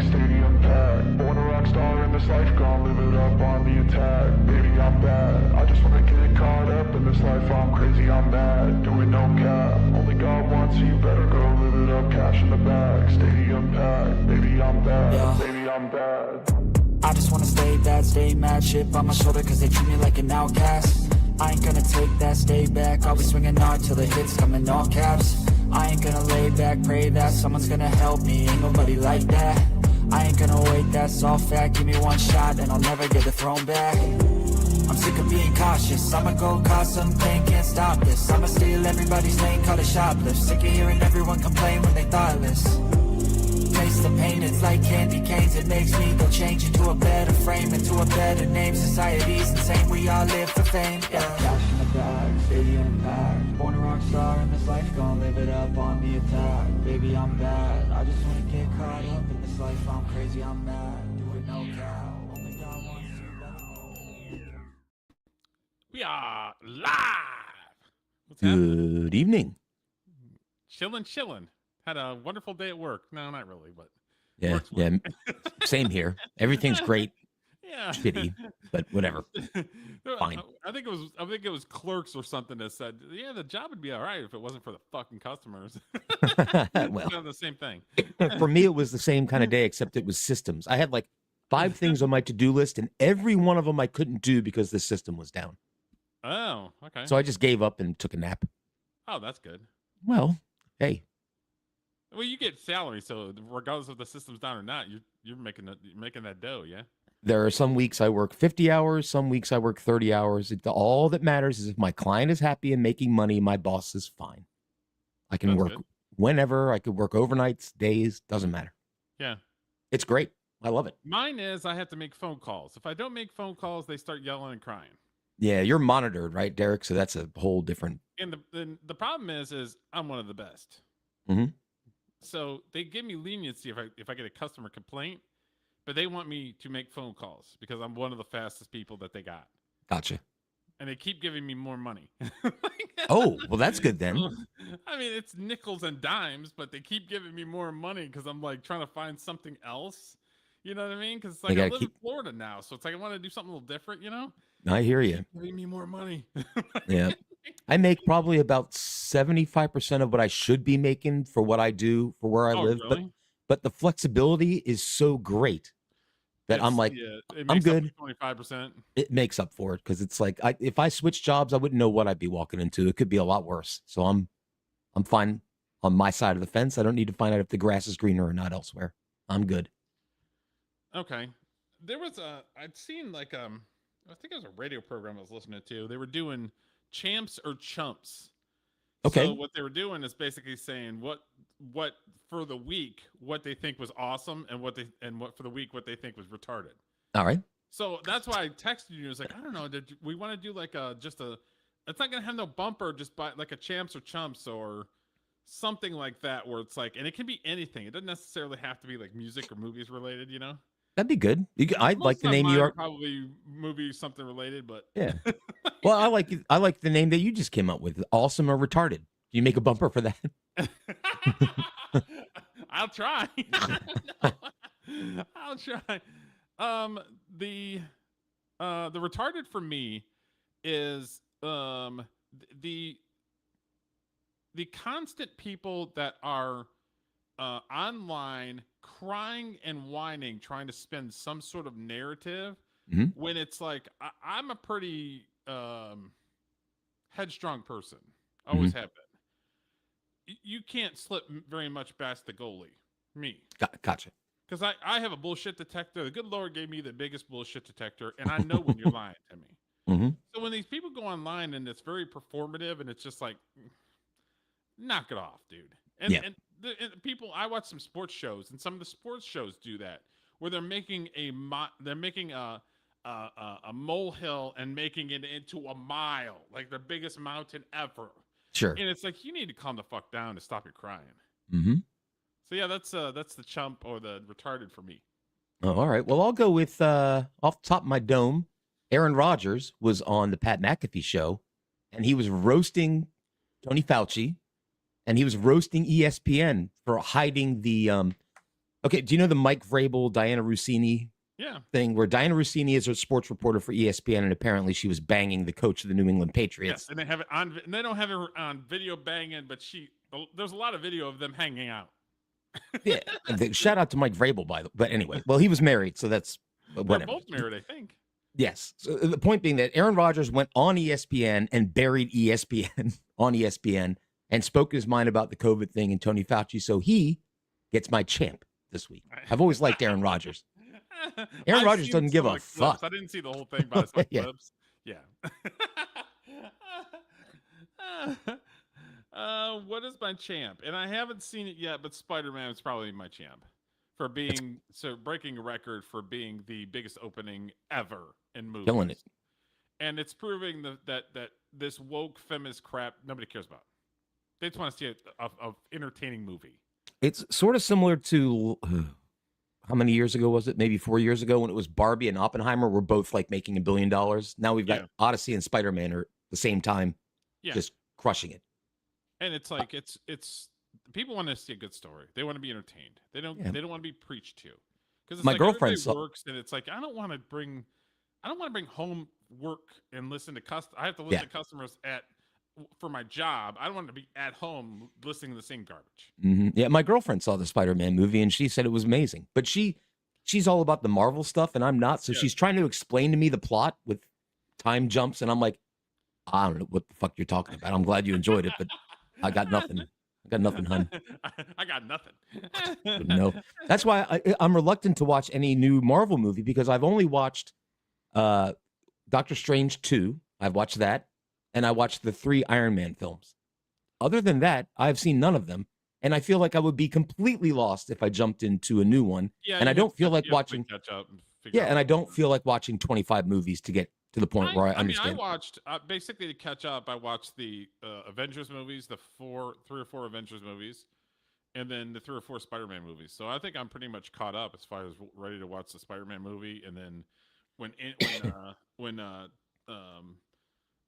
stadium packed. Born a rock star in this life, gonna live it up on the attack. Baby, I'm bad. I just wanna get caught up in this life. I'm crazy, I'm mad. Doing no cap. Only God wants you better go live it up. Cash in the bag, stadium packed. Baby, I'm bad. Yeah. Baby, I'm bad. I just wanna stay bad, stay mad, chip on my shoulder cause they treat me like an outcast. I ain't gonna take that, stay back, I'll be swinging hard till the hits come in all caps. I ain't gonna lay back, pray that someone's gonna help me, ain't nobody like that. I ain't gonna wait, that's all fact, give me one shot and I'll never get the throne back. I'm sick of being cautious, I'ma go cause some pain, can't stop this. I'ma steal everybody's lane, call it shoplift. Sick of hearing everyone complain when they thoughtless. Taste the pain, it's like candy canes. It makes me go change into a better frame, into a better name. Society's insane, we all live for fame, yeah. Cash in the bag, stadium packed. Born a rock star in this life, gonna live it up on the attack. Baby, I'm bad, I just wanna get caught up in this life. I'm crazy, I'm mad, do it no cap. Only God wants you, better. We are live. What's happening? Good evening. Chillin'. Had a wonderful day at work. No, not really, but Yeah, same here. Everything's great. yeah, Shitty, but whatever. Fine. I think it was clerks or something that said, yeah, the job would be all right if it wasn't for the fucking customers. Well, Kind of the same thing. for me, it was the same kind of day, except it was systems. I had like 5 things on my to-do list, and every one of them I couldn't do because the system was down. Oh, okay. So I just gave up and took a nap. Oh, that's good. Well, hey, Well, you get salary, so regardless of the system's down or not, you're making that dough, yeah. there are some weeks I work 50 hours, some weeks I work 30 hours. All that matters is if my client is happy and making money, my boss is fine. I can That's work good. whenever. I could work overnights, days, doesn't matter. Yeah. It's great. I love it. Mine is I have to make phone calls. If I don't make phone calls, they start yelling and crying. Yeah, you're monitored, right, Derek? So that's a whole different. And the problem is I'm one of the best. Mhm. So they give me leniency if I get a customer complaint, but they want me to make phone calls because I'm one of the fastest people that they got. Gotcha. And they keep giving me more money. Oh, well, that's good then. I mean, it's nickels and dimes, but they keep giving me more money because I'm like trying to find something else. You know what I mean? Because like I live in Florida now, so it's like I want to do something a little different, you know? I hear you. Giving me more money. Yeah. I make probably about 75% of what I should be making for what I do, for where I live. Really? But the flexibility is so great that I'm like, I'm good. 25%. It makes up for it because it's like if I switch jobs, I wouldn't know what I'd be walking into. It could be a lot worse. So I'm fine on my side of the fence. I don't need to find out if the grass is greener or not elsewhere. I'm good. Okay. There was I'd seen like I think it was a radio program I was listening to. They were doing champs or chumps. Okay. So what they were doing is basically saying what for the week what they think was awesome and what for the week what they think was retarded. All right. So that's why I texted you. I was like, I don't know, we want to do like it's not gonna have no bumper, just by like a champs or chumps or something like that where it's like, and it can be anything. It doesn't necessarily have to be like music or movies related, you know? That'd be good. I'd like the name you are probably movie something related, but yeah. Well, I like the name that you just came up with. Awesome or retarded. Do you make a bumper for that? I'll try. I'll try. The retarded for me is the constant people that are online crying and whining, trying to spin some sort of narrative when it's like I'm a pretty headstrong person. Always have been. You can't slip very much past the goalie. Me. Gotcha. Because I have a bullshit detector. The good Lord gave me the biggest bullshit detector, and I know when you're lying to me. So when these people go online and it's very performative and it's just like, knock it off, dude. And, and people, I watch some sports shows, and some of the sports shows do that, where they're making a molehill and making it into a mile, like their biggest mountain ever. Sure. And it's like, you need to calm the fuck down to stop your crying. So yeah, that's the chump or the retarded for me. Oh, all right. Well, I'll go with off the top of my dome. Aaron Rodgers was on the Pat McAfee show, and he was roasting Tony Fauci, and he was roasting ESPN for hiding the Okay, do you know the Mike Vrabel, Diana Rossini thing where Diana Rossini is a sports reporter for ESPN, and apparently she was banging the coach of the New England Patriots. Yes, and they have it on. And they don't have her on video banging, but there's a lot of video of them hanging out. Yeah, shout out to Mike Vrabel, but anyway, well, he was married, so that's whatever. They're both married, I think. Yes. So the point being that Aaron Rodgers went on ESPN and buried ESPN on ESPN and spoke his mind about the COVID thing and Tony Fauci. So he gets my champ this week. I've always liked Aaron Rodgers. Aaron Rodgers doesn't give a fuck. I didn't see the whole thing, but I saw clips. Yeah. What is my champ? And I haven't seen it yet, but Spider-Man is probably my champ for being breaking a record for being the biggest opening ever in movies. Killing it. And it's proving that this woke feminist crap nobody cares about. They just want to see a entertaining movie. It's sort of similar to how many years ago was it? Maybe 4 years ago when it was Barbie and Oppenheimer were both like making $1 billion. Now we've got Odyssey and Spider-Man are at the same time, just crushing it. And it's like it's people want to see a good story. They want to be entertained. They don't want to be preached to. Because my girlfriend works, and it's like I don't want to bring home work and listen to I have to listen to customers for my job. I don't want to be at home listening to the same garbage. Mm-hmm. Yeah, my girlfriend saw the Spider-Man movie and she said it was amazing. But she's all about the Marvel stuff and I'm not. So she's trying to explain to me the plot with time jumps and I'm like, I don't know what the fuck you're talking about. I'm glad you enjoyed it, but I got nothing. I got nothing, hun. I got nothing. No, that's why I'm reluctant to watch any new Marvel movie because I've only watched Doctor Strange 2. I've watched that. And I watched the 3 Iron Man films. Other than that, I've seen none of them. And I feel like I would be completely lost if I jumped into a new one. Yeah, and I don't feel like watching. And I don't feel like watching 25 movies to get to the point where I understand. I watched basically to catch up. I watched the Avengers movies, the 3 or 4 Avengers movies, and then the 3 or 4 Spider-Man movies. So I think I'm pretty much caught up as far as ready to watch the Spider-Man movie. And then when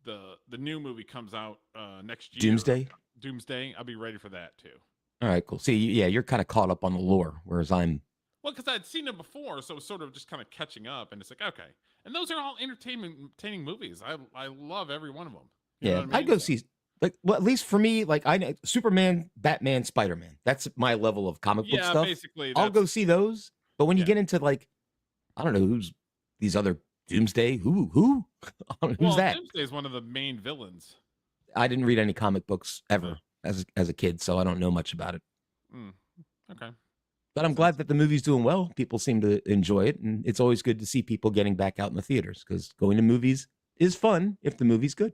the new movie comes out next year, Doomsday, I'll be ready for that too. All right, cool. See, you're kind of caught up on the lore, whereas I'm. Well, because I'd seen it before, so it was sort of just kind of catching up, and it's like, okay. And those are all entertaining movies. I love every one of them. You know what I mean? I'd go see, at least for me, I know Superman, Batman, Spider-Man. That's my level of comic book stuff. Basically, I'll go see those. But when you get into I don't know who's these other Doomsday, who's that? Doomsday is one of the main villains. I didn't read any comic books ever as a kid, so I don't know much about it. Okay. But I'm glad that the movie's doing well. People seem to enjoy it, and it's always good to see people getting back out in the theaters because going to movies is fun if the movie's good.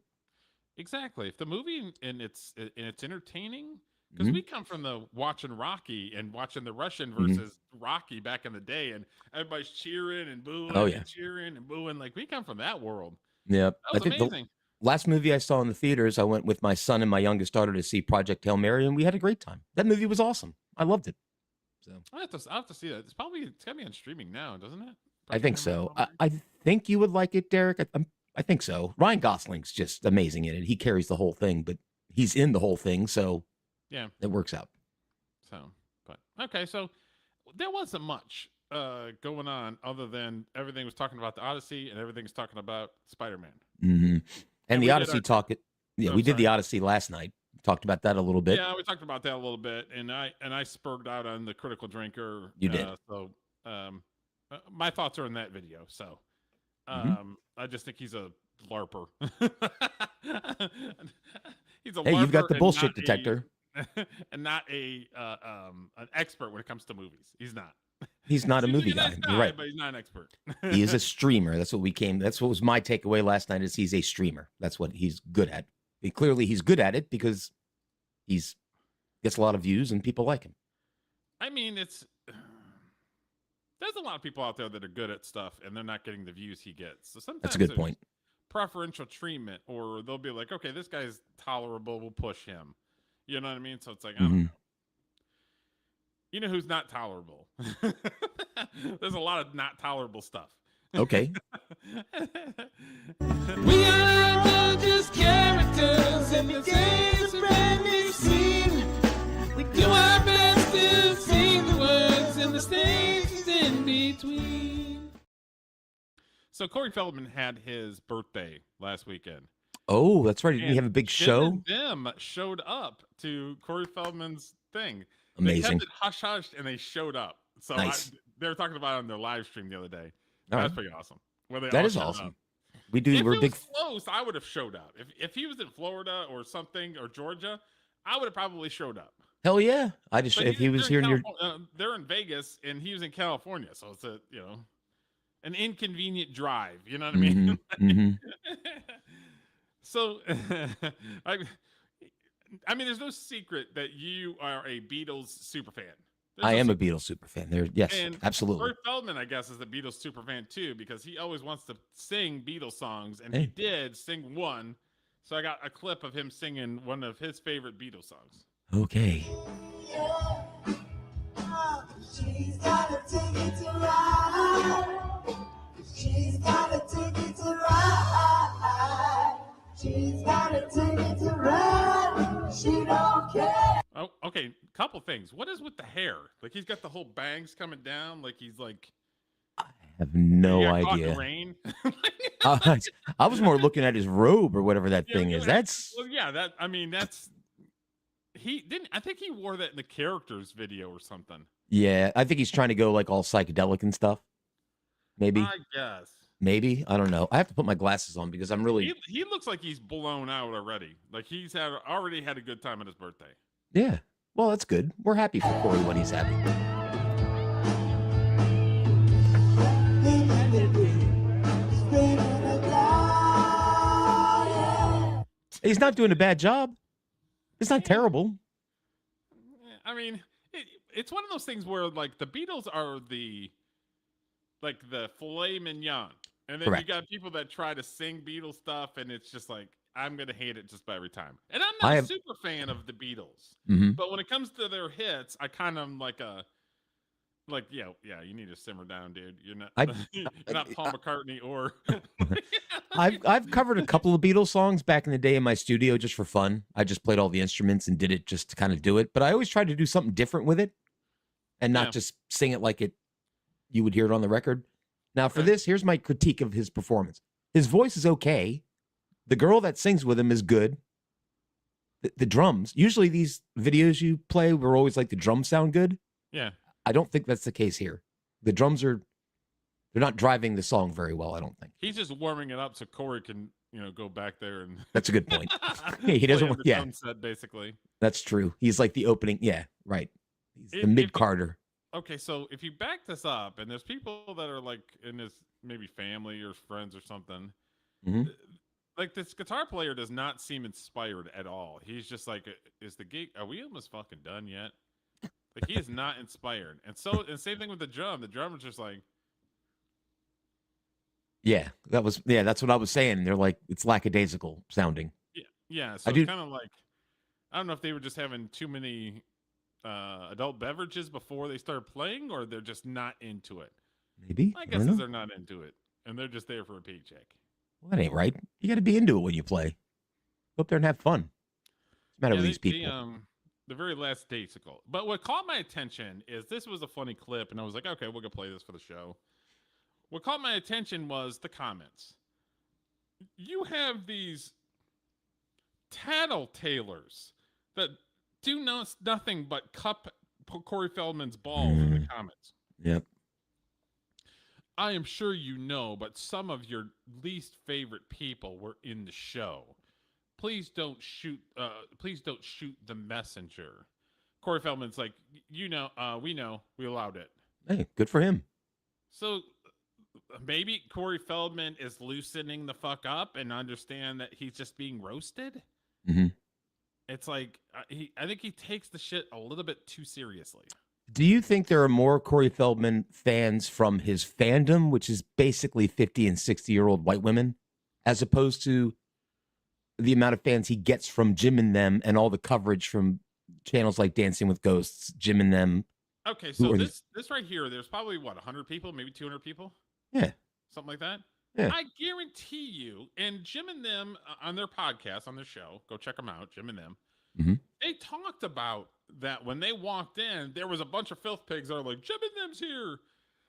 Exactly. If the movie and it's entertaining, because we come from the watching Rocky and watching the Russian versus Rocky back in the day, and everybody's cheering and booing and cheering and booing. Like we come from that world. Yeah, that was amazing. The last movie I saw in the theaters, I went with my son and my youngest daughter to see Project Hail Mary, and we had a great time. That movie was awesome. I loved it. So I have to see that. It's gotta be on streaming now, doesn't it? I think so. I think you would like it, Derek. I think so. Ryan Gosling's just amazing in it. He carries the whole thing, but he's in the whole thing, so yeah, it works out. So, but okay, so there wasn't much going on other than everything was talking about the Odyssey and everything was talking about Spider-Man. Mm-hmm. And the Odyssey we did the Odyssey last night. Talked about that a little bit. Yeah, we talked about that a little bit, and I spurred out on the critical drinker. You did. So, my thoughts are in that video. So, I just think he's a LARPer. He's a LARPer. Hey, you've got the bullshit detector, and not an expert when it comes to movies. He's not. He's not a movie guy. You're right, but he's not an expert. He is a streamer. That's what was my takeaway last night. Is he's a streamer. That's what he's good at. Clearly, he's good at it because he's gets a lot of views and people like him. I mean, there's a lot of people out there that are good at stuff and they're not getting the views he gets. So sometimes that's a good point. Preferential treatment, or they'll be like, okay, this guy's tolerable, we'll push him. You know what I mean? So it's like, I don't know. You know who's not tolerable? There's a lot of not tolerable stuff. Okay. We are just characters in the game's brand new scene. We do our best to sing the words in the those things in between. So Corey Feldman had his birthday last weekend. Oh, that's right. Didn't he have a big Jim show? and them showed up to Corey Feldman's thing. Amazing. They kept it hush-hush, and they showed up. So Nice. they were talking about it on their live stream the other day. All That's right. pretty awesome. Where they That all is showed awesome. up. We're If big. it was close, I would have showed up. If he was in Florida or something, or Georgia, I would have probably showed up. Hell yeah! But If he was here near, they're in Vegas, and he was in California, so it's an inconvenient drive. You know what I mean? So, I mean, there's no secret that you are a Beatles super fan. I am a Beatles super fan. Yes, and absolutely. Corey Feldman, I guess, is a Beatles super fan too, because he always wants to sing Beatles songs, and he did sing one. So I got a clip of him singing one of his favorite Beatles songs. Okay. She's got a ticket to ride. She's got a ticket to ride. She's got a ticket to ride. She don't care. Oh, okay. Couple things. What is with the hair? Like, he's got the whole bangs coming down. Like, he's like. I have no caught in the idea. rain. I was more looking at his robe or whatever that thing is. That's. Well, yeah. That's. I think he wore that in the characters video or something. Yeah, I think he's trying to go like all psychedelic and stuff. Maybe. I guess. Maybe. I don't know. I have to put my glasses on because I'm really. He looks like he's blown out already. Like he's already had a good time at his birthday. Yeah. Well, that's good. We're happy for Corey when he's happy. He's not doing a bad job. It's not terrible. I mean, it's one of those things where like the Beatles are the filet mignon, and then you got people that try to sing Beatles stuff, and it's just like I'm gonna hate it just about every time. And I'm not a super fan of the Beatles, but when it comes to their hits, I kind of you need to simmer down, dude. You're not you're not Paul McCartney or. I've covered a couple of Beatles songs back in the day in my studio just for fun. I just played all the instruments and did it just to kind of do it. But I always tried to do something different with it, and not just sing it like you would hear it on the record. Now for this, here's my critique of his performance. His voice is okay. The girl that sings with him is good. The drums. Usually these videos you play were always like the drums sound good. Yeah. I don't think that's the case here. The drums they're not driving the song very well, I don't think. He's just warming it up so Corey can, go back there and. That's a good point. He doesn't. Yeah. Set, basically. That's true. He's like the opening. Yeah. Right. He's the mid Carter. Okay, so if you back this up, and there's people that are like in his maybe family or friends or something, like this guitar player does not seem inspired at all. He's just like, is the gig? Are we almost fucking done yet? Like he is not inspired. And same thing with the drum. The drum is just like. Yeah, that's what I was saying. They're like, it's lackadaisical sounding. Yeah. So it's kind of like, I don't know if they were just having too many adult beverages before they started playing, or they're just not into it. Maybe. My guess is they're not into it, and they're just there for a paycheck. Well, that ain't right. You got to be into it when you play. Go up there and have fun. What's the matter with these people? The very last daysicle. But what caught my attention is this was a funny clip, and I was like, okay, we're gonna play this for the show. What caught my attention was the comments. You have these tattletales that do nothing but cup Corey Feldman's balls in the comments. Yep. I am sure you know, but some of your least favorite people were in the show. Please don't shoot the messenger. Corey Feldman's like, we know, we allowed it. Hey, good for him. So maybe Corey Feldman is loosening the fuck up and understand that he's just being roasted. It's like I think he takes the shit a little bit too seriously. Do you think there are more Corey Feldman fans from his fandom, which is basically 50 and 60-year-old white women, as opposed to the amount of fans he gets from Jim and them and all the coverage from channels like Dancing with Ghosts, Jim and them? Okay, so this right here, there's probably 100 people, maybe 200 people? Yeah. Something like that? Yeah. I guarantee you, and Jim and them on their podcast, on their show, go check them out, Jim and them, they talked about that when they walked in, there was a bunch of filth pigs that are like, Jim and them's here.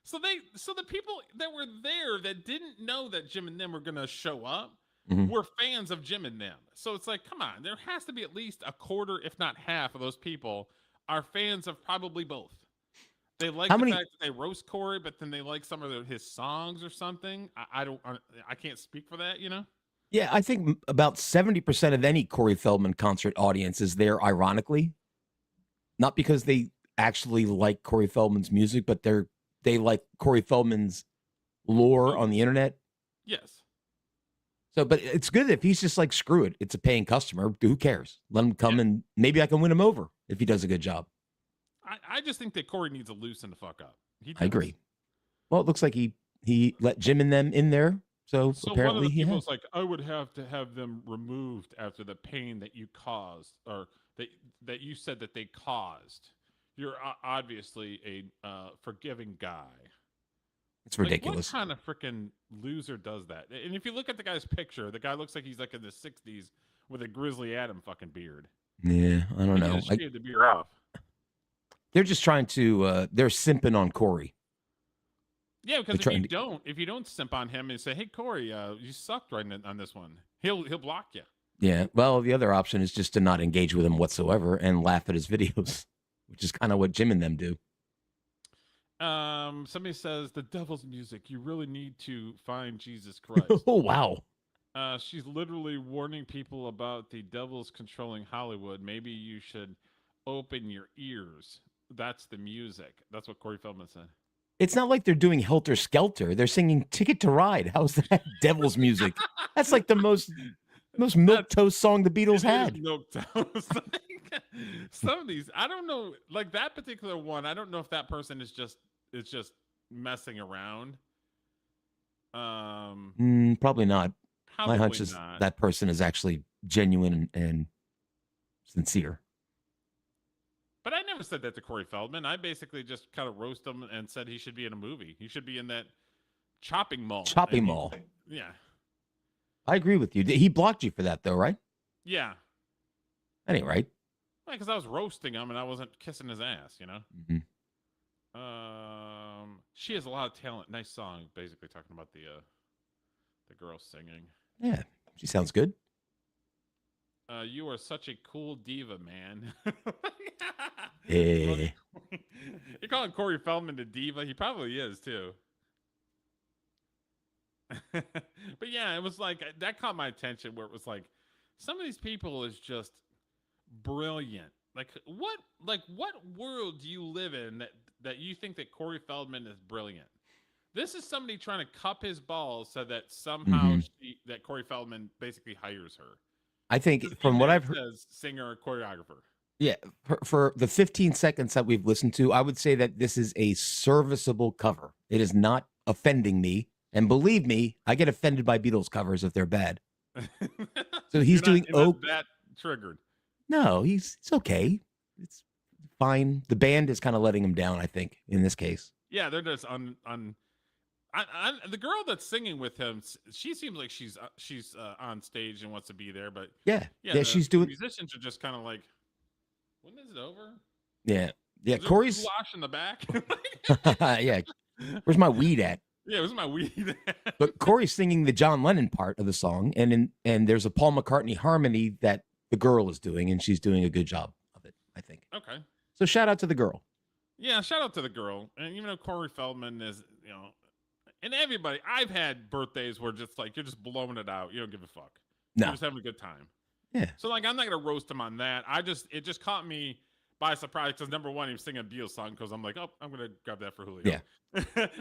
So the people that were there that didn't know that Jim and them were gonna show up were fans of Jim and them. So it's like, come on, there has to be at least a quarter, if not half, of those people are fans of probably both. They like How the many? fact that they roast Corey, but then they like some of his songs or something. I can't speak for that, you know. Yeah, I think about 70% of any Corey Feldman concert audience is there ironically, not because they actually like Corey Feldman's music, but they like Corey Feldman's lore on the internet. Yes. So, but it's good if he's just like, screw it. It's a paying customer. Who cares? Let him come and maybe I can win him over if he does a good job. I just think that Corey needs to loosen the fuck up. I agree. Well, it looks like he let Jim and them in there. So apparently one of the he people has. was like, I would have to have them removed after the pain that you caused, or that you said that they caused. You're obviously a forgiving guy. It's ridiculous. Like, what kind of freaking loser does that? And if you look at the guy's picture, the guy looks like he's like in the 60s with a Grizzly Adam fucking beard. Yeah, I don't know. He shaved the beard off. They're just trying to. They're simping on Corey. Yeah, because if you don't simp on him and say, "Hey Corey, you sucked right on this one," he'll block you. Yeah. Well, the other option is just to not engage with him whatsoever and laugh at his videos, which is kind of what Jim and them do. Somebody says the devil's music. You really need to find Jesus Christ. Oh wow. She's literally warning people about the devil's controlling Hollywood. Maybe you should open your ears. That's the music. That's what Corey Feldman said. It's not like they're doing Helter Skelter. They're singing Ticket to Ride. How's that devil's music? That's like the most milquetoast song the Beatles had. Milquetoast. Some of these, I don't know. Like that particular one, I don't know if that person is just messing around. Probably not. My hunch is not. that person is actually genuine and sincere. But I never said that to Corey Feldman. I basically just kind of roast him and said he should be in a movie. He should be in that chopping mall. Chopping mall. Yeah. I agree with you. He blocked you for that, though, right? Yeah. Anyway. Because I was roasting him and I wasn't kissing his ass, you know? Mm-hmm. She has a lot of talent. Nice song, basically talking about the girl singing. Yeah. She sounds good. You are such a cool diva, man. Yeah. You're calling Corey Feldman a diva? He probably is, too. But yeah, it was like, that caught my attention where it was like, some of these people is just brilliant. Like what world do you live in that you think that Corey Feldman is brilliant? This is somebody trying to cup his balls so that somehow that Corey Feldman basically hires her. I think from what I've heard, singer or choreographer. Yeah, for the 15 seconds that we've listened to, I would say that this is a serviceable cover. It is not offending me, and believe me, I get offended by Beatles covers if they're bad. So he's doing that triggered. No, he's okay. It's fine. The band is kind of letting him down, I think, in this case. Yeah, they're just the girl that's singing with him, she seems like she's on stage and wants to be there, but yeah, she's the doing. Musicians are just kind of like, when is it over? Yeah. Is Corey's goulash in the back. Yeah, where's my weed at? Yeah, where's my weed at? But Corey's singing the John Lennon part of the song, and there's a Paul McCartney harmony that the girl is doing, and she's doing a good job of it, I think. Okay. So shout out to the girl. Yeah, shout out to the girl. And even though Corey Feldman is, and everybody, I've had birthdays where just like, you're just blowing it out. You don't give a fuck. No. You're just having a good time. Yeah. So like, I'm not going to roast him on that. It just caught me by surprise because number one, he was singing a Beatles song because I'm like, oh, I'm going to grab that for Julio. Yeah.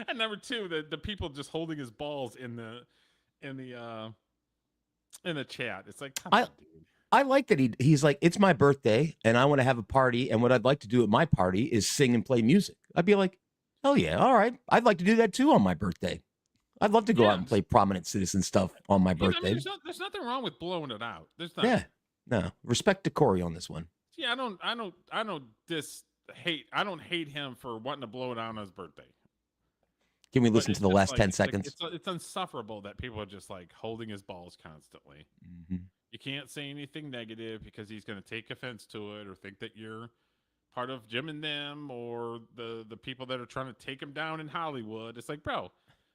And number two, the people just holding his balls in the chat. It's like, come on, dude. I like that he's like, it's my birthday and I want to have a party. And what I'd like to do at my party is sing and play music. I'd be like, hell yeah. All right. I'd like to do that too on my birthday. I'd love to go out and play prominent citizen stuff on my birthday. I mean, there's nothing wrong with blowing it out. There's not. Yeah. No. Respect to Corey on this one. Yeah, I don't hate him for wanting to blow it out on his birthday. Can we listen to the last 10 seconds? It's insufferable that people are just like holding his balls constantly. Mm-hmm. You can't say anything negative because he's going to take offense to it or think that you're part of Jim and them or the people that are trying to take him down in Hollywood. It's like, bro,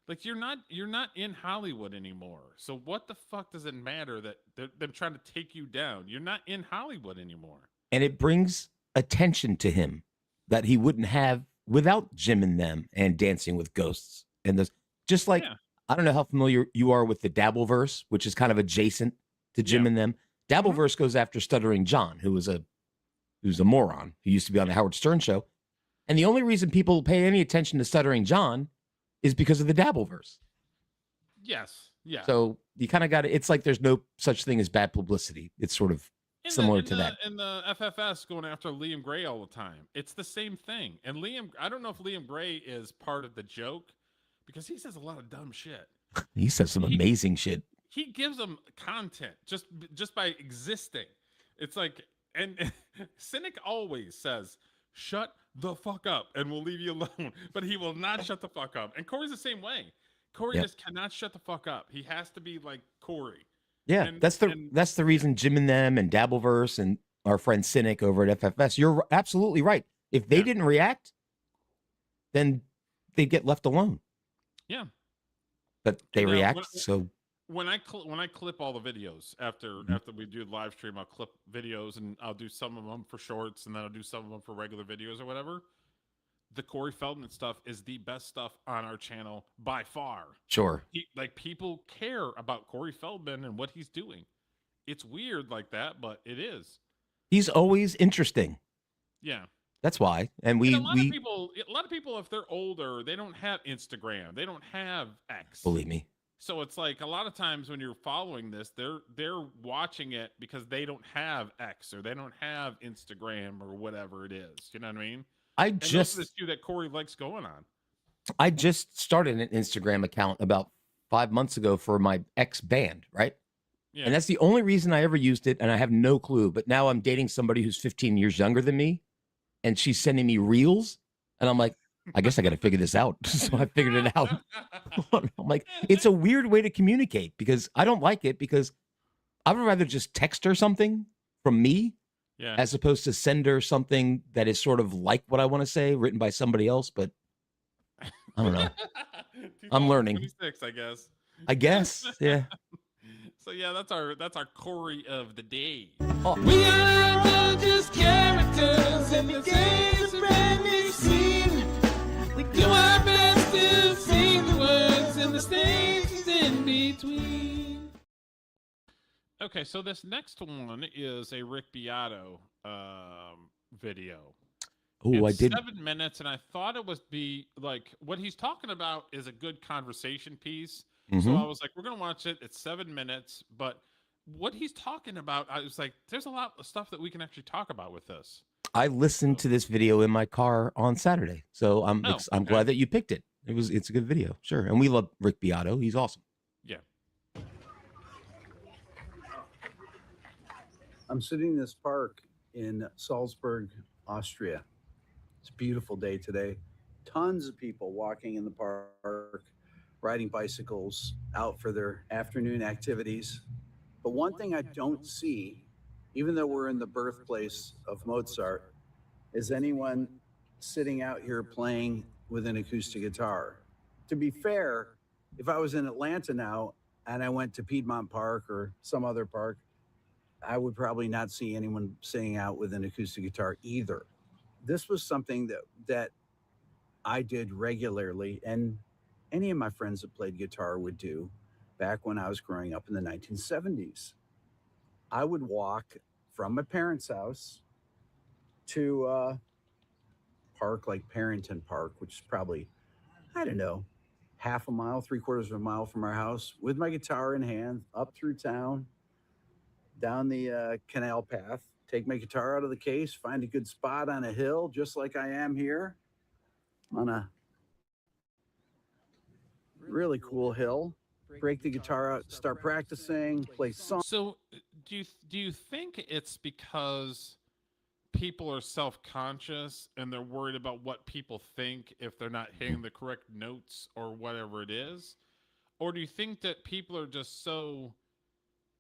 like you're not in Hollywood anymore. So what the fuck does it matter that they're trying to take you down? You're not in Hollywood anymore. And it brings attention to him that he wouldn't have without Jim and them and Dancing with Ghosts. And this, just like, Yeah. I don't know how familiar you are with the Dabbleverse, which is kind of adjacent to Jim and them. Dabbleverse goes after Stuttering John, who's a moron who used to be on the Howard Stern show. And the only reason people pay any attention to Stuttering John is because of the Dabbleverse. Yes. Yeah. So you kind of got to, it's like there's no such thing as bad publicity. It's sort of similar to that. And the FFS going after Liam Gray all the time. It's the same thing. And Liam, I don't know if Liam Gray is part of the joke because he says a lot of dumb shit. He says some amazing shit. He gives them content just by existing. It's like, and Cynic always says, shut the fuck up and we'll leave you alone. But he will not shut the fuck up. And Corey's the same way. Corey just cannot shut the fuck up. He has to be like Corey. Yeah, that's the reason Jim and them and Dabbleverse and our friend Cynic over at FFS. You're absolutely right. If they didn't react, then they'd get left alone. Yeah, but they react. So when I clip all the videos after we do the live stream, I'll clip videos and I'll do some of them for shorts and then I'll do some of them for regular videos or whatever. The Corey Feldman stuff is the best stuff on our channel by far. Sure. People care about Corey Feldman and what he's doing. It's weird like that, but it is. He's always interesting. Yeah. That's why. And a lot of people, if they're older, they don't have Instagram. They don't have X. Believe me. So it's like a lot of times when you're following this, they're watching it because they don't have X or they don't have Instagram or whatever it is. You know what I mean? This few that Corey likes going on. I just started an Instagram account about 5 months ago for my ex band, right? Yeah. And that's the only reason I ever used it, and I have no clue. But now I'm dating somebody who's 15 years younger than me, and she's sending me reels, and I'm like, I guess I got to figure this out. So I figured it out. I'm like, it's a weird way to communicate because I don't like it because I would rather just text her something from me. Yeah. As opposed to send her something that is sort of like what I want to say, written by somebody else. But I don't know. I'm learning. I guess. Yeah. So yeah, that's our Corey of the day. Oh. We are just characters in the game's brand new scene. We do our best to sing the words and the stages in between. Okay, so this next one is a Rick Beato video. Oh, I did 7 minutes, and I thought it would be like what he's talking about is a good conversation piece. Mm-hmm. So I was like, we're gonna watch it. It's 7 minutes, but what he's talking about, I was like, there's a lot of stuff that we can actually talk about with this. I listened to this video in my car on Saturday, so I'm glad that you picked it. It's a good video, sure, and we love Rick Beato. He's awesome. Yeah. I'm sitting in this park in Salzburg, Austria. It's a beautiful day today. Tons of people walking in the park, riding bicycles, out for their afternoon activities. But one thing I don't see, even though we're in the birthplace of Mozart, is anyone sitting out here playing with an acoustic guitar. To be fair, if I was in Atlanta now and I went to Piedmont Park or some other park, I would probably not see anyone sitting out with an acoustic guitar either. This was something that I did regularly, and any of my friends that played guitar would do back when I was growing up in the 1970s. I would walk from my parents' house to a park like Parrington Park, which is probably, I don't know, half a mile, 3/4 of a mile from our house, with my guitar in hand, up through town, down the canal path, take my guitar out of the case, find a good spot on a hill, just like I am here, on a really cool hill, break the guitar out, start practicing, play songs. So do you think it's because people are self-conscious and they're worried about what people think if they're not hitting the correct notes or whatever it is? Or do you think that people are just so...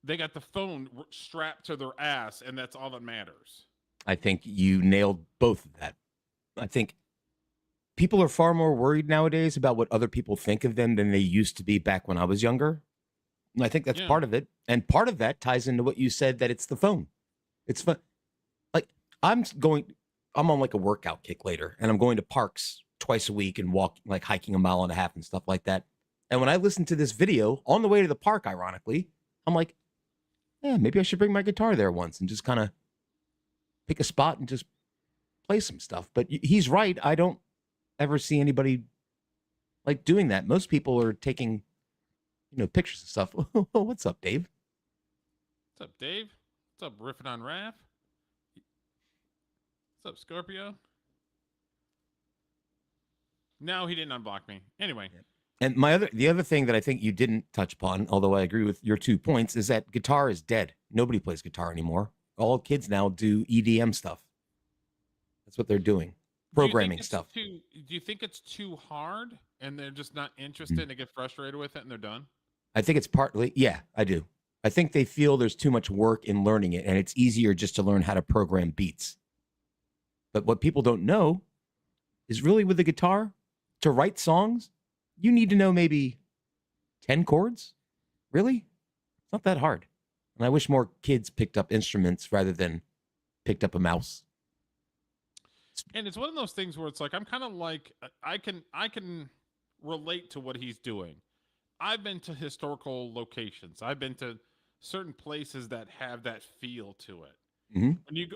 they got the phone strapped to their ass, and that's all that matters? I think you nailed both of that. I think people are far more worried nowadays about what other people think of them than they used to be back when I was younger. And I think that's Yeah. part of it. And part of that ties into what you said, that it's the phone. It's fun. Like I'm on like a workout kick later, and I'm going to parks twice a week and like hiking 1.5 miles and stuff like that. And when I listen to this video on the way to the park, ironically, I'm like, yeah, maybe I should bring my guitar there once and just kind of pick a spot and just play some stuff. But he's right. I don't ever see anybody like doing that. Most people are taking, pictures and stuff. What's up, Dave? What's up, Dave? What's up, riffing on Raph? What's up, Scorpio? No, he didn't unblock me. Anyway. And the other thing that I think you didn't touch upon, although I agree with your 2 points, is that guitar is dead. Nobody plays guitar anymore. All kids now do EDM stuff. That's what they're doing. Programming stuff. Do you think it's too hard and they're just not interested and they get frustrated with it and they're done? I think it's partly, yeah, I do. I think they feel there's too much work in learning it, and it's easier just to learn how to program beats. But what people don't know is really with the guitar, to write songs, you need to know maybe 10 chords. Really? It's not that hard. And I wish more kids picked up instruments rather than picked up a mouse. And it's one of those things where it's like, I'm kind of like, I can relate to what he's doing. I've been to historical locations. I've been to certain places that have that feel to it.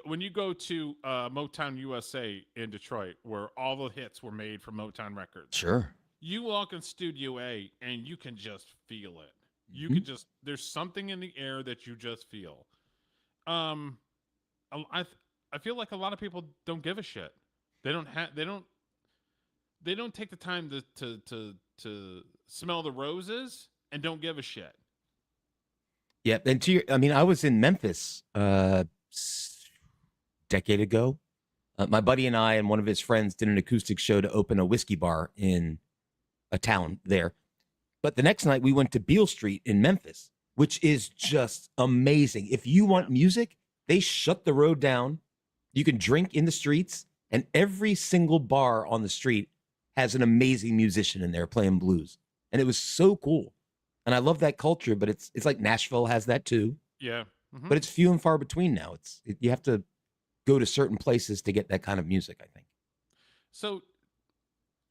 When you go to Motown USA in Detroit, where all the hits were made from Motown Records. Sure. You walk in Studio A and you can just feel it. You can just, there's something in the air that you just feel. I feel like a lot of people don't give a shit. They don't take the time to smell the roses and don't give a shit. Yeah, and I was in Memphis decade ago. My buddy and I and one of his friends did an acoustic show to open a whiskey bar in a town there. But the next night we went to Beale Street in Memphis, which is just amazing. If you want music, they shut the road down. You can drink in the streets, and every single bar on the street has an amazing musician in there playing blues. And it was so cool. And I love that culture, but it's like Nashville has that too. Yeah. But it's few and far between now. You have to go to certain places to get that kind of music, I think. So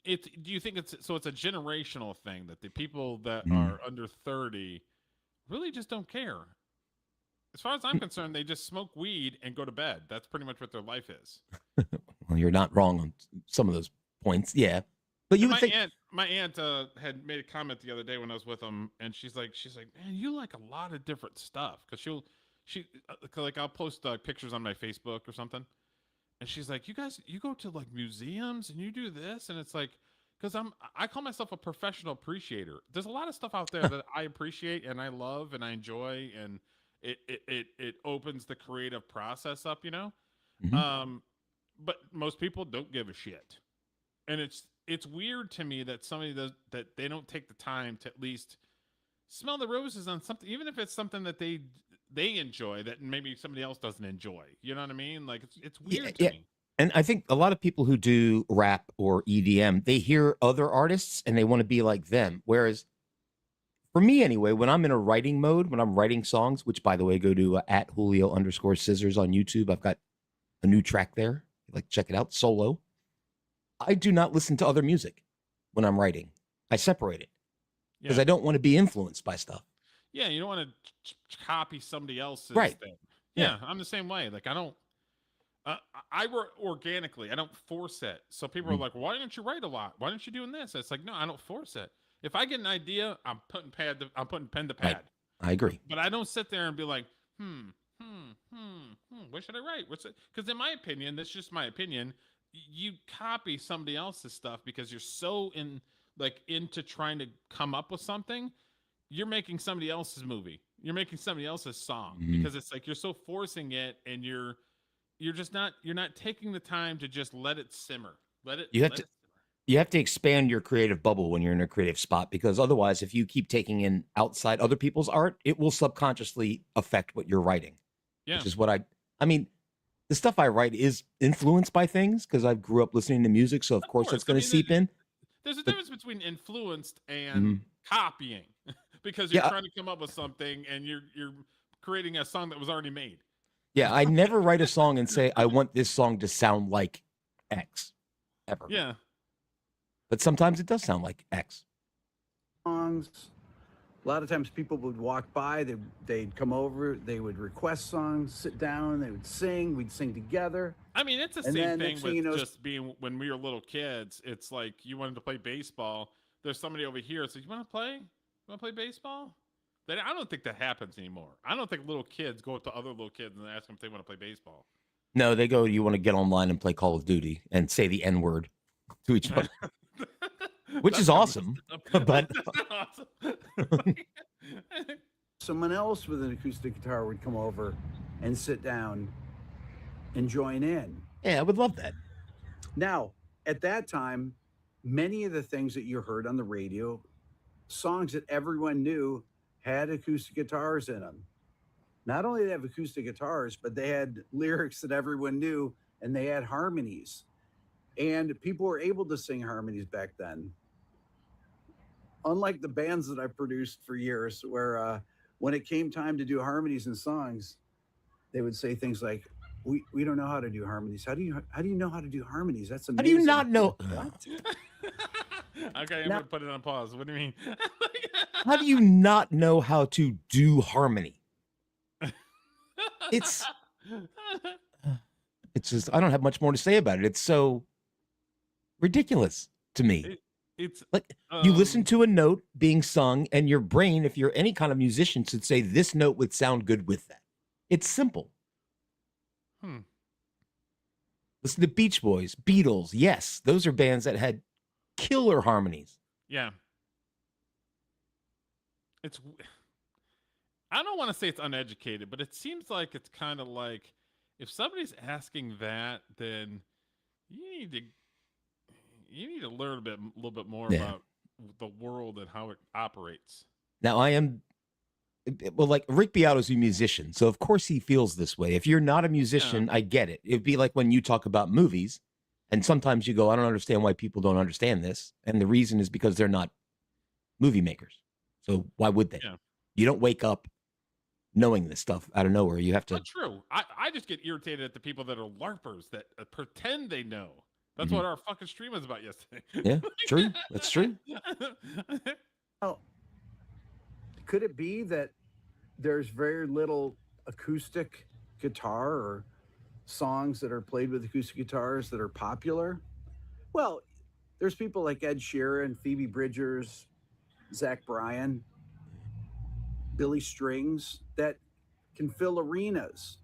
do you think it's a generational thing that the people that are under 30 really just don't care? As far as I'm concerned, they just smoke weed and go to bed. That's pretty much what their life is. Well, you're not wrong on some of those points. Yeah. But you would think my aunt had made a comment the other day when I was with them, and she's like, man, you like a lot of different stuff. Cause I'll post pictures on my Facebook or something. And she's like, you go to like museums and you do this. And it's like, cause I call myself a professional appreciator. There's a lot of stuff out there that I appreciate and I love and I enjoy. And it opens the creative process up, but most people don't give a shit. And it's weird to me that that they don't take the time to at least smell the roses on something, even if it's something that they enjoy that maybe somebody else doesn't enjoy. You know what I mean? Like it's weird to me. And I think a lot of people who do rap or EDM, they hear other artists and they want to be like them. Whereas for me anyway, when I'm in a writing mode, when I'm writing songs, which by the way, go to @Julio_Scissors on YouTube. I've got a new track there. Like, check it out, solo. I do not listen to other music when I'm writing. I separate it because I don't want to be influenced by stuff. Yeah, you don't want to copy somebody else's thing. Yeah, I'm the same way. Like I don't. I work organically. I don't force it. So people are like, "Why don't you write a lot? Why aren't you doing this?" It's like, no, I don't force it. If I get an idea, I'm putting pen to pad. I agree. But I don't sit there and be like, what should I write? What's it? Because in my opinion, that's just my opinion. You copy somebody else's stuff because you're so into trying to come up with something. You're making somebody else's movie. You're making somebody else's song because it's like you're so forcing it, and you're not taking the time to just let it simmer. You have to expand your creative bubble when you're in a creative spot, because otherwise, if you keep taking in outside other people's art, it will subconsciously affect what you're writing. Yeah. Which is what I mean, the stuff I write is influenced by things because I grew up listening to music, so of course that's going to seep in. There's a difference between influenced and Mhm. copying, because you're Yeah. trying to come up with something and you're creating a song that was already made. Yeah, I never write a song and say I want this song to sound like X, ever. Yeah. But sometimes it does sound like X. Songs. A lot of times people would walk by, they'd come over, they would request songs, sit down, they would sing, we'd sing together. I mean, it's the And same then thing next thing with you know- just being when we were little kids. It's like you wanted to play baseball. There's somebody over here. So you want to play? You want to play baseball? I don't think that happens anymore. I don't think little kids go up to other little kids and ask them if they want to play baseball. No, they go, you want to get online and play Call of Duty and say the N word to each other, which is awesome. But awesome. Someone else with an acoustic guitar would come over and sit down and join in. yeah, I would love that. Now, at that time, many of the things that you heard on the radio, songs that everyone knew, had acoustic guitars in them. Not only did they have acoustic guitars, but they had lyrics that everyone knew, and they had harmonies. And people were able to sing harmonies back then. Unlike the bands that I produced for years, where when it came time to do harmonies and songs, they would say things like, "We don't know how to do harmonies. How do you know how to do harmonies? That's amazing." How do you not know? What? Okay, I'm Now- gonna put it on pause. What do you mean? How do you not know how to do harmony? It's just, I don't have much more to say about it. It's so ridiculous to me. It's Like, you listen to a note being sung, and your brain, if you're any kind of musician, should say this note would sound good with that. It's simple. Listen to Beach Boys, Beatles. Yes, those are bands that had killer harmonies. Yeah. I don't want to say it's uneducated, but it seems like it's kind of like if somebody's asking that, then you need to learn a little bit more about the world and how it operates. Now, like Rick Beato's a musician, so of course he feels this way. If you're not a musician, I get it. It'd be like when you talk about movies, and sometimes you go, I don't understand why people don't understand this. And the reason is because they're not movie makers. So why would they? Yeah. You don't wake up knowing this stuff out of nowhere. You have to. Not true. I just get irritated at the people that are LARPers that pretend they know. That's what our fucking stream was about yesterday. Yeah, true. That's true. Well, could it be that there's very little acoustic guitar or songs that are played with acoustic guitars that are popular? Well, there's people like Ed Sheeran, Phoebe Bridgers, Zach Bryan, Billy Strings that can fill arenas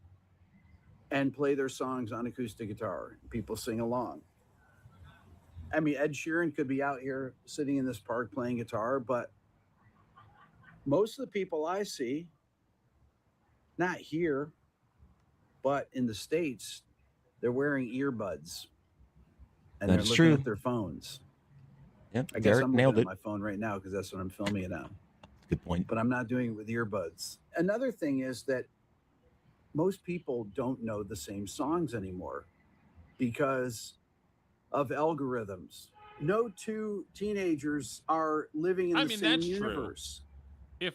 and play their songs on acoustic guitar. People sing along. I mean, Ed Sheeran could be out here sitting in this park playing guitar, but most of the people I see, not here, but in the States, they're wearing earbuds and they're That's looking true. at their phones. Yep, I guess Derek I'm nailed looking it. at my phone right now because that's what I'm filming it on. Good point. But I'm not doing it with earbuds. Another thing is that most people don't know the same songs anymore because of algorithms. No two teenagers are living in the same that's universe. True.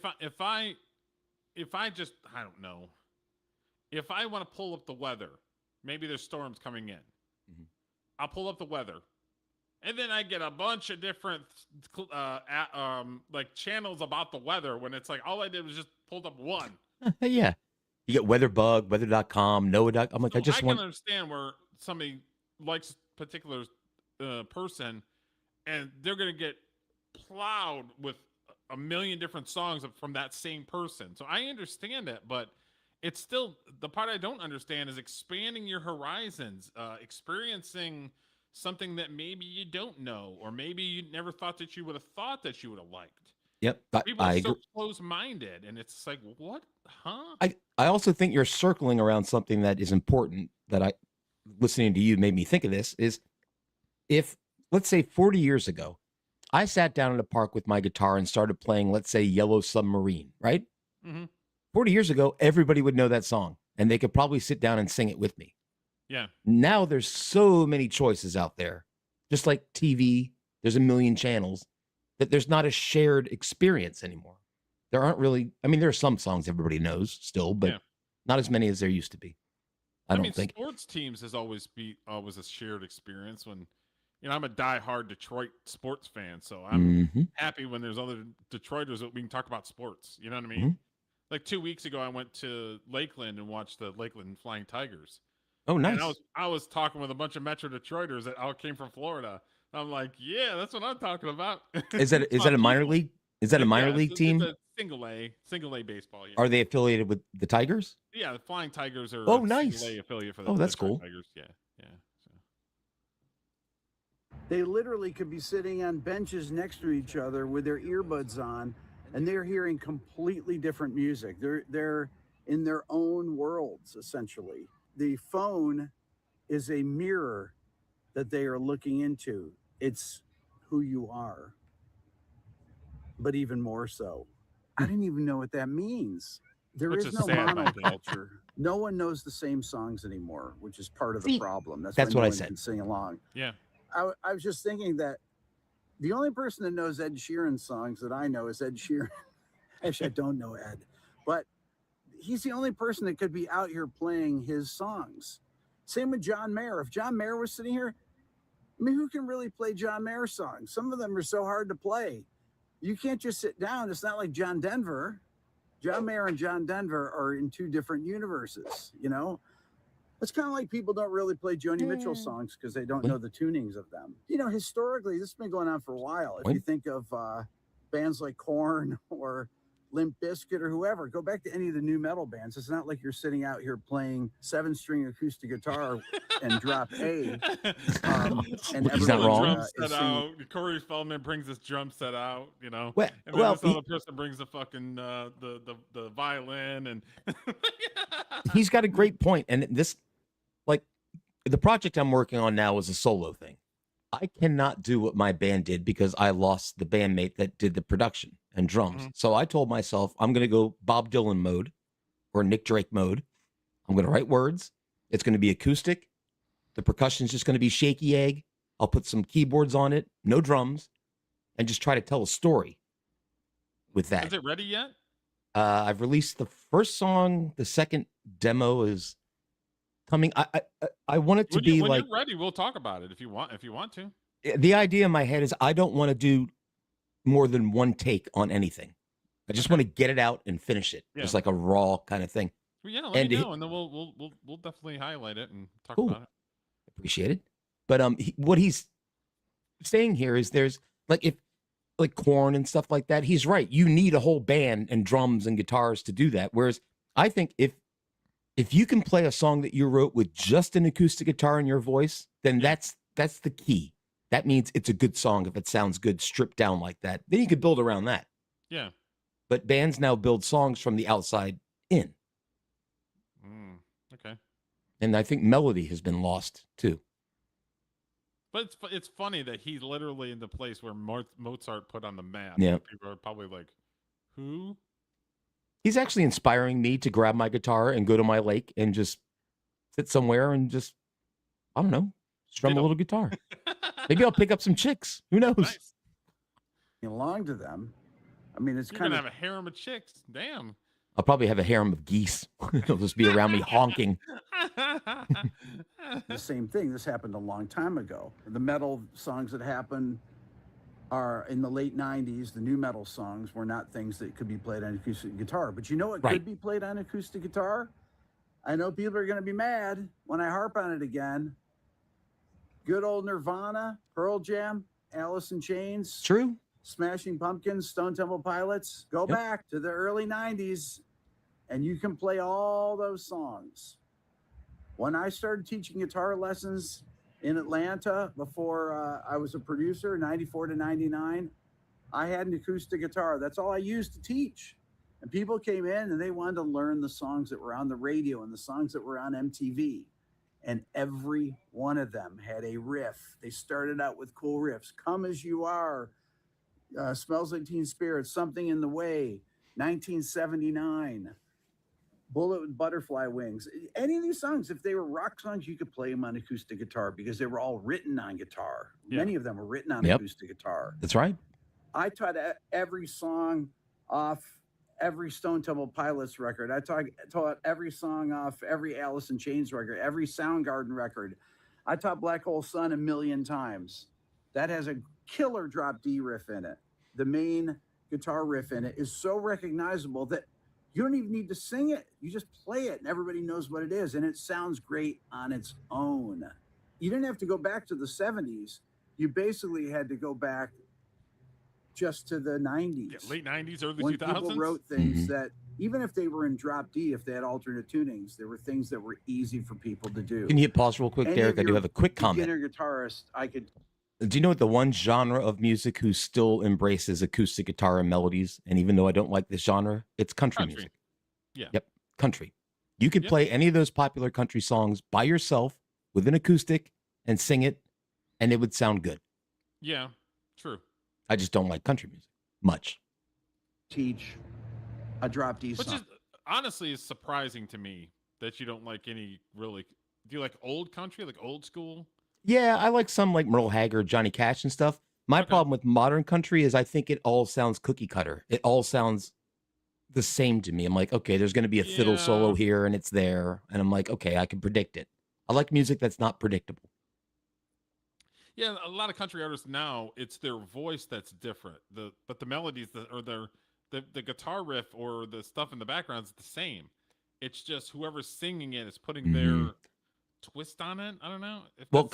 If I just, I don't know, if I want to pull up the weather, maybe there's storms coming in. I'll pull up the weather, and then I get a bunch of different like channels about the weather when it's like all I did was just pulled up one. Yeah. You get WeatherBug, weather.com, NOAA. I'm like, So I just want. can understand where somebody likes a particular person, and they're going to get plowed with a million different songs from that same person. So I understand it, but it's still the part I don't understand is expanding your horizons, experiencing something that maybe you don't know, or maybe you never thought that you would have thought that you would have liked. Yep. People I are so agree. close-minded, and it's like, what? Huh? I also think you're circling around something that is important that listening to you made me think of this is if, let's say 40 years ago, I sat down in a park with my guitar and started playing, let's say Yellow Submarine, right? Mhm. 40 years ago, everybody would know that song and they could probably sit down and sing it with me. Yeah. Now there's so many choices out there. Just like TV, there's a million channels, that there's not a shared experience anymore. There aren't really, I mean, there are some songs everybody knows still, but Yeah. not as many as there used to be. I mean, don't think. sports teams has always a shared experience. When I'm a diehard Detroit sports fan, so I'm Mm-hmm. happy when there's other Detroiters that we can talk about sports. You know what I mean? Mm-hmm. Like 2 weeks ago, I went to Lakeland and watched the Lakeland Flying Tigers, Oh, and nice. I was talking with a bunch of Metro Detroiters that all came from Florida. I'm like, yeah, that's what I'm talking about. Is that It's my a minor people. league? Is that a minor Yeah, league it's team? a single A baseball. Yeah, Are they affiliated with the Tigers? yeah. The Flying Tigers are Oh, a single A nice. affiliate for the Oh, that's Detroit cool. Tigers. Yeah, yeah. So. They literally could be sitting on benches next to each other with their earbuds on, and they're hearing completely different music. They're in their own worlds, essentially. The phone is a mirror that they are looking into. It's who you are, but even more so. I didn't even know what that means. There Which is is no sad about that. monoculture. No one knows the same songs anymore, which is part of the See, problem. that's why what no I one said. can sing along. Yeah. I was just thinking that the only person that knows Ed Sheeran songs that I know is Ed Sheeran. Actually, I don't know Ed, but he's the only person that could be out here playing his songs. Same with John Mayer. If John Mayer was sitting here, I mean, who can really play John Mayer songs? Some of them are so hard to play. You can't just sit down. It's not like John Denver. John Mayer and John Denver are in two different universes, you know? It's kind of like people don't really play Joni Mitchell songs because they don't know the tunings of them. You know, historically, this has been going on for a while. If you think of bands like Korn or Limp Bizkit or whoever, go back to any of the new metal bands. It's not like you're sitting out here playing 7-string acoustic guitar and drop A. And He's not wrong. Drum set out. Corey Feldman brings his drum set out, and then Well, this other person brings the fucking the violin, and he's got a great point. And this, like, the project I'm working on now is a solo thing. I cannot do what my band did because I lost the bandmate that did the production and drums. Mhm. So I told myself I'm going to go Bob Dylan mode or Nick Drake mode. I'm going to write words. It's going to be acoustic. The percussion's just going to be shaky egg. I'll put some keyboards on it, no drums, and just try to tell a story with that. Is it ready yet? I've released the first song. The second demo is coming. I want it to be when like, you're ready, we'll talk about it if you want to. the idea in my head is I don't want to do more than one take on anything. I just want to get it out and finish it. Yeah. Just like a raw kind of thing. Well, yeah, let me know, and then we'll definitely highlight it and talk Cool. about it. Appreciate it. But what he's saying here is there's like Korn and stuff like that. He's right. You need a whole band and drums and guitars to do that. Whereas I think if you can play a song that you wrote with just an acoustic guitar in your voice, then that's the key. That means it's a good song if it sounds good stripped down like that. Then you could build around that. Yeah. But bands now build songs from the outside in. Okay. And I think melody has been lost too. But it's funny that he's literally in the place where Mozart put on the map. Yeah. People are probably like, who? He's actually inspiring me to grab my guitar and go to my lake and just sit somewhere and just, I don't know, strum a little guitar. Maybe I'll pick up some chicks. Who knows? Nice. Along to them. I mean, it's You're kind gonna of have a harem of chicks. Damn. I'll probably have a harem of geese. They'll just be around me honking. the same thing. This happened a long time ago. The metal songs that happen are in the late 90s. The new metal songs were not things that could be played on acoustic guitar. But you know what could be played on acoustic guitar? I know people are going to be mad when I harp on it again. Good old Nirvana, Pearl Jam, Alice in Chains. True. Smashing Pumpkins, Stone Temple Pilots. Go back to the early 90s and you can play all those songs. When I started teaching guitar lessons in Atlanta before I was a producer, 94 to 99, I had an acoustic guitar. That's all I used to teach. And people came in and they wanted to learn the songs that were on the radio and the songs that were on MTV. And every one of them had a riff. They started out with cool riffs. Come As You Are, Smells Like Teen Spirit, Something in the Way, 1979. Bullet with Butterfly Wings. Any of these songs, if they were rock songs, you could play them on acoustic guitar because they were all written on guitar. Yeah. Many of them were written on Yep. acoustic guitar. That's right. I taught every song off every Stone Temple Pilots record. I taught every song off every Alice in Chains record, every Soundgarden record. I taught Black Hole Sun 1,000,000 times. That has a killer drop D riff in it. The main guitar riff in it is so recognizable that you don't even need to sing it. You just play it and everybody knows what it is. And it sounds great on its own. You didn't have to go back to the 70s. You basically had to go back just to the 90s. Yeah, late 90s, early when 2000s. People wrote things that, even if they were in drop D, if they had alternate tunings, there were things that were easy for people to do. Can you hit pause real quick, Any Derek? of I do your have a quick comment. beginner guitarist, I could. Do you know what the one genre of music who still embraces acoustic guitar and melodies? And even though I don't like this genre, it's country music. Yeah. Yep. Country. You could play any of those popular country songs by yourself with an acoustic and sing it, and it would sound good. Yeah, true. I just don't like country music much. Teach a drop D Which song. is honestly is surprising to me that you don't like any really. Do you like old country, like old school? Yeah, I like some like Merle Haggard, Johnny Cash and stuff. My problem with modern country is I think it all sounds cookie cutter. It all sounds the same to me. I'm like, okay, there's going to be a fiddle solo here and it's there. And I'm like, okay, I can predict it. I like music that's not predictable. Yeah, a lot of country artists now, it's their voice that's different. But the melodies or the guitar riff or the stuff in the background is the same. It's just whoever's singing it is putting their twist on it. I don't know. Well,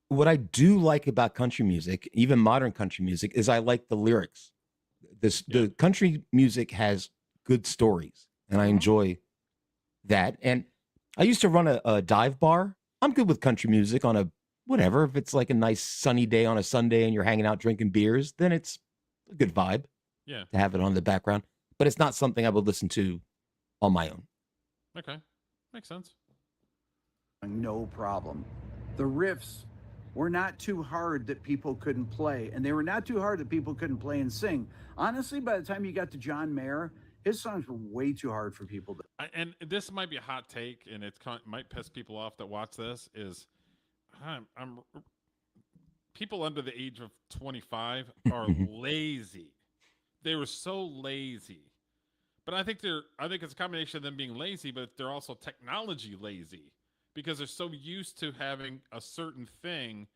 what I do like about country music, even modern country music, is I like the lyrics. The country music has good stories, and I enjoy that. And I used to run a dive bar. I'm good with country music on a whatever. If it's like a nice sunny day on a Sunday and you're hanging out drinking beers, then it's a good vibe. Yeah. To have it on the background, but it's not something I would listen to on my own. Okay, makes sense. No problem. The riffs were not too hard that people couldn't play, and they were not too hard that people couldn't play and sing. Honestly, by the time you got to John Mayer, his songs were way too hard for people to. And this might be a hot take, and it might piss people off that watch this. Is I'm people under the age of 25 are lazy. They were so lazy. But I think it's a combination of them being lazy, but they're also technology lazy because they're so used to having a certain thing,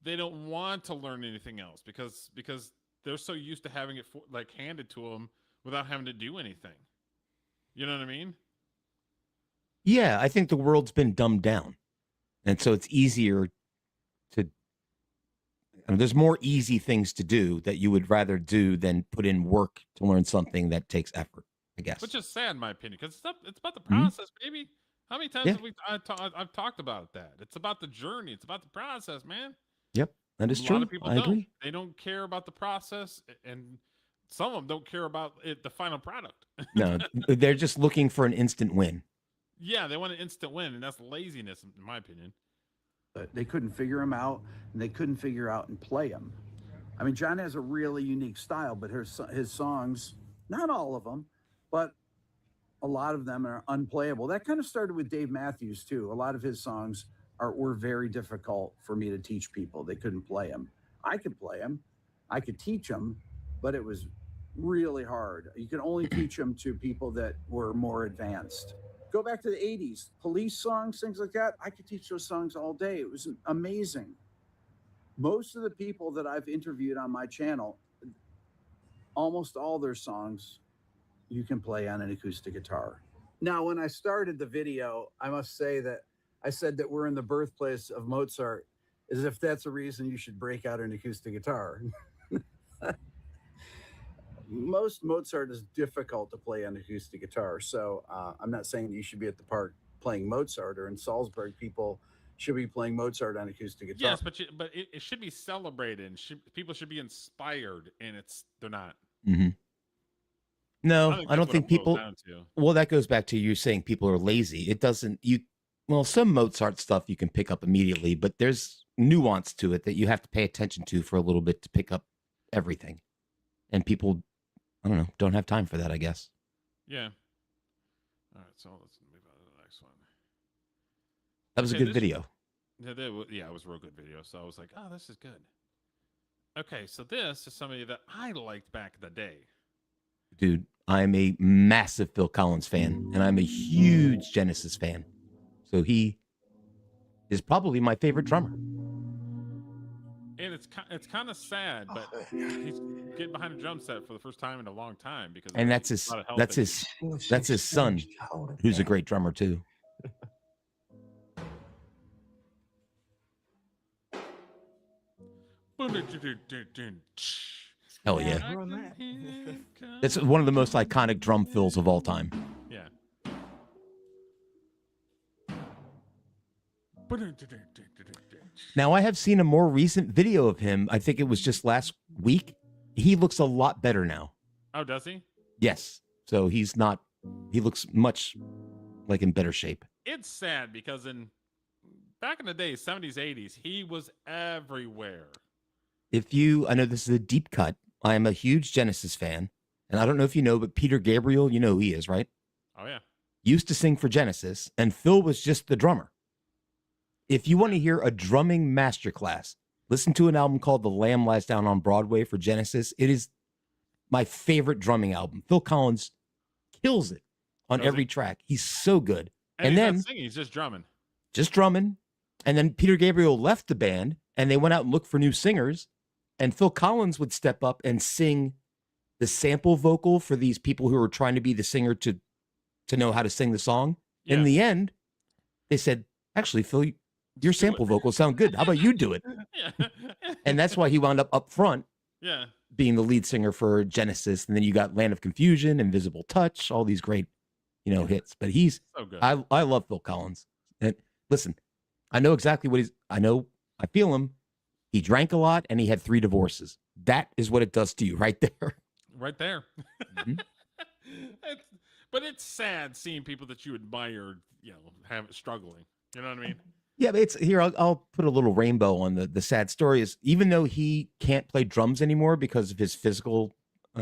they don't want to learn anything else because they're so used to having it handed to them without having to do anything. You know what I mean? Yeah, I think the world's been dumbed down, and so it's easier to. There's more easy things to do that you would rather do than put in work to learn something that takes effort, I guess. Which is sad in my opinion, because it's about the process, baby. How many times have I've talked about that? It's about the journey. It's about the process, man. Yep, that is true. A lot of people I don't. agree. They don't care about the process, and some of them don't care about the final product. No, they're just looking for an instant win. Yeah, they want an instant win, and that's laziness, in my opinion. They couldn't figure them out, and they couldn't figure out and play them. I mean, John has a really unique style, but his songs, not all of them, but a lot of them are unplayable. That kind of started with Dave Matthews, too. A lot of his songs were very difficult for me to teach people. They couldn't play them. I could play them. I could teach them, but it was really hard. You can only teach them to people that were more advanced. Go back to the 80s, Police songs, things like that. I could teach those songs all day. It was amazing. Most of the people that I've interviewed on my channel, almost all their songs, you can play on an acoustic guitar. Now, when I started the video, I must say that I said that we're in the birthplace of Mozart, as if that's a reason you should break out an acoustic guitar. Most Mozart is difficult to play on acoustic guitar, so I'm not saying you should be at the park playing Mozart, or in Salzburg, people should be playing Mozart on acoustic guitar. Yes, but it should be celebrated. People should be inspired, and they're not. Mm-hmm. No, I don't think people. Well, that goes back to you saying people are lazy. It doesn't. Well, some Mozart stuff you can pick up immediately, but there's nuance to it that you have to pay attention to for a little bit to pick up everything, and people, I don't know, don't have time for that, I guess. Yeah. All right, so let's move on to the next one. That was a Okay, good video. Yeah, it was a real good video. So I was like, oh, this is good. Okay, so this is somebody that I liked back in the day. Dude, I'm a massive Phil Collins fan, and I'm a huge Genesis fan. So he is probably my favorite drummer. And it's kind of sad, but he's getting behind a drum set for the first time in a long time because And of that's a his lot of health that's issues. his son, who's a great drummer too. Hell yeah. It's one of the most iconic drum fills of all time. Yeah. Now, I have seen a more recent video of him. I think it was just last week. He looks a lot better now. Oh, does he? Yes. So he looks much like in better shape. It's sad because back in the day, 70s, 80s, he was everywhere. I know this is a deep cut. I am a huge Genesis fan. And I don't know if you know, but Peter Gabriel, you know who he is, right? Oh, yeah. Used to sing for Genesis, and Phil was just the drummer. If you want to hear a drumming masterclass, listen to an album called The Lamb Lies Down on Broadway for Genesis. It is my favorite drumming album. Phil Collins kills it on every track. He's so good. And he's not singing, he's just drumming. Just drumming. And then Peter Gabriel left the band, and they went out and looked for new singers. And Phil Collins would step up and sing the sample vocal for these people who were trying to be the singer to know how to sing the song. Yeah. In the end, they said, actually, Phil, your sample vocals sound good. How about you do it? Yeah. And that's why he wound up front. Yeah. Being the lead singer for Genesis. And then you got Land of Confusion, Invisible Touch, all these great, hits. But he's so good. I love Phil Collins. And listen, I know exactly what I feel him. He drank a lot and he had 3 divorces. That is what it does to you right there. Right there. Mm-hmm. But it's sad seeing people that you admire, struggling. You know what I mean? Yeah, but it's here. I'll put a little rainbow on the sad story. Is even though he can't play drums anymore because of his physical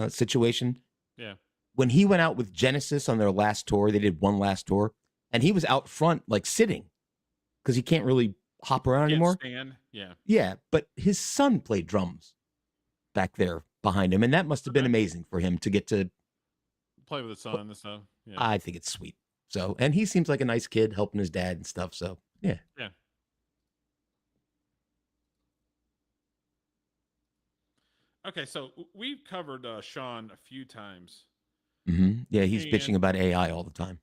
situation. Yeah. When he went out with Genesis on their last tour, they did one last tour, and he was out front like sitting because he can't really hop around anymore. Stand. Yeah. Yeah, but his son played drums back there behind him, and that must have been amazing for him to get to play with his son and stuff. Yeah. I think it's sweet. So, and he seems like a nice kid helping his dad and stuff. So, yeah. Yeah. Okay, so we've covered Sean a few times. Mm-hmm. Yeah, he's bitching about AI all the time.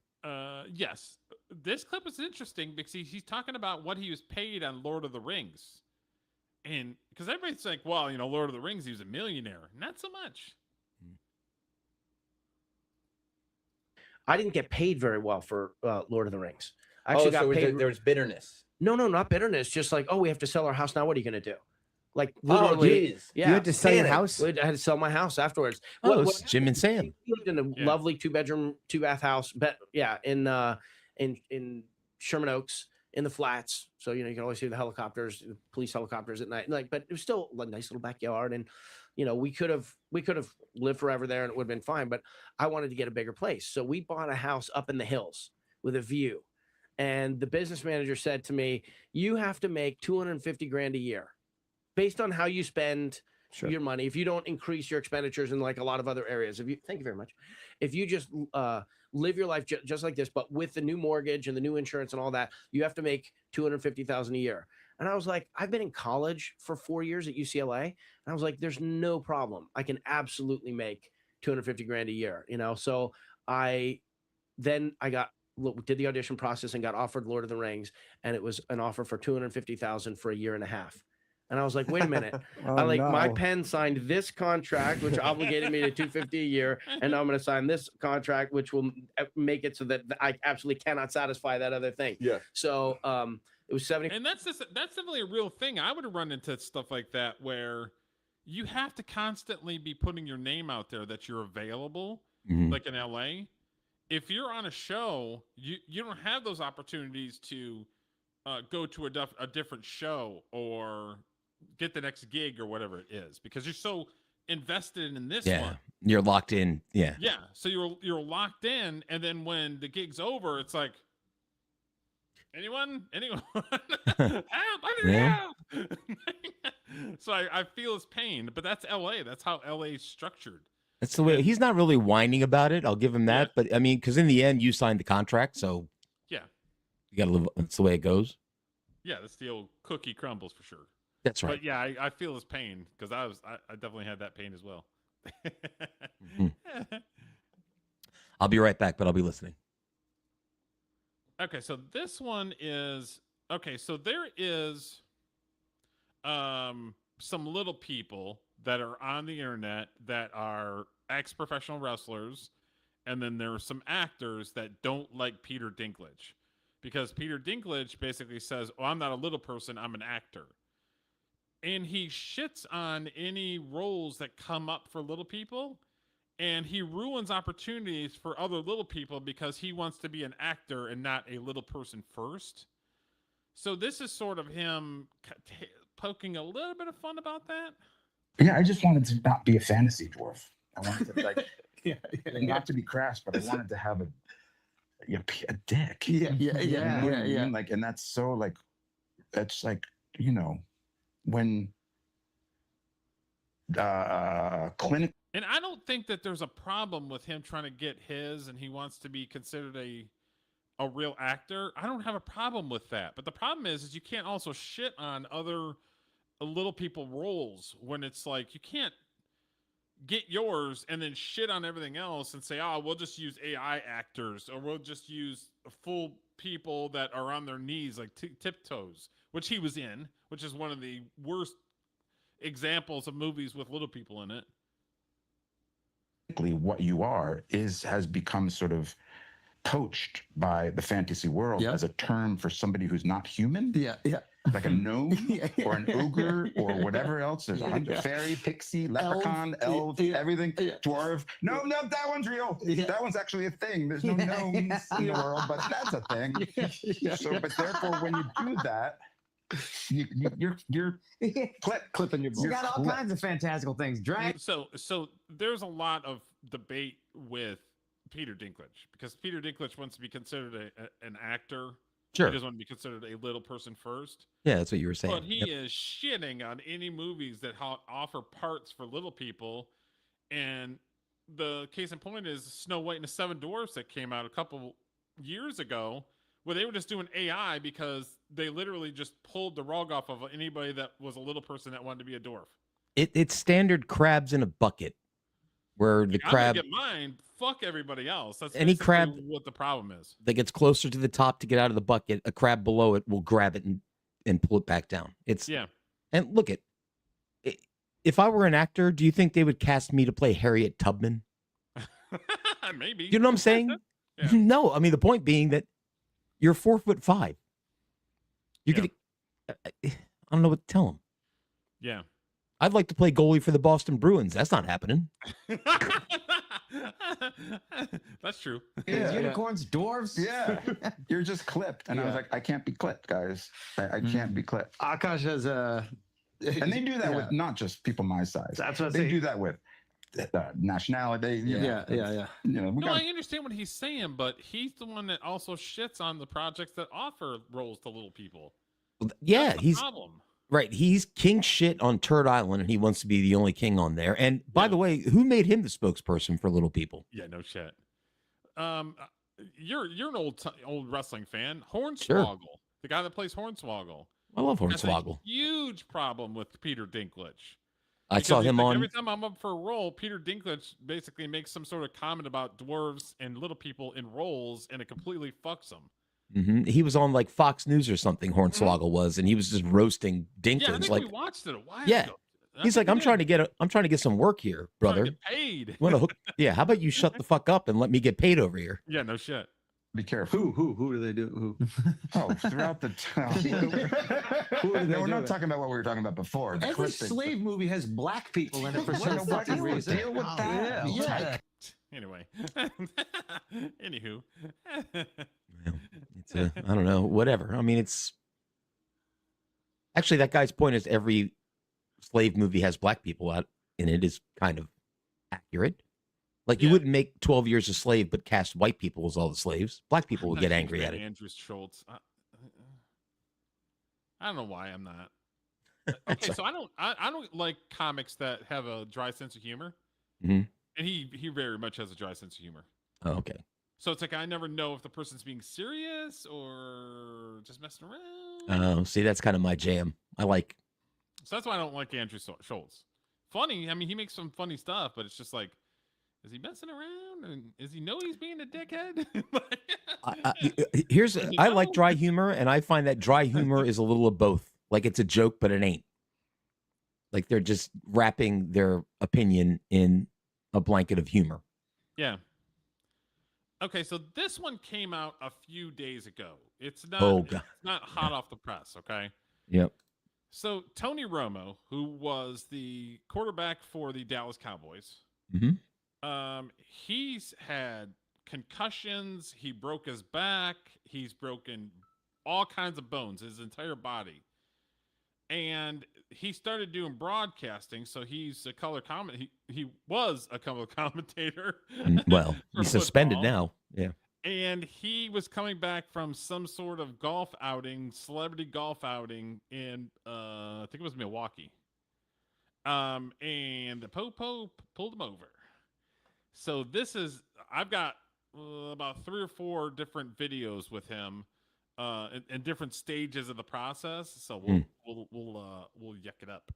Yes. This clip is interesting because he's talking about what he was paid on Lord of the Rings. And because everybody's like, well, Lord of the Rings, he was a millionaire. Not so much. I didn't get paid very well for Lord of the Rings. I actually got paid. There was bitterness. No, not bitterness. Just like, we have to sell our house now. What are you going to do? Like, literally, yeah. You had to sell your house? I had to sell my house afterwards. It's Jim and Sam. We lived in a lovely 2-bedroom, 2-bath house. In Sherman Oaks, in the flats. So, you can always see the helicopters, the police helicopters at night. But it was still a nice little backyard. And, we could have lived forever there and it would have been fine. But I wanted to get a bigger place. So we bought a house up in the hills with a view. And the business manager said to me, you have to make $250,000 a year based on how you spend your money. If you don't increase your expenditures in like a lot of other areas, thank you very much. If you just live your life just like this, but with the new mortgage and the new insurance and all that, you have to make $250,000 a year. And I was like, I've been in college for 4 years at UCLA. And I was like, there's no problem. I can absolutely make $250,000 a year, So I did the audition process and got offered Lord of the Rings. And it was an offer for $250,000 for a year and a half. And I was like, wait a minute. My pen signed this contract, which obligated me to $250,000 a year. And now I'm going to sign this contract, which will make it so that I absolutely cannot satisfy that other thing. Yeah. So it was 70. And that's definitely a real thing. I would have run into stuff like that where you have to constantly be putting your name out there that you're available, like in LA. If you're on a show, you don't have those opportunities to go to a different show or get the next gig or whatever it is because you're so invested in this one. You're locked in. Yeah. Yeah, so you're locked in, and then when the gig's over, it's like, anyone, help! I need Yeah. help. So I feel his pain, but that's L.A. That's how L.A. is structured. That's the way. He's not really whining about it. I'll give him that. Yeah. But I mean, because in the end, you signed the contract, so Yeah, you got to live. That's the way it goes. yeah, that's the old cookie crumbles for sure. That's right. But yeah, I feel his pain because I definitely had that pain as well. Mhm. I'll be right back, but I'll be listening. Okay, so this one is okay. So there is some little people that are on the internet that are ex-professional wrestlers, and then there are some actors that don't like Peter Dinklage because Peter Dinklage basically says, "Oh, I'm not a little person, I'm an actor." And he shits on any roles that come up for little people, and he ruins opportunities for other little people because he wants to be an actor and not a little person first. So this is sort of him poking a little bit of fun about that. Yeah, I just wanted to not be a fantasy dwarf. I wanted to not to be crass, but I wanted to have a dick. Yeah. You know what I mean? Like, and that's so like, it's like, when clinic. And I don't think that there's a problem with him trying to get his, and he wants to be considered a real actor. I don't have a problem with that. But the problem is you can't also shit on other little people roles when it's like you can't get yours and then shit on everything else and say, "Oh, we'll just use AI actors, or we'll just use full people that are on their knees like tiptoes," which he was in, which is one of the worst examples of movies with little people in it. What you are has become sort of coached by the fantasy world as a term for somebody who's not human. Yeah. Like a gnome or an ogre or whatever else. There's a fairy, pixie, leprechaun, elf, everything, dwarf. No, that one's real. That one's actually a thing. There's no gnomes in the world, but that's a thing. So, but therefore, when you do that, you're clipping your balls. You got all kinds of fantastical things. So there's a lot of debate with Peter Dinklage because Peter Dinklage wants to be considered an actor. Sure. He doesn't want to be considered a little person first. Yeah, that's what you were saying. But he is shitting on any movies that offer parts for little people. And the case in point is Snow White and the Seven Dwarfs that came out a couple years ago, where they were just doing AI because they literally just pulled the rug off of anybody that was a little person that wanted to be a dwarf. It's standard crabs in a bucket, where the crab. I'm gonna get mine. Fuck everybody else. That's any crab what the problem is. That gets closer to the top to get out of the bucket, a crab below it will grab it and pull it back down. And look if I were an actor, do you think they would cast me to play Harriet Tubman? Maybe. You know what I'm saying? Yeah. No, I mean the point being that you're 4'5". You could. I don't know what to tell him. Yeah. I'd like to play goalie for the Boston Bruins. That's not happening. That's true. Unicorns, dwarves. Yeah. You're just clipped. And I was like, I can't be clipped, guys. I can't be clipped. Akash has a... And they do that with not just people my size. That's what they do that with nationality. Yeah. I understand what he's saying, but he's the one that also shits on the projects that offer roles to little people. Yeah, he's problem. Right. He's king shit on Turd Island, and he wants to be the only king on there. And by the way, who made him the spokesperson for little people? Yeah, no shit. You're an old wrestling fan. Hornswoggle, Sure. the guy that plays Hornswoggle. I love Hornswoggle. Huge problem with Peter Dinklage. I saw him on. Every time I'm up for a role, Peter Dinklage basically makes some sort of comment about dwarves and little people in roles, and it completely fucks them. Mm-hmm. He was on like Fox News or something. Hornswoggle was, and he was just roasting Dinklage. Yeah, I think like we watched it a while ago. He's like, I'm trying to get some work here, brother. Get paid. Want to hook? Yeah. How about you shut the fuck up and let me get paid over here? Yeah, no shit. Be careful. Who do they do? Who? Oh, throughout the time. No, we're not talking about what we were talking about before. Every slave movie has black people in it for some fucking reason. Deal with that. Yeah. Anyway. Anywho. Well, it's I don't know, whatever. I mean, it's actually that guy's point is every slave movie has black people out in it is kind of accurate. Like you wouldn't make 12 Years a Slave, but cast white people as all the slaves. Black people would I'm get not a angry huge at fan it. of Andrew Schultz. I don't know why I'm not. Okay, so I don't like comics that have a dry sense of humor, Mhm. and he very much has a dry sense of humor. Oh, okay. So it's like I never know if the person's being serious or just messing around. Oh, see, that's kind of my jam. I like. So that's why I don't like Andrew Schultz. Funny, I mean, he makes some funny stuff, but it's just like, is he messing around? And is he know he's being a dickhead? I like dry humor, and I find that dry humor is a little of both. Like it's a joke, but it ain't. Like they're just wrapping their opinion in a blanket of humor. Yeah. Okay, so this one came out a few days ago. It's not. Oh, God. It's not hot off the press. Okay. Yep. So Tony Romo, who was the quarterback for the Dallas Cowboys, he's had concussions. He broke his back. He's broken all kinds of bones, his entire body. And he started doing broadcasting, so he's a color comment. He was a color commentator. Well, he's suspended football. now. Yeah. And he was coming back from some sort of golf outing, celebrity golf outing in I think it was Milwaukee. And the Popo pulled him over. So I've got about 3 or 4 different videos with him in different stages of the process. So we'll yuck it up.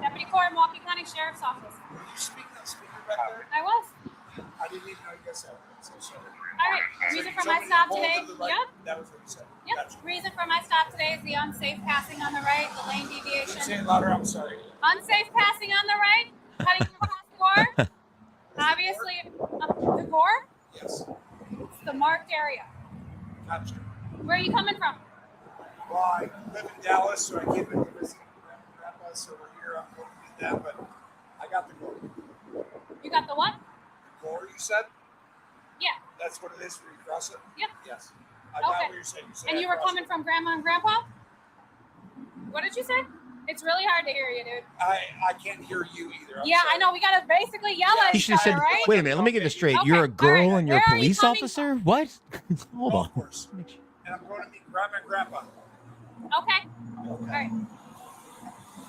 Deputy Core, Milwaukee County Sheriff's Office. Were you speaking on speaker back there? I was. I didn't even know you guys had one. So sorry. All right. Reason for my stop today. Yep. That was what you said. Yep. Gotcha. Reason for my stop today is the unsafe passing on the right, the lane Say deviation. it louder. I'm sorry. Unsafe passing on the right, cutting through past the core. Obviously, the core. Yes. It's the marked area. Gotcha. Where are you coming from? Well, I live in Dallas, so I came in to visit Grandpa, so we're here. I'm going to meet them, but I got the goal. You got the what? The goal, you said? Yeah. That's what it is for you cross it? Yep. Yes. I got Okay. what you're saying. You said And I you were crossed coming it. from Grandma and Grandpa? What did you say? It's really hard to hear you, dude. I can't hear you either. I'm Yeah, sorry. I know. We got to basically yell at He each should have other, said, right? wait a minute, let me get this straight. Okay, You're a all girl right. and you're a Where are you police coming officer? What? Hold Golf on. course. And I'm going to meet Grandma and Grandpa. Okay. All right.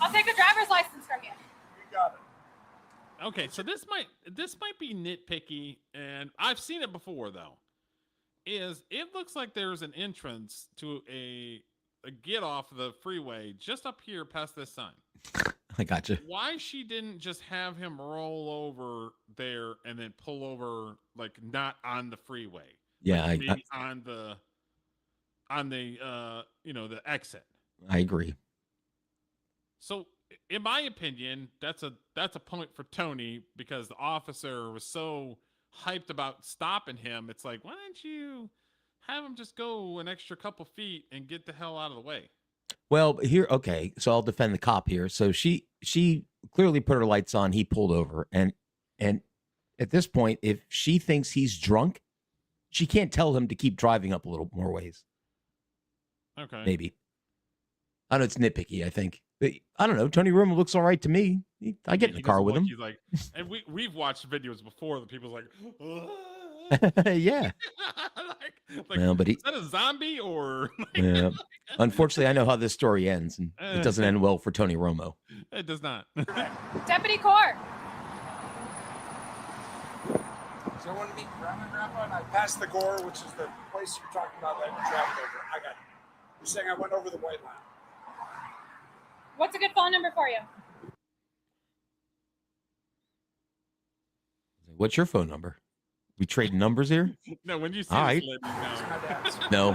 I'll take a driver's license from you. You got it. Okay, so this might be nitpicky, and I've seen it before though. It looks like there's an entrance to a get off the freeway just up here past this sign. I gotcha. Why she didn't just have him roll over there and then pull over like not on the freeway? Yeah, like maybe on the the exit. I agree. So in my opinion, that's a point for Tony because the officer was so hyped about stopping him. It's like, why don't you have him just go an extra couple feet and get the hell out of the way? Well, here, okay, so I'll defend the cop here. So she clearly put her lights on. He pulled over, and at this point, if she thinks he's drunk, she can't tell him to keep driving up a little more ways. Okay, Maybe. I know it's nitpicky. I think. But I don't know. Tony Romo looks all right to me. I get in the car with him. He's like, and we've watched videos before that people's like, Yeah. like, No, but is that a zombie or? Yeah. Unfortunately, I know how this story ends, and it doesn't end well for Tony Romo. It does not. Deputy Core. So I want to meet Grandma and Grandpa, and I passed the Gore, which is the place you're talking about that we traveled over. I got it. You're saying I went over the white line. What's a good phone number for you? What's your phone number? We trading numbers here? No, when you see All this, right. let me know. It's my dad's. No.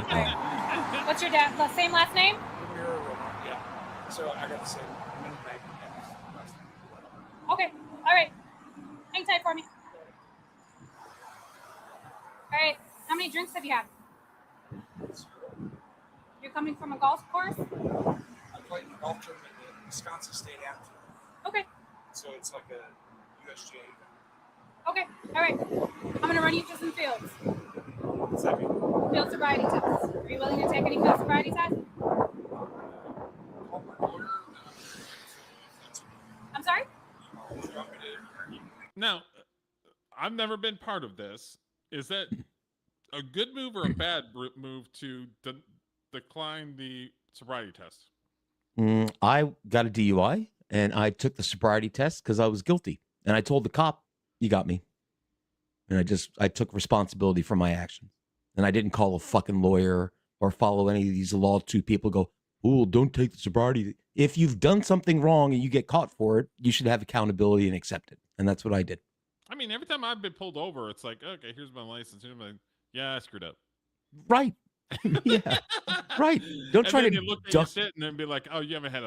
What's your dad? The same last name? Yeah. So I got the same name. Okay. All right. Hang tight for me. All right. How many drinks have you had? You're coming from a golf course? I played in a golf tournament at Wisconsin State Amateur. Okay. So it's like a USGA event. Okay. All right. I'm going to run you through some fields. What's that mean? Field sobriety tests. Are you willing to take any field sobriety tests? Call my lawyer. I'm sorry? Do you want me to Now, I've never been part of this. Is that a good move or a bad move to decline the sobriety test? I got a DUI and I took the sobriety test because I was guilty. And I told the cop, "You got me." And I took responsibility for my actions. And I didn't call a fucking lawyer or follow any of these law two people go, "Oh, don't take the sobriety." If you've done something wrong and you get caught for it, you should have accountability and accept it. And that's what I did. I mean, every time I've been pulled over, it's like, okay, here's my license. Here's my, yeah, I screwed up. Right. Yeah. Right. Don't try and to then look at duck. your shit and then be like, oh, you haven't had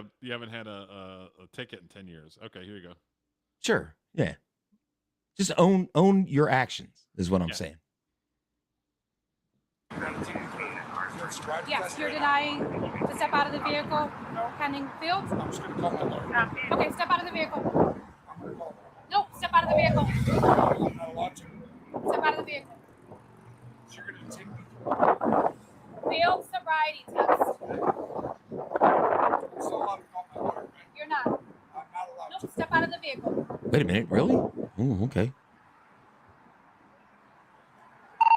a ticket in 10 years. Okay, here you go. Sure. Yeah. Just own your actions is what I'm saying. Yes, you're denying to step out of the vehicle pending field? I'm just going to call my lawyer. Okay, step out of the vehicle. Nope, step out of the vehicle. I'm not allowed to. Step out of the vehicle. So you're going to take me. Field sobriety test. I'm still allowed to call my lawyer, right? You're not. I'm not allowed Nope, to. step out of the vehicle. Wait a minute. Really? Oh, okay.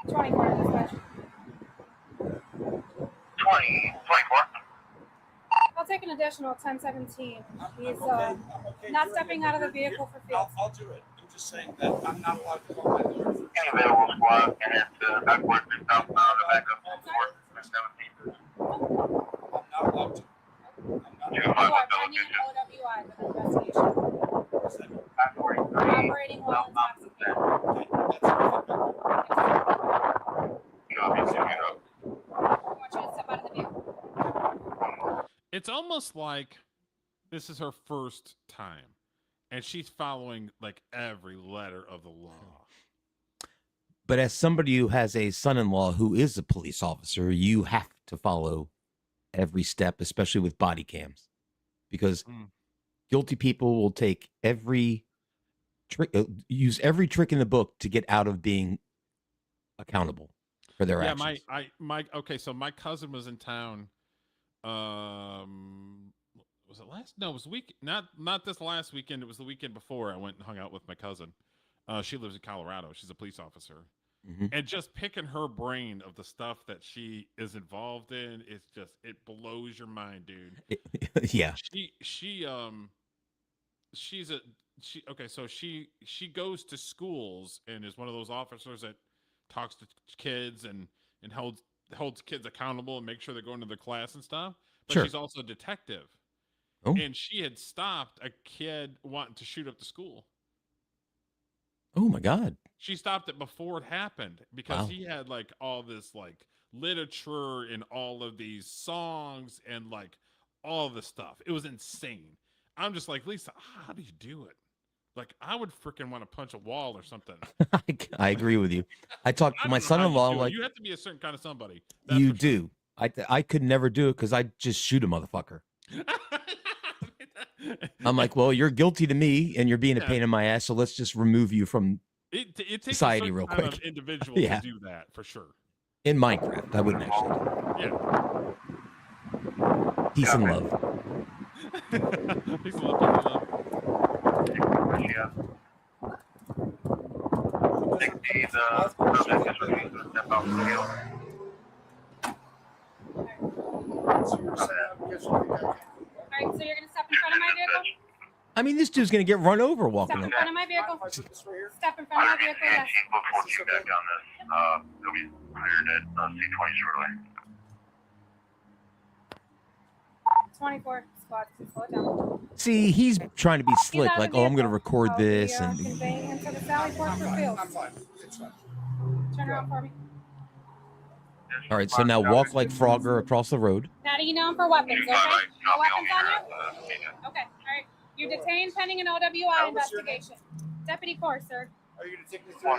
24 dispatch. 24. I'll take an additional 1017. He's I'm okay not doing stepping it. out of the vehicle for field. I'll do it. I'm just saying that I'm not allowed to call my lawyer. Any available squad and it's backward to southbound or back up to 417. I'm not allowed to. I'm You not are pending an OWI with an investigation. Operating while intoxicated. I want you to step out of the vehicle. It's almost like this is her first time and she's following like every letter of the law. But as somebody who has a son-in-law who is a police officer, you have to follow every step, especially with body cams, because guilty people will take every trick, use every trick in the book to get out of being accountable for their actions. Okay, so my cousin was in town. Was it last? No, it was the week. Not this last weekend. It was the weekend before. I went and hung out with my cousin. She lives in Colorado. She's a police officer. And just picking her brain of the stuff that she is involved in, it's just, it blows your mind, dude. Yeah. She goes to schools and is one of those officers that talks to kids and holds kids accountable and makes sure they're going to their class and stuff. But Sure. she's also a detective. Oh. And she had stopped a kid wanting to shoot up the school. Oh my God. She stopped it before it happened because Wow. he had like all this like literature and all of these songs and like all of this stuff. It was insane. I'm just like, Lisa, how do you do it? Like, I would freaking want to punch a wall or something. I agree with you. I talked to my son-in-law. I'm like, you have to be a certain kind of somebody. You do. I could never do it because I just shoot a motherfucker. I'm like, well, you're guilty to me and you're being a pain in my ass, so let's just remove you from it takes society a real kind quick. of individual Yeah. to do that for sure. In Minecraft, I wouldn't actually do it. Peace and love. Peace and love. Yeah. 60, the subject is released to step out the field. Alright, so you're gonna step in front of my vehicle? I mean, this dude's gonna get run over walking Step in up. front of my vehicle. Step in front of my vehicle, yes. Before feedback on this, he'll be hired at C20 shortly. 24 squad, slow it down. See, he's trying to be slick, out of like, the oh, I'm gonna vehicle. record I'll this be, and conveying him to the Sally Port for field. I'm fine. It's fine. Turn around for me. all right, so now walk like Frogger across the road. Patting you down for weapons, okay? No weapons on you? Okay, alright. You're detained pending an OWI investigation. Deputy Core, sir. Are you going to take me through I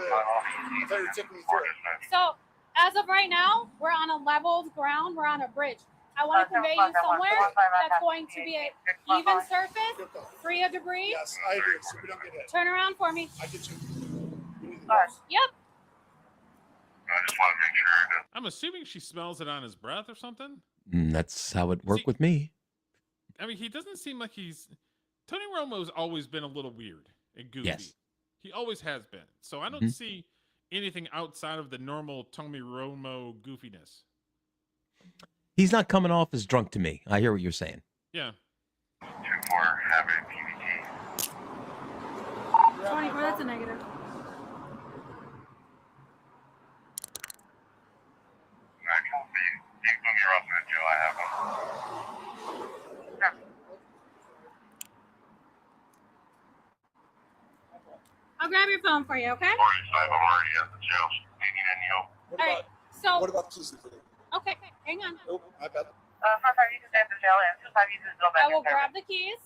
thought you were taking me through it. So, as of right now, we're on a leveled ground. We're on a bridge. I want to convey you somewhere that's going to be an even surface, free of debris. Yes, I agree. So we don't get hit. Turn around for me. I get you. Yep. I just want to make sure. I'm assuming she smells it on his breath or something. That's how it worked with me. I mean, he doesn't seem like he's. Tony Romo's always been a little weird and goofy. Yes. He always has been. So I don't see anything outside of the normal Tony Romo goofiness. He's not coming off as drunk to me. I hear what you're saying. Yeah. 2-4, have a PVT. 24, that's a negative. Actual fee. You can put me off in the jail. I have them. I'll grab your phone for you, okay? I'm already at the jail. Do you need any help? All right. So. What about the keys? Okay, hang on. Nope, I got them. Sometimes you can stay at the jail, and sometimes you just go back. I will grab the keys.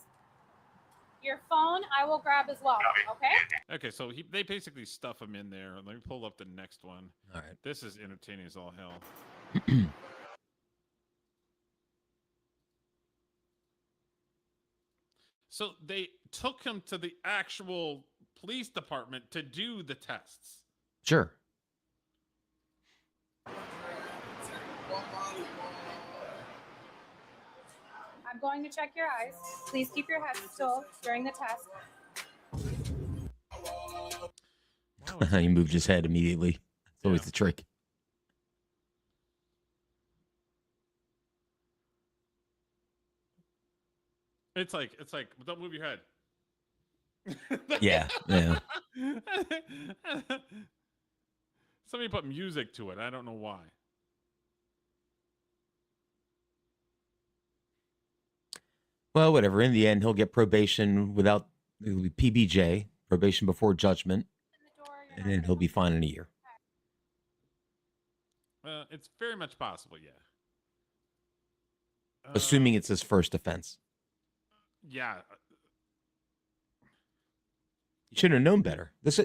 Your phone, I will grab as well. Okay. Okay, so they basically stuff him in there. Let me pull up the next one. All right. This is entertaining as all hell. So they took him to the actual police department to do the tests. Sure. I'm going to check your eyes. Please keep your head still during the test. He moved his head immediately. That's always the trick. It's like, don't move your head. Yeah. Somebody put music to it. I don't know why. Well, whatever. In the end, he'll get probation without it'll be PBJ, probation before judgment, and then he'll be fine in a year. It's very much possible, yeah. Assuming it's his first offense. Yeah. You should have known better. This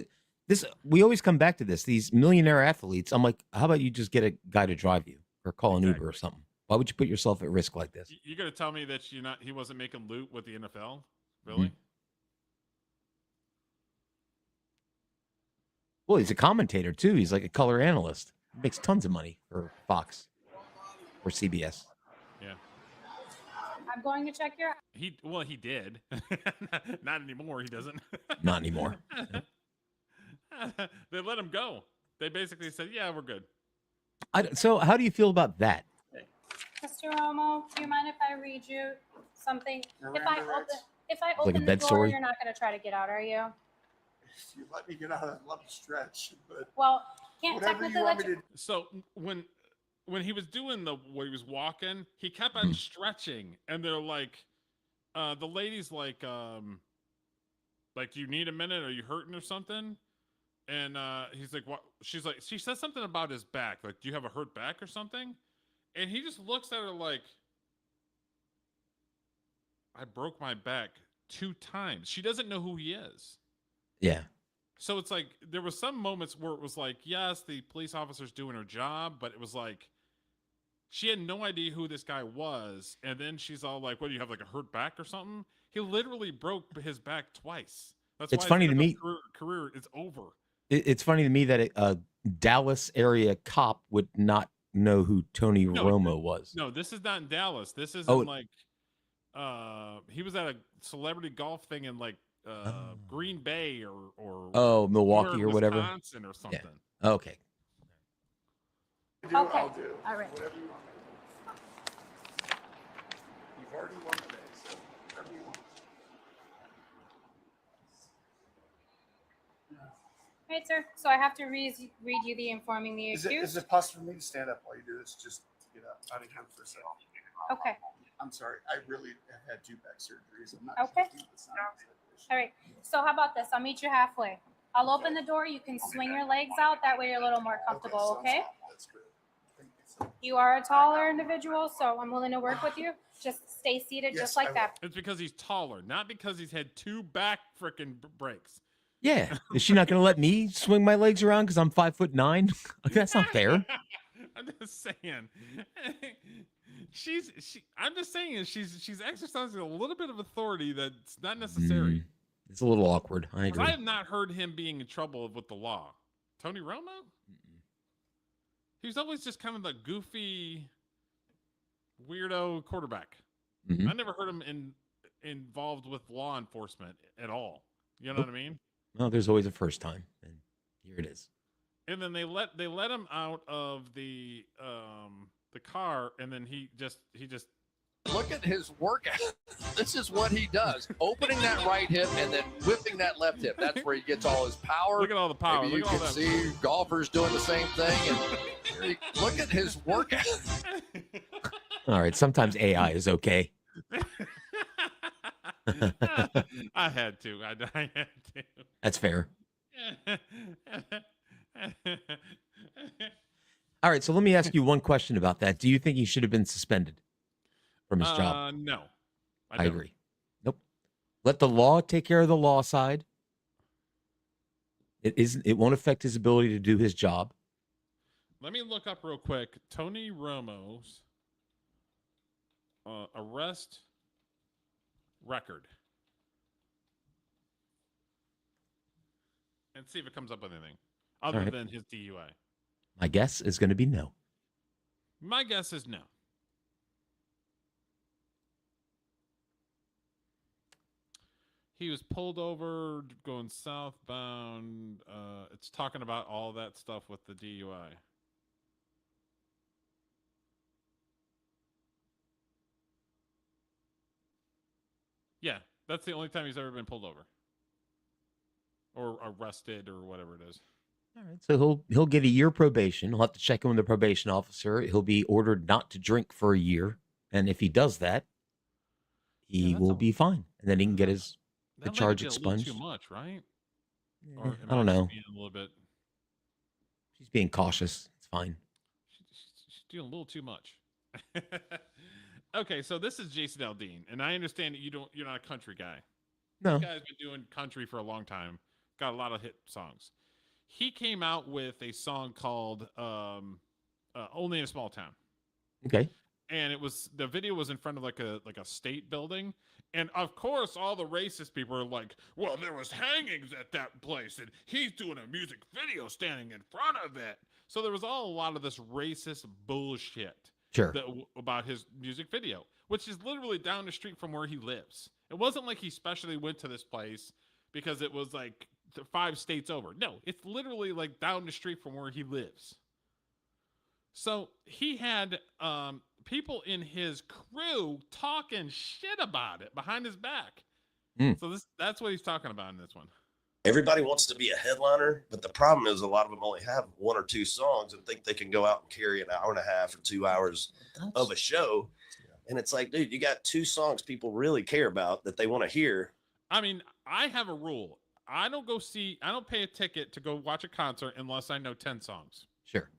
we always come back to this. These millionaire athletes. I'm like, how about you just get a guy to drive you or call an Uber or something? Why would you put yourself at risk like this? You're gonna tell me that he wasn't making loot with the NFL? Really? Well, he's a commentator too. He's like a color analyst. He makes tons of money for Fox or CBS. Yeah. I'm going to check your. He did. Not anymore. He doesn't. Not anymore. They let him go. They basically said, "Yeah, we're good." So, how do you feel about that? Mr. Romo, do you mind if I read you something? If I Like a open the bed door, story? you're not going to try to get out, are you? If you let me get out, I'd love to stretch. But well, can't whatever technically you let want you. me to. So when he was doing when he was walking, he kept on stretching, and they're like, the lady's like, you need a minute? Are you hurting or something? And he's like, what? She's like, she says something about his back, like, do you have a hurt back or something? And he just looks at her like, I broke my back 2 times. She doesn't know who he is. Yeah. So it's like there was some moments where it was like, yes, the police officer's doing her job, but it was like she had no idea who this guy was. And then she's all like, what, do you have like a hurt back or something? He literally broke his back twice. That's It's why funny his to me. career is over. It's funny to me that a Dallas area cop would not know who Tony Romo was. No, this is not in Dallas. This is Oh. in like he was at a celebrity golf thing in like Green Bay or Milwaukee or whatever. Wisconsin or something. Yeah. Okay. Okay. I'll do. All right. Whatever you want. You've already won today, so whatever you want. Right, sir. So I have to read you the informing the Is accused. it possible for me to stand up while you do this, just to get up? I didn't have for a second. Okay. I'm sorry. I really have had 2 back surgeries. I'm not. Okay. joking. It's not a issue. All right. So how about this? I'll meet you halfway. I'll open the door. You can swing your legs out. That way you're a little more comfortable. Okay. That's good. Thank you so much. You are a taller individual, so I'm willing to work with you. Just stay seated, Yes, just like I that. It's because he's taller, not because he's had 2 back freaking breaks. Yeah. Is she not going to let me swing my legs around because I'm 5'9"? That's not fair. I'm just saying. I'm just saying she's exercising a little bit of authority that's not necessary. It's a little awkward. I agree. I have not heard him being in trouble with the law. Tony Romo? He was always just kind of the goofy, weirdo quarterback. I never heard him involved with law enforcement at all. You know what I mean? Well, there's always a first time, and here it is. And then they let him out of the car, and then he just Look at his workout. This is what he does. Opening that right hip and then whipping that left hip. That's where he gets all his power. Look at all the power. Maybe Look you at all can that. see golfers doing the same thing. And look at his workout. All right, sometimes AI is okay. I had to. I had to. That's fair. All right, so let me ask you one question about that. Do you think he should have been suspended from his job? No. I agree. Nope. Let the law take care of the law side. It won't affect his ability to do his job. Let me look up real quick. Tony Romo's arrest record. And see if it comes up with anything other than his DUI. My guess is going to be no. My guess is no. He was pulled over going southbound. It's talking about all that stuff with the DUI. Yeah, that's the only time he's ever been pulled over or arrested or whatever it is. All right, so he'll get a year probation. He'll have to check in with the probation officer. He'll be ordered not to drink for a year, and if he does that, he will be fine, and then he can get the charge expunged. Too much, right? Yeah, Or I don't know. Being a little bit. She's being cautious. It's fine. She's doing a little too much. Okay, so this is Jason Aldean, and I understand that you're not a country guy. No. This guy's been doing country for a long time. Got a lot of hit songs. He came out with a song called "Only in a Small Town." Okay. And the video was in front of like a state building, and of course all the racist people are like, "Well, there was hangings at that place, and he's doing a music video standing in front of it." So there was a lot of this racist bullshit. Sure. About his music video, which is literally down the street from where he lives. It wasn't like he specially went to this place because it was like 5 states over. No, it's literally like down the street from where he lives. So he had people in his crew talking shit about it behind his back. So that's what he's talking about in this one. Everybody wants to be a headliner, but the problem is a lot of them only have 1 or 2 songs and think they can go out and carry an hour and a half or 2 hours of a show. And it's like, dude, you got 2 songs people really care about that they want to hear. I mean, I have a rule. I don't pay a ticket to go watch a concert unless I know 10 songs. Sure.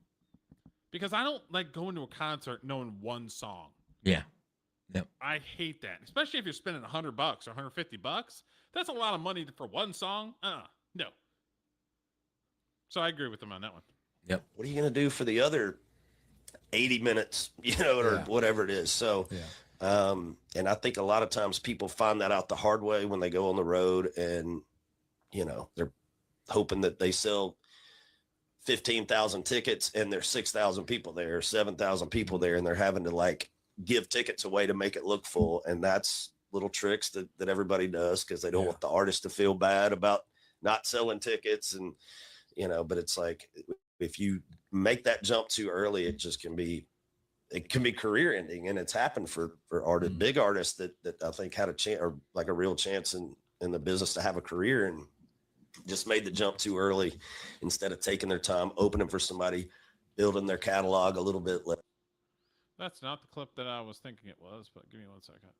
Because I don't like going to a concert knowing 1 song. Yeah. Yep. I hate that, especially if you're spending $100 or $150. That's a lot of money for 1 song. No. So I agree with him on that one. Yep. What are you going to do for the other 80 minutes, or whatever it is? So, and I think a lot of times people find that out the hard way when they go on the road, and, they're hoping that they sell 15,000 tickets and there's 6,000 people there, 7,000 people there, and they're having to give tickets away to make it look full. And that's little tricks that everybody does because they don't want the artist to feel bad about not selling tickets. And, but it's like, if you make that jump too early, it can be career ending. And it's happened for artists, big artists that I think had a chance, or like a real chance in the business to have a career, and just made the jump too early instead of taking their time, opening for somebody, building their catalog a little bit. That's not the clip that I was thinking it was, but give me 1 second.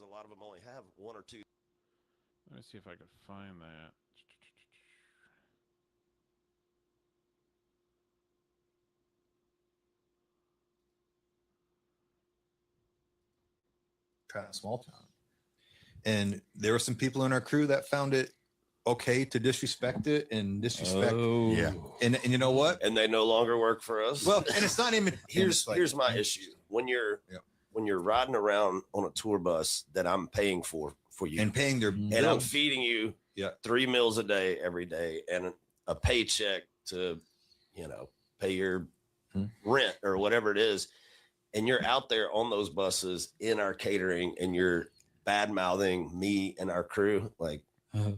A lot of them only have 1 or 2. Let me see if I could find that. Kind of small town. And there were some people in our crew that found it okay to disrespect it and disrespect. Oh. Yeah. And you know what? And they no longer work for us. Well, and it's not even. Here's my issue. When you're riding around on a tour bus that I'm paying for you and paying their and bills. I'm feeding you 3 meals a day every day and a paycheck to pay your rent or whatever it is, and you're out there on those buses in our catering and you're bad mouthing me and our crew, like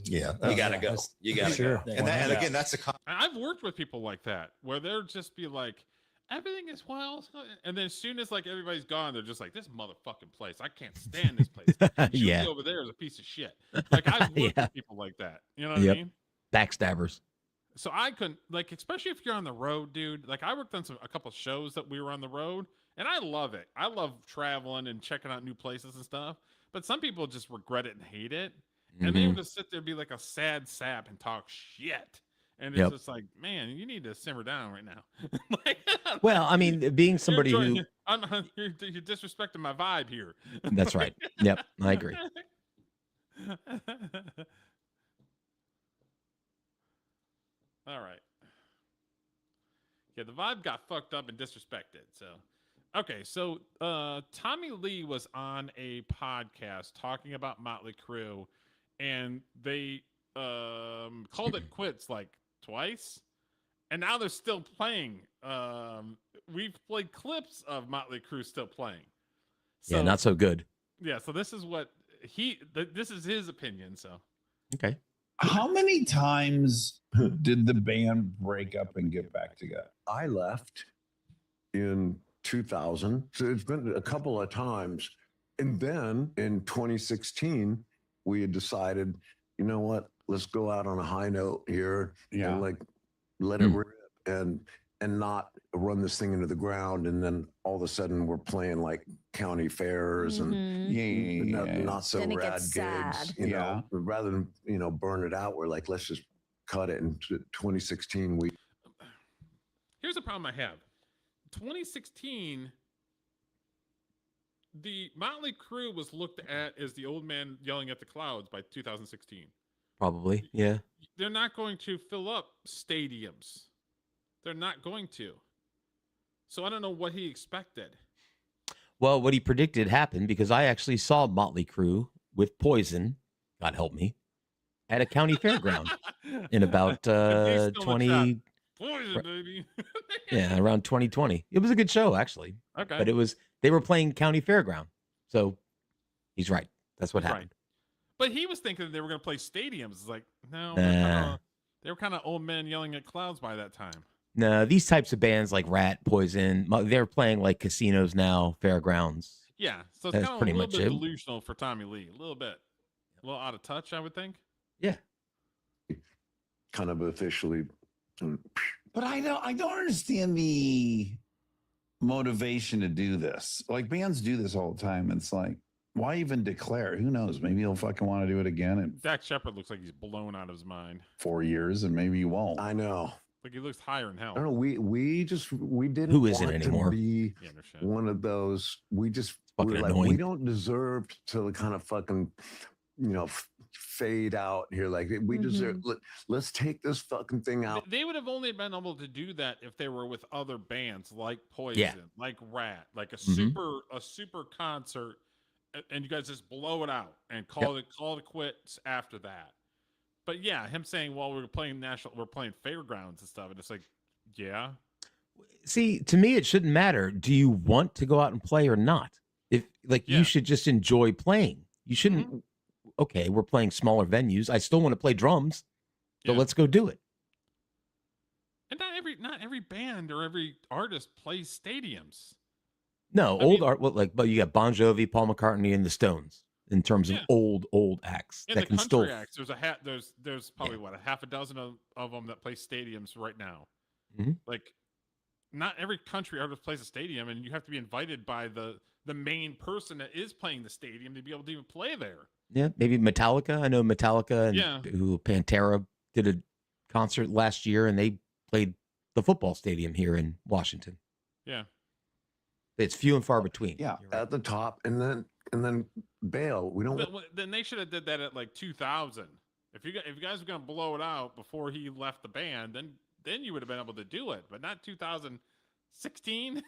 Yeah, You gotta go. You gotta sure. go. And again, that's a I've worked with people like that where they'll just be like, everything is wild, and then as soon as like everybody's gone, they're just like, this motherfucking place, I can't stand this place. Yeah. Julie over there is a piece of shit. Like I've worked with people like that. You know what I mean? Backstabbers. So I couldn't, like, especially if you're on the road, dude. Like I worked on a couple shows that we were on the road, and I love it. I love traveling and checking out new places and stuff. But some people just regret it and hate it, and they would just sit there and be like a sad sap and talk shit. And it's just like, man, you need to simmer down right now. Like, well, I mean, being somebody who you're disrespecting my vibe here. That's right. Yep, I agree. All right. Yeah, the vibe got fucked up and disrespected. So, okay. So, Tommy Lee was on a podcast talking about Motley Crue, and they called it quits like twice, and now they're still playing. We've played clips of Motley Crue still playing. So, yeah, not so good. Yeah. So this is what this is his opinion. So, okay. How many times did the band break up and get back together? I left in 2000. So it's been a couple of times. And then in 2016, we had decided, you know what, let's go out on a high note here and like let it rip and not run this thing into the ground. And then all of a sudden we're playing like county fairs and not so Then it rad gets gigs, sad. you know, rather than, burn it out. We're like, let's just cut it. And 2016, here's a problem I have. 2016, the Motley Crue was looked at as the old man yelling at the clouds by 2016. Probably, yeah. They're not going to fill up stadiums. They're not going to. So I don't know what he expected. Well, what he predicted happened because I actually saw Motley Crue with Poison, God help me, at a county fairground in about 20. Poison, baby. Yeah, around 2020. It was a good show, actually. Okay. But they were playing county fairground. So he's right. That's what happened. But he was thinking that they were going to play stadiums. It's like, no, they were kind of old men yelling at clouds by that time. No, these types of bands like Rat, Poison, they're playing like casinos now, fairgrounds. Yeah, so it's That's kind of pretty a little much bit it. delusional for Tommy Lee. A little bit. A little out of touch, I would think. Yeah. kind of officially. But I don't understand the motivation to do this. Like bands do this all the time. It's like, why even declare? Who knows? Maybe he'll fucking want to do it again in Dak Shepard looks like he's blown out of his mind. 4 years, and maybe he won't. I know. Like he looks higher in hell. I don't know. We didn't. Who isn't want anymore? To be Yeah, no shit. one of those. We just Fucking we're like, annoying. we don't deserve to kind of fucking, fade out here. Like we deserve. Let's take this fucking thing out. They would have only been able to do that if they were with other bands like Poison, like Rat, like a super concert, and you guys just blow it out and call it quits after that. But yeah, him saying, "Well, we're playing fairgrounds and stuff," and it's like, yeah. See, to me, it shouldn't matter. Do you want to go out and play or not? If you should just enjoy playing. You shouldn't. Okay, we're playing smaller venues. I still want to play drums, so let's go do it. And not every band or every artist plays stadiums. No, but you got Bon Jovi, Paul McCartney, and the Stones in terms of old acts In that the can country still. acts, there's probably a half a dozen of them that play stadiums right now. Mhm. Like, not every country artist plays a stadium, and you have to be invited by the main person that is playing the stadium to be able to even play there. Yeah, maybe Metallica. I know Metallica and who Pantera did a concert last year, and they played the football stadium here in Washington. Yeah, it's few and far between. Yeah, at the top, and then bail. We don't. Then they should have did that at like 2000. If you guys were gonna blow it out before he left the band, then you would have been able to do it, but not 2016.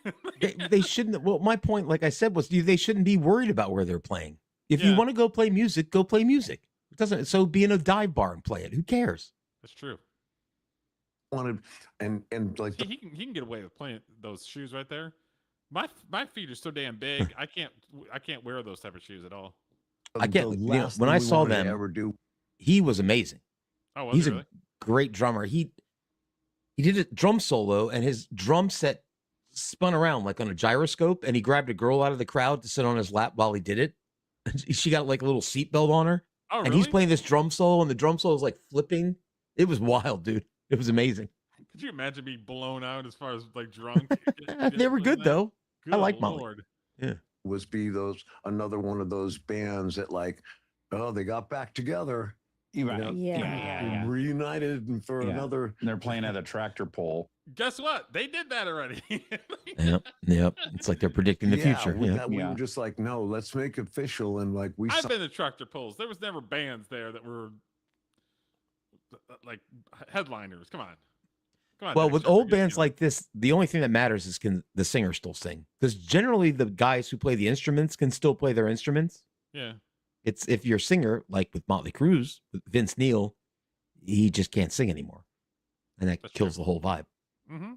They shouldn't. Well, my point, like I said, was they shouldn't be worried about where they're playing. If you want to go play music, go play music. It doesn't. So be in a dive bar and play it. Who cares? That's true. Wanted and like See, he can get away with playing those shoes right there. My feet are so damn big. I can't wear those type of shoes at all. I can't. When I saw them, ever do he was amazing. Oh, was He's he a really? great drummer. He did a drum solo, and his drum set spun around like on a gyroscope, and he grabbed a girl out of the crowd to sit on his lap while he did it. She got like a little seatbelt on her. Oh, and he's really? playing this drum solo, and the drum solo is like flipping. It was wild, dude. It was amazing. Could you imagine being blown out as far as like drunk? They were good though. I Good like Molly. Lord. Yeah. Was be those another one of those bands that like, oh, they got back together. Right. Yeah. Reunited for Yeah. another. And they're playing at a tractor pole. Guess what? They did that already. Yep. It's like they're predicting the future. We, Yeah. we were just like, no, let's make it official. And like I've been to tractor pulls. There was never bands there that were like headliners. Come on. Well, with old bands like this, the only thing that matters is can the singer still sing? Because generally the guys who play the instruments can still play their instruments. Yeah. It's if your singer, like with Motley Crue's, with Vince Neil, he just can't sing anymore. And that kills the whole vibe. Mm-hmm.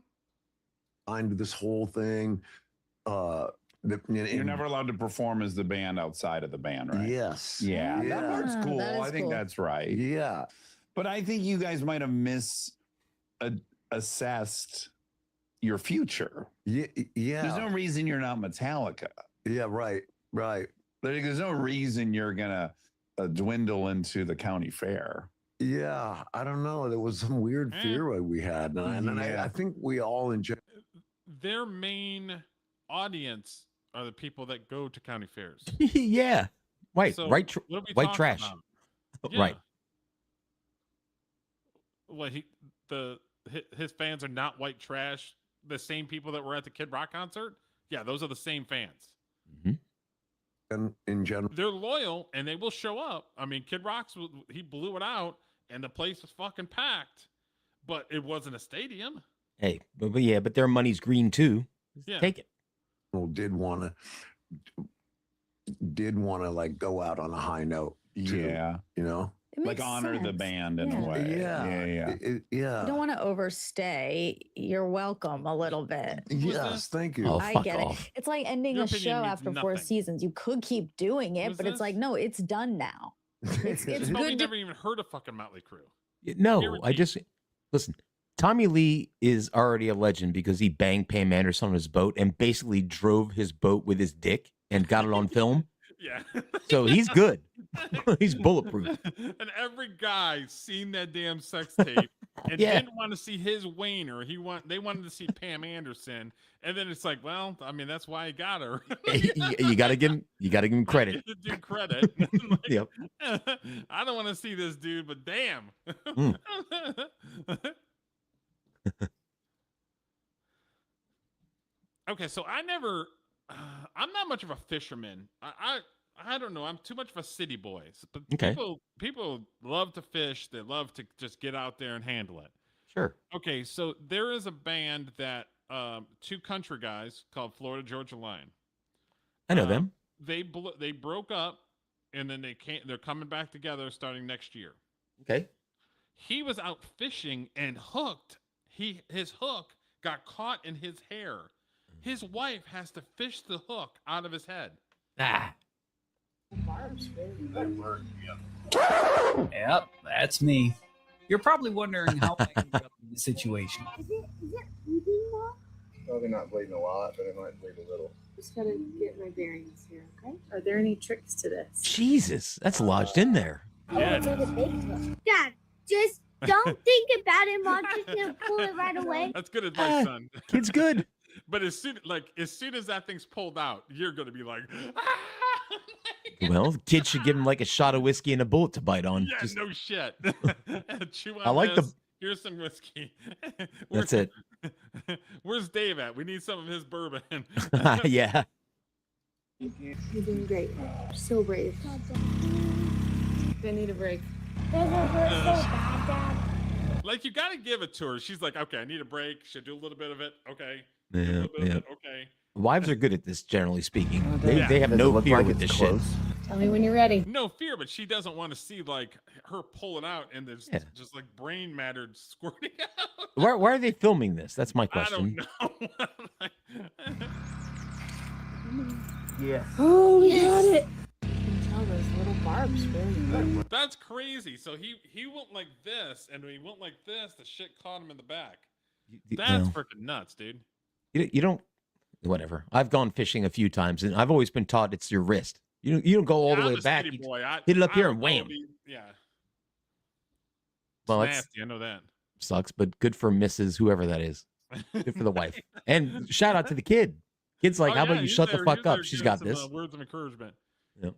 Behind this whole thing. You're never allowed to perform as the band outside of the band, right? Yes. Yeah, that part's cool. That is I think cool. that's right. Yeah. But I think you guys might have assessed your future. Yeah. There's no reason you're not Metallica. Yeah, right. There's no reason you're going to dwindle into the county fair. Yeah, I don't know. There was some weird fear we had. And I think we all enjoy. Their main audience are the people that go to county fairs. Yeah. Right. So, White what are we white talking trash. about? Right. What his fans are not white trash. The same people that were at the Kid Rock concert. Yeah, those are the same fans. And in general, they're loyal and they will show up. I mean, Kid Rock's he blew it out and the place was fucking packed, but it wasn't a stadium. Hey, but their money's green too. Yeah. Take it. Did want to like go out on a high note. Too, Yeah. You know, Like makes honor the sense. band in a way. Yeah. You don't want to overstay. You're welcome a little bit. Yes, thank you. Oh, I fuck get off. it. It's like ending Your a opinion show means after 4 nothing. seasons. You could keep doing it, Who's but it's this? like, no, it's done now. It's It's good. probably To, never even heard of fucking Motley Crue. No, I just listen. Tommy Lee is already a legend because he banged Pam Anderson on his boat and basically drove his boat with his dick and got it on film. Yeah. So he's good. He's bulletproof. And every guy seen that damn sex tape and Yeah. didn't want to see his wiener. They wanted to see Pam Anderson, and then it's like, well, I mean, that's why he got her. you gotta give him credit. Give the dude credit. Like, Yep. I don't want to see this dude, but damn. Okay, so I'm not much of a fisherman. I don't know. I'm too much of a city boy. But Okay. people love to fish. They love to just get out there and handle it. Sure. Okay, so there is a band that two country guys called Florida Georgia Line. I know them. They broke up, and then they're coming back together starting next year. Okay. He was out fishing and hooked. His hook got caught in his hair. His wife has to fish the hook out of his head. Ah. Yep, that's me. You're probably wondering how I ended up in this situation. Is it bleeding, Mom? Probably not bleeding a lot, but it might bleed a little. Just gotta get my bearings here, okay? Are there any tricks to this? Jesus, that's lodged in there. Dad, just don't think about it, Mom. Just gonna pull it right away. That's good advice, son. Kid's good. But as soon as that thing's pulled out, you're gonna be like, Well, the kid should give him like a shot of whiskey and a bullet to bite on. yeah, Just- no shit. Chew on I like this. the- Here's some whiskey. That's it. Where's Dave at? We need some of his bourbon. Yeah. You're doing great. You're so brave. I need a break. Like, you gotta give it to her. She's like, okay, I need a break. Should do a little bit of it. Okay. Yeah, yeah. Okay. Wives are good at this, generally speaking. Yeah. They have Does it no look fear like with it's this shit. close? Tell me when you're ready. No fear, but she doesn't want to see like her pulling out and there's just like brain matter squirting out. Why are they filming this? That's my I question. don't know. Yeah. Oh, we got it. Oh, those little barbs really hurt. That's crazy. So he went like this, and when he went like this, the shit caught him in the back. That's freaking nuts, dude. You don't. Whatever. I've gone fishing a few times, and I've always been taught it's your wrist. You don't go all the way back. You Boy. hit it up here and wham. Yeah. Well, it's nasty. I know that. Sucks, but good for Mrs. Whoever that is. Good for the wife. And shout out to the kid. Kid's like, how about you shut the fuck up? She's got this. Words of encouragement. Yep.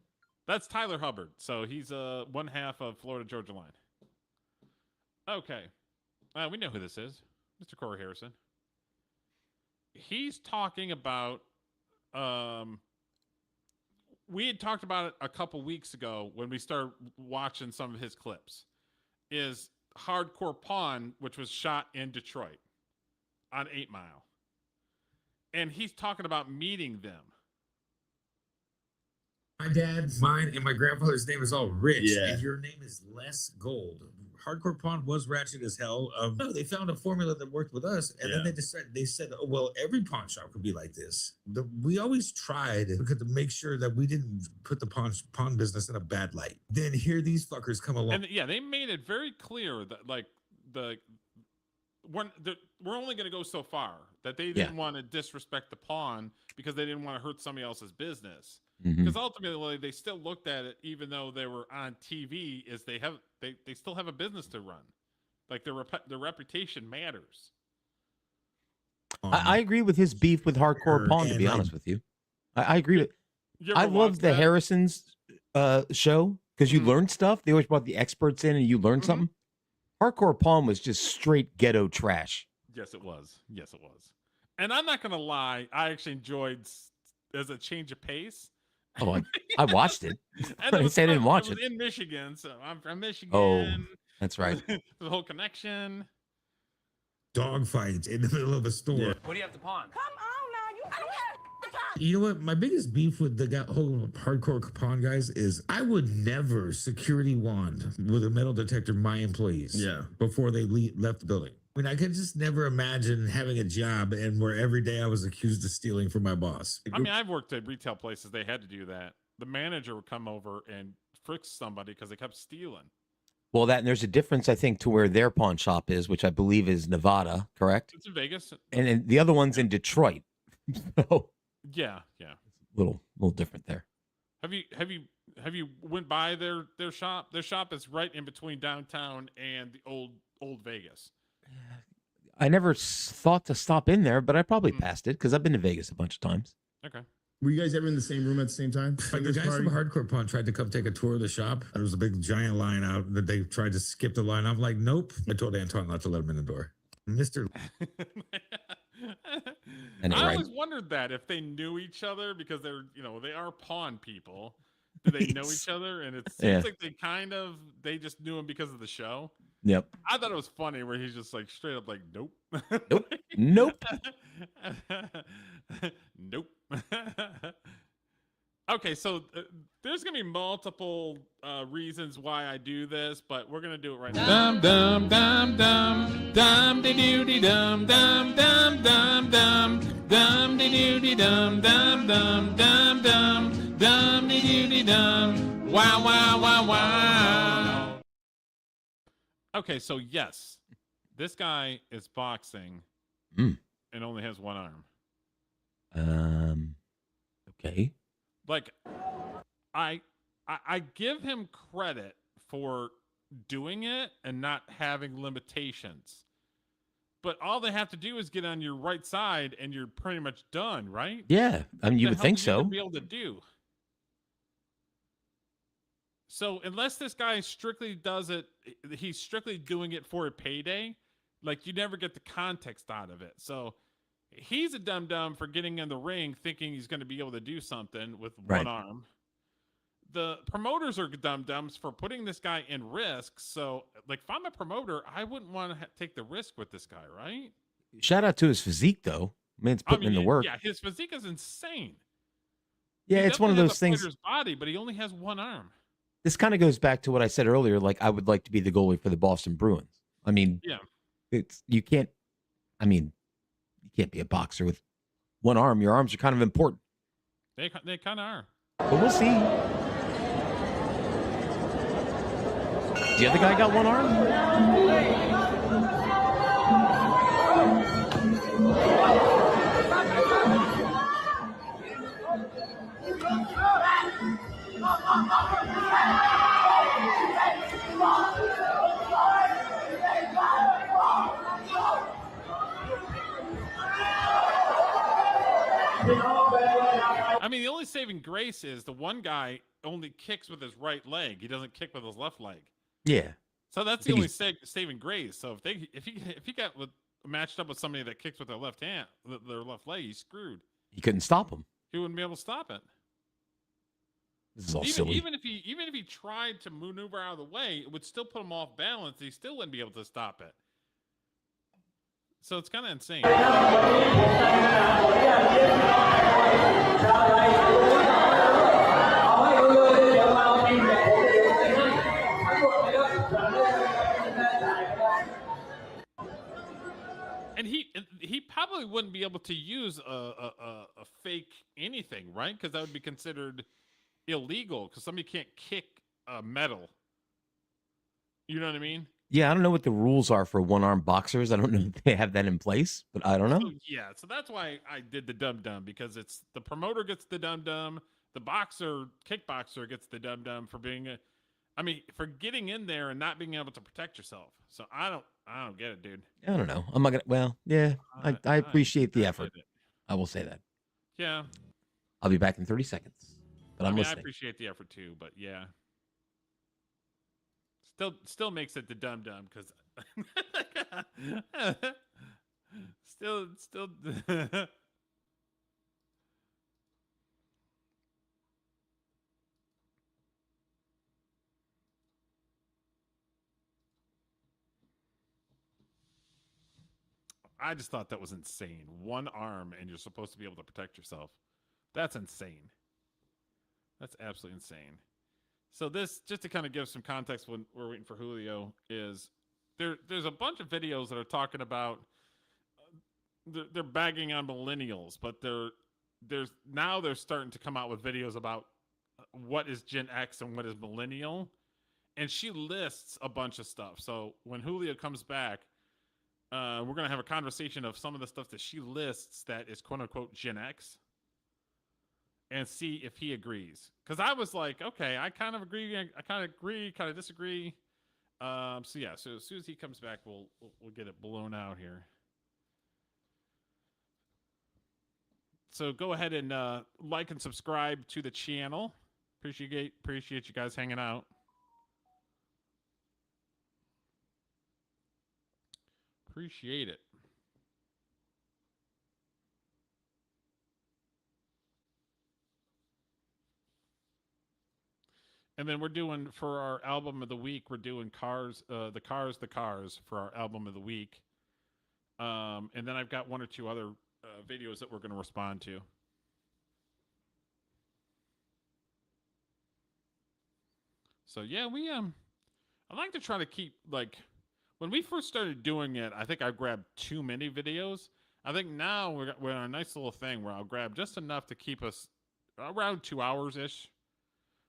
That's Tyler Hubbard. So he's one half of Florida Georgia Line. Okay. We know who this is. Mr. Corey Harrison. He's talking about we had talked about it a couple weeks ago when we started watching some of his clips. Is Hardcore Pawn, which was shot in Detroit on 8 Mile. And he's talking about meeting them. My dad, mine, and my grandfather's name is all Rich, and your name is Les Gold. Hardcore Pawn was ratchet as hell. No, they found a formula that worked with us, and then they said, oh, well, every pawn shop could be like this. We always tried to make sure that we didn't put the pawn business in a bad light. Then here these fuckers come along. And yeah, they made it very clear that like we're only going to go so far, that they didn't want to disrespect the pawn because they didn't want to hurt somebody else's business. Because ultimately they still looked at it, even though they were on TV, is they still have a business to run. Like their reputation matters. I agree with his beef with Hardcore Pawn, to be honest with you. I agree with. I love the Harrison's show because you learn stuff. They always brought the experts in and you learn something. Hardcore Pawn was just straight ghetto trash. Yes, it was. Yes, it was. And I'm not gonna lie, I actually enjoyed as a change of pace. Oh, I watched it. I said I didn't watch it. In Michigan, so I'm from Michigan. Oh, that's right. The whole connection. Dogfights in the middle of a store. What do you have to pawn? Come on now, you don't have to pawn. You know what? My biggest beef with the whole Hardcore Pawn guys is I would never security wand with a metal detector my employees before they left the building. I mean, I could just never imagine having a job and where every day I was accused of stealing from my boss. I mean, I've worked at retail places. They had to do that. The manager would come over and frisk somebody because they kept stealing. Well, and there's a difference, I think, to where their pawn shop is, which I believe is Nevada, correct? It's in Vegas. And the other one's in Detroit. So, yeah. Little different there. Have you went by their shop? Their shop is right in between downtown and the old Vegas. I never thought to stop in there, but I probably passed it because I've been to Vegas a bunch of times. Okay. Were you guys ever in the same room at the same time? Like the guys from Hardcore Pawn tried to come take a tour of the shop. There was a big giant line out that they tried to skip the line. I'm like, nope. I told Antoine not to let him in the door. Mr. I always wondered that if they knew each other because they are pawn people. Do they know each other? And it seems like they just knew him because of the show. Yep. I thought it was funny where he's just like straight up like, nope. Nope. Nope. Okay, so there's gonna be multiple reasons why I do this, but we're gonna do it right now. Dum dum dum dum de doody dum dum dum dum dum dum de doody dum dum dum dum dum dum de doody dum. Wow wow wow wow. Okay, so yes, this guy is boxing and only has one arm. Okay. Like, I give him credit for doing it and not having limitations. But all they have to do is get on your right side and you're pretty much done, right? Yeah, I mean, you would think so. Be able to do. So unless this guy strictly does it, he's strictly doing it for a payday. Like, you never get the context out of it. So he's a dum-dum for getting in the ring thinking he's going to be able to do something with one arm. The promoters are dum-dums for putting this guy in risk. So, like, if I'm a promoter, I wouldn't want to take the risk with this guy, right? Shout out to his physique, though. Man's putting in the work. Yeah, his physique is insane. Yeah, it's one of those things. His body, but he only has one arm. This kind of goes back to what I said earlier. Like, I would like to be the goalie for the Boston Bruins. I mean, you can't be a boxer with one arm. Your arms are kind of important. They kind of are. But we'll see. The other guy got one arm? I mean, the only saving grace is the one guy only kicks with his right leg. He doesn't kick with his left leg. Yeah. So that's the only saving grace. So if he got matched up with somebody that kicks with their left hand, their left leg, he's screwed. He couldn't stop him. He wouldn't be able to stop it. This is all silly. Even if he tried to maneuver out of the way, it would still put him off balance. He still wouldn't be able to stop it. So it's kind of insane. And he probably wouldn't be able to use a fake anything, right? Because that would be considered illegal. Because somebody can't kick metal. You know what I mean? Yeah, I don't know what the rules are for one-armed boxers. I don't know if they have that in place, but I don't know. So that's why I did the dum-dum, because it's the promoter gets the dum-dum, the kickboxer gets the dum-dum for being for getting in there and not being able to protect yourself. So I don't get it, dude. I don't know. I'm not gonna. Well, yeah, I appreciate the effort. I will say that. Yeah. I'll be back in 30 seconds. But I'm I listening. appreciate the effort too, but yeah. Still makes it the dum-dum because still I just thought that was insane. One arm and you're supposed to be able to protect yourself. That's insane. That's absolutely insane. So this, just to kind of give some context when we're waiting for Julio, is there's a bunch of videos that are talking about they're bagging on millennials, but they're starting to come out with videos about what is Gen X and what is millennial, and she lists a bunch of stuff. So when Julio comes back, we're gonna have a conversation of some of the stuff that she lists that is quote unquote Gen X, and see if he agrees. Because I was like, okay, I kind of agree, I kind of agree, kind of disagree. So yeah, so as soon as he comes back, we'll get it blown out here. So go ahead and like and subscribe to the channel. Appreciate you guys hanging out. Appreciate it. And then we're doing, for our album of the week, we're doing the Cars for our album of the week. And then I've got one or two other videos that we're going to respond to. So yeah, I like to try to keep, like, when we first started doing it, I think I grabbed too many videos. I think now we're on a nice little thing where I'll grab just enough to keep us around 2 hours-ish.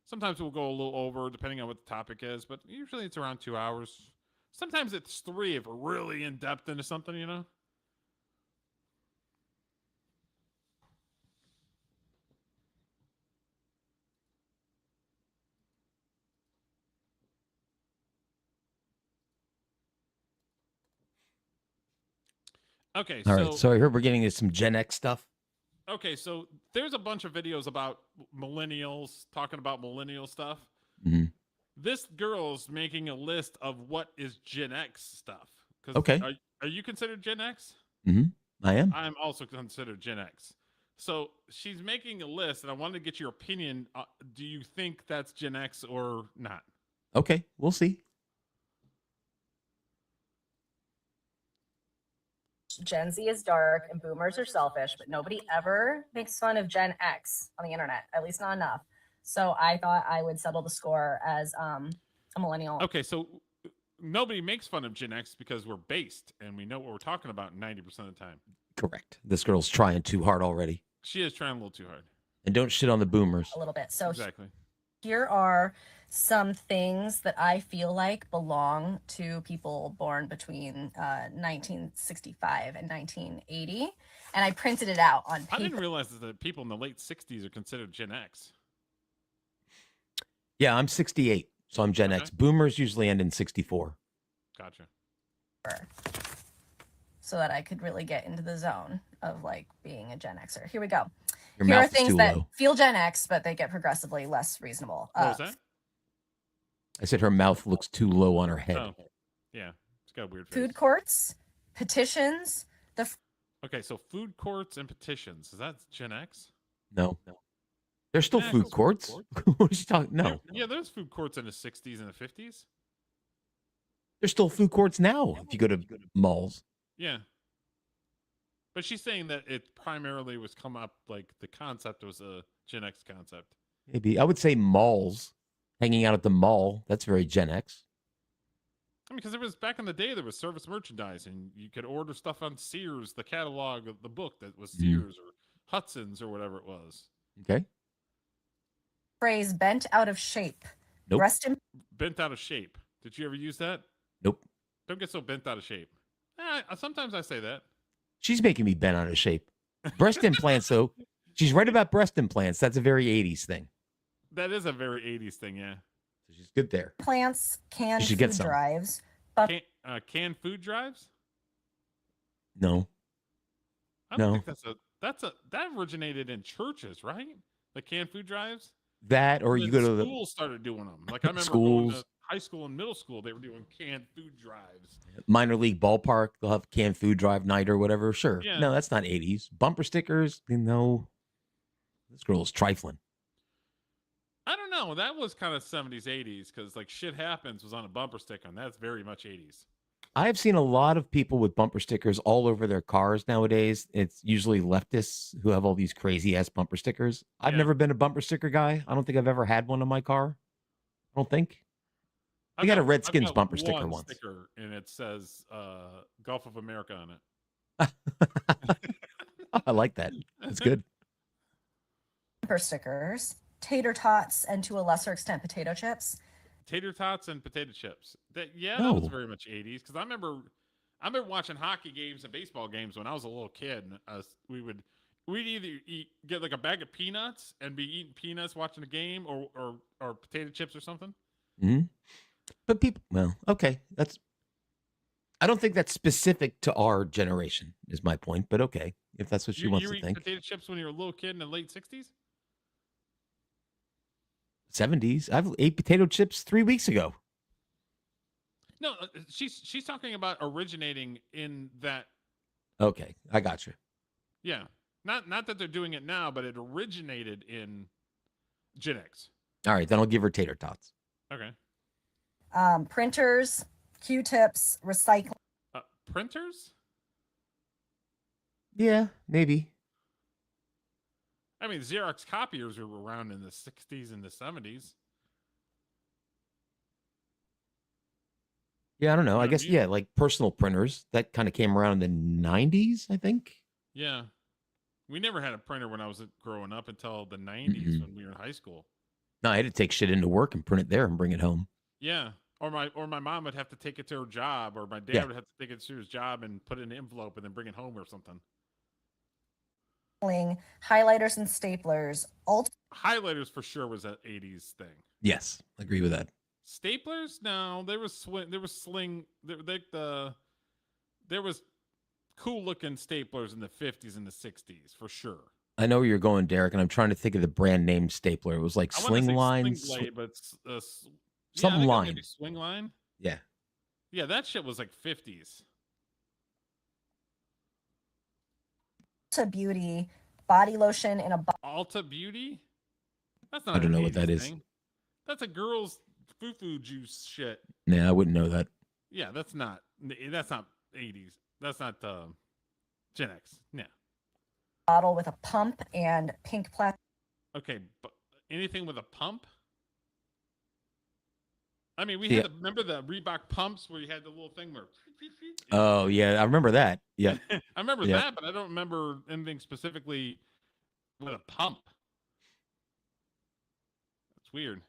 Sometimes we'll go a little over, depending on what the topic is, but usually it's around 2 hours. Sometimes it's 3 if we're really in-depth into something, you know? Okay, All right, so I heard we're getting into some Gen X stuff. Okay, so there's a bunch of videos about millennials, talking about millennial stuff. Mm-hmm. This girl's making a list of what is Gen X stuff. Okay. Are you considered Gen X? Mm-hmm. I am. I'm also considered Gen X. So she's making a list, and I wanted to get your opinion. Do you think that's Gen X or not? Okay, we'll see. Gen Z is dark and boomers are selfish, but nobody ever makes fun of Gen X on the internet, at least not enough. So I thought I would settle the score as a millennial. Okay, so nobody makes fun of Gen X because we're based and we know what we're talking about 90% of the time. Correct. This girl's trying too hard already. She is trying a little too hard. And don't shit on the boomers. A little bit. So exactly. Here are some things that I feel like belong to people born between 1965 and 1980. And I printed it out on I didn't paper. realize that people in the late 60s are considered Gen X. Yeah, I'm 68, so I'm Gen X. Boomers usually end in 64. Gotcha. So that I could really get into the zone of like being a Gen Xer. Here we go. Your Here are mouth is things too that low. feel Gen X, but they get progressively less reasonable. What was that? I said her mouth looks too low on her head. Oh, yeah. It's got a weird face. Food courts, petitions, Okay, so food courts and petitions. Is that Gen X? No. There's still Yeah, food courts. What are you talking? No. Yeah, there's food courts in the 60s and the 50s. There's still food courts now if you go to malls. Yeah. But she's saying that it primarily was come up, like the concept was a Gen X concept. Maybe. I would say malls. Hanging out at the mall. That's very Gen X. I mean, because there was back in the day, there was service merchandise, and you could order stuff on Sears, the catalog of the book that was Sears or Hudson's or whatever it was. Okay. phrase bent out of shape. Nope. Rest in Bent out of shape. Did you ever use that? Nope. Don't get so bent out of shape. Sometimes I say that. She's making me bent out of shape. Breast implants, though. She's right about breast implants. That's a very 80s thing. That is a very 80s thing, yeah. So she's good there. plants, canned You should get food some. drives. Canned food drives? No. I don't No. think that originated in churches, right? The canned food drives? That or you go to the schools started doing them. Like I remember schools. going to high school and middle school, they were doing canned food drives. minor league ballpark. They'll have canned food drive night or whatever. Sure. Yeah. No, that's not 80s. Bumper stickers. No. This girl's trifling. I don't know. That was kind of 70s, 80s because like Shit Happens was on a bumper sticker, and that's very much 80s. I have seen a lot of people with bumper stickers all over their cars nowadays. It's usually leftists who have all these crazy ass bumper stickers. I've never been a bumper sticker guy. I don't think I've ever had one on my car. I don't think. I got a Redskins bumper sticker one once. sticker, and it says Gulf of America on it. I like that. That's good. Bumper stickers, tater tots, and to a lesser extent, potato chips. Tater tots and potato chips. That No. was very much 80s because I remember watching hockey games and baseball games when I was a little kid. And we'd either get like a bag of peanuts and be eating peanuts watching the game, or potato chips or something. Hmm. But people, well, okay, I don't think that's specific to our generation. Is my point. But okay, if that's what she wants You to eat think. potato chips when you were a little kid in the late 60s. 70s. I've ate potato chips 3 weeks ago. No, she's talking about originating in that. Okay, I got you. Yeah, not that they're doing it now, but it originated in Gen X. All right, then I'll give her tater tots. Okay. Printers, Q-tips, recycling. Printers? Yeah, maybe. I mean, Xerox copiers were around in the 60s and the 70s. Yeah, I don't know. I what I guess, mean? yeah, like personal printers. That kind of came around in the 90s, I think. Yeah. We never had a printer when I was growing up until the 90s when we were in high school. No, I had to take shit into work and print it there and bring it home. Yeah. Or my mom would have to take it to her job, or my dad Yeah. would have to take it to his job and put it in an envelope and then bring it home or something. Highlighters and staplers. Highlighters for sure was an 80s thing. Yes, I agree with that. Staplers? No, there was sling. There was cool looking staplers in the 50s and the 60s for sure. I know where you're going, Derek, and I'm trying to think of the brand name stapler. It was like I wanna say Sling Sling Blade, but some I think line. maybe Swing Line. Yeah. Yeah, that shit was like 50s. Ulta Beauty, body lotion in a Alta Beauty? That's not I don't an know what that 80s is. thing. That's a girl's foo-foo juice shit. Yeah, I wouldn't know that. Yeah, that's not 80s. That's not Gen X. Yeah. bottle with a pump and pink plastic. Okay, but anything with a pump? I mean, we Yeah. had remember the Reebok pumps where you had the little thing where. Oh, yeah, I remember that. Yeah. I remember Yeah. that, but I don't remember anything specifically with a pump. That's weird.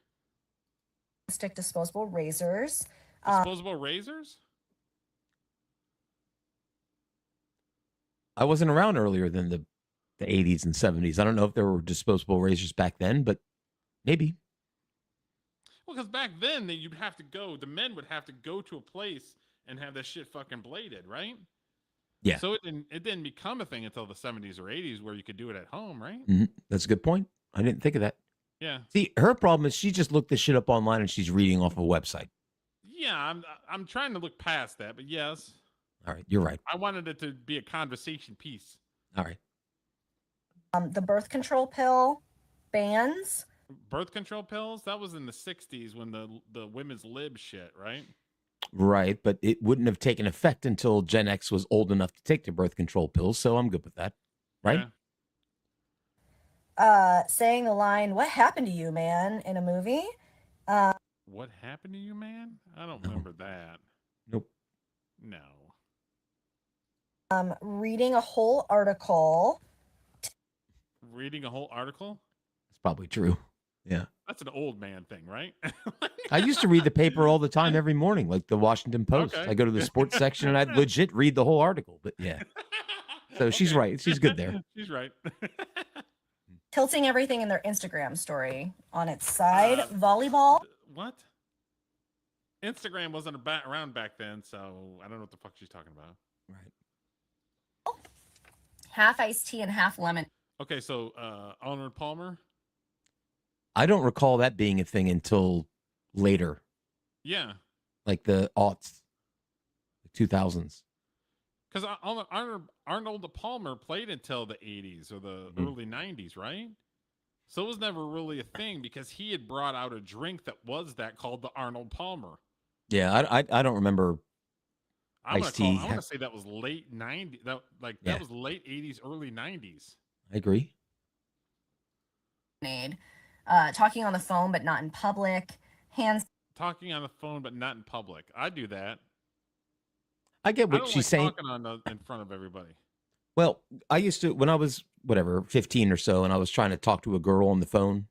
Stick disposable razors. Disposable razors? I wasn't around earlier than the 80s and 70s. I don't know if there were disposable razors back then, but maybe. Well, because back then you'd have to go. The men would have to go to a place and have that shit fucking bladed, right? Yeah. So it didn't become a thing until the 70s or 80s where you could do it at home, right? That's a good point. I didn't think of that. Yeah. See, her problem is she just looked this shit up online and she's reading off a website. Yeah, I'm trying to look past that, but yes. All right, you're right. I wanted it to be a conversation piece. All right. The birth control pill bans. Birth control pills? That was in the 60s when the women's lib shit, right? Right, but it wouldn't have taken effect until Gen X was old enough to take the birth control pills, so I'm good with that. Right? Yeah. Saying the line, "What happened to you, man?" in a movie. What happened to you, man? I don't remember that. Nope. No. Reading a whole article. Reading a whole article? It's probably true. Yeah. That's an old man thing, right? I used to read the paper all the time every morning, like the Washington Post. Okay. I go to the sports section and I'd legit read the whole article. But yeah. So she's right. She's good there. She's right. Tilting everything in their Instagram story on its side. Volleyball. What? Instagram wasn't around back then, so I don't know what the fuck she's talking about. Right. Half iced tea and half lemon. Okay, so Arnold Palmer. I don't recall that being a thing until later, Yeah, like the aughts, the 2000s. because Arnold Palmer played until the 80s or the early 90s, right? So it was never really a thing because he had brought out a drink that was that called the Arnold Palmer. Yeah, I don't remember I iced tea. want to say that was late 90s. That was late 80s, early 90s. I agree. Talking on the phone but not in public. Talking on the phone but not in public. I do that. I get what don't she's like saying. Talking in front of everybody. Well, I used to, when I was, 15 or so, and I was trying to talk to a girl on the phone,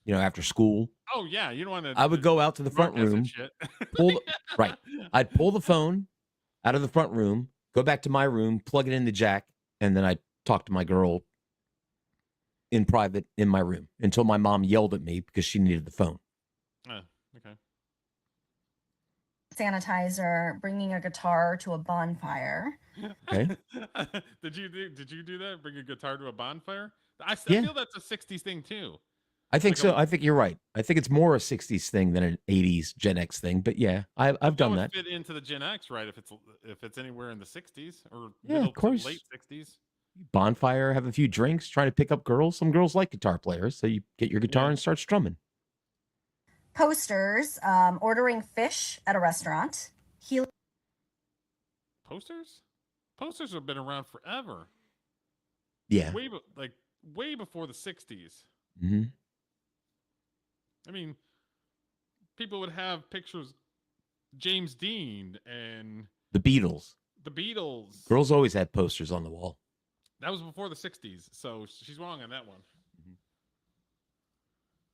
after school. Oh yeah, you don't want to. I would go out to the front room, right. I'd pull the phone out of the front room, go back to my room, plug it in the jack, and then I'd talk to my girl in private in my room until my mom yelled at me because she needed the phone. Oh, okay. Sanitizer, bringing a guitar to a bonfire. Okay. Did you do that? Bring a guitar to a bonfire? I feel that's a 60s thing too. I think so. I think you're right. I think it's more a 60s thing than an 80s Gen X thing. But yeah, I've done that. Fit into the Gen X, right? If it's anywhere in the 60s or of course. late 60s. Bonfire, have a few drinks, trying to pick up girls. Some girls like guitar players, so you get your guitar and start strumming. Posters, ordering fish at a restaurant. Posters? Posters have been around forever. Yeah. Way before the 60s. Mm-hmm. I mean, people would have pictures James Dean and the Beatles. The Beatles. Girls always had posters on the wall. That was before the 60s, so she's wrong on that one.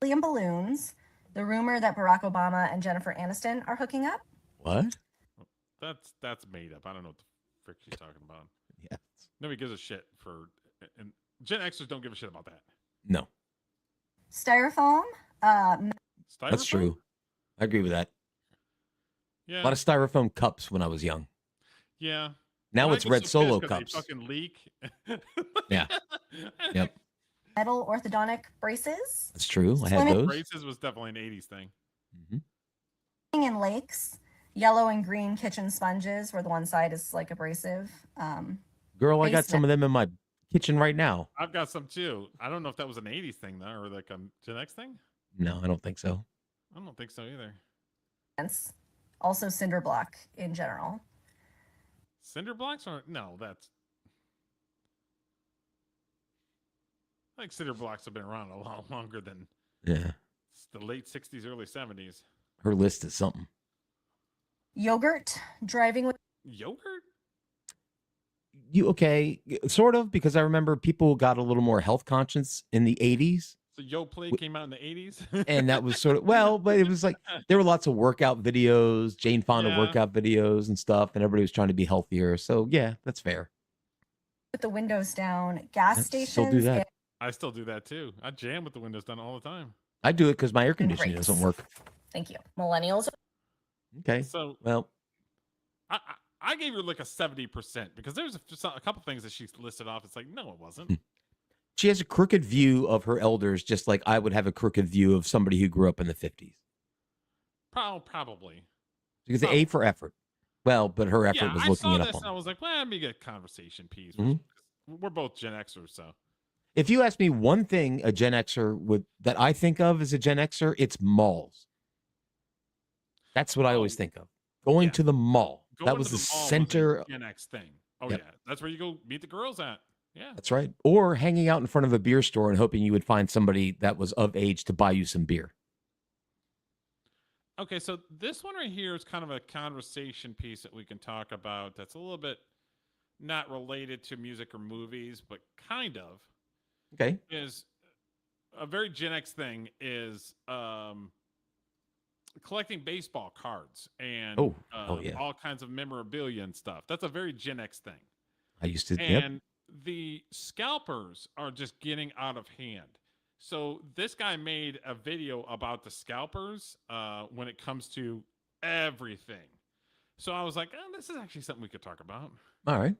Helium balloons. The rumor that Barack Obama and Jennifer Aniston are hooking up. What? That's made up. I don't know what the frick she's talking about. Yeah. Nobody gives a shit for, and Gen Xers don't give a shit about that. No. Styrofoam. That's true. I agree with that. Yeah. A lot of styrofoam cups when I was young. Yeah. Now it's red Solo cups. cups. They fucking leak. Yeah. Yep. Metal orthodontic braces. That's true. I had those. Braces was definitely an 80s thing. Mm-hmm. In lakes. Yellow and green kitchen sponges, where the one side is like abrasive. Girl, I got some of them in my kitchen right now. I've got some too. I don't know if that was an 80s thing though, or like a Gen X thing. No, I don't think so. I don't think so either. Also cinder block in general. Cinder blocks are no, that's like cinder blocks have been around a lot longer than the late 60s, early 70s. Her list is something. Yogurt, driving with yogurt. You okay? Sort of, because I remember people got a little more health conscious in the 80s. So Yo Play came out in the 80s. And that was sort of, well, but it was like, there were lots of workout videos, Jane Fonda Yeah. workout videos and stuff, and everybody was trying to be healthier. So yeah, that's fair. With the windows down, gas Yep, stations. still do that. get- I still do that too. I jam with the windows done all the time. I do it because my air conditioning doesn't work. Thank you. Millennials. Okay. So Well, I gave her like a 70% because there's a couple things that she listed off. It's like, no, it wasn't. she has a crooked view of her elders, just like I would have a crooked view of somebody who grew up in the 50s. Probably. Because the A for effort. Well, but her effort Yeah, was I looking saw it this up and I on. was like, well, let me get a conversation piece. Mhm. We're both Gen Xers, so. If you ask me one thing a Gen Xer would that I think of as a Gen Xer, it's malls. That's what I always think of. Going to the mall. Going That was to the mall center. a Gen X thing. Oh, Yep. yeah. That's where you go meet the girls at. Yeah. That's right. Or hanging out in front of a beer store and hoping you would find somebody that was of age to buy you some beer. Okay, so this one right here is kind of a conversation piece that we can talk about that's a little bit not related to music or movies, but kind of. Okay. Is a very Gen X thing is collecting baseball cards and yeah. all kinds of memorabilia and stuff. That's a very Gen X thing. I used to. And the scalpers are just getting out of hand. So this guy made a video about the scalpers when it comes to everything. So I was like, this is actually something we could talk about. All right.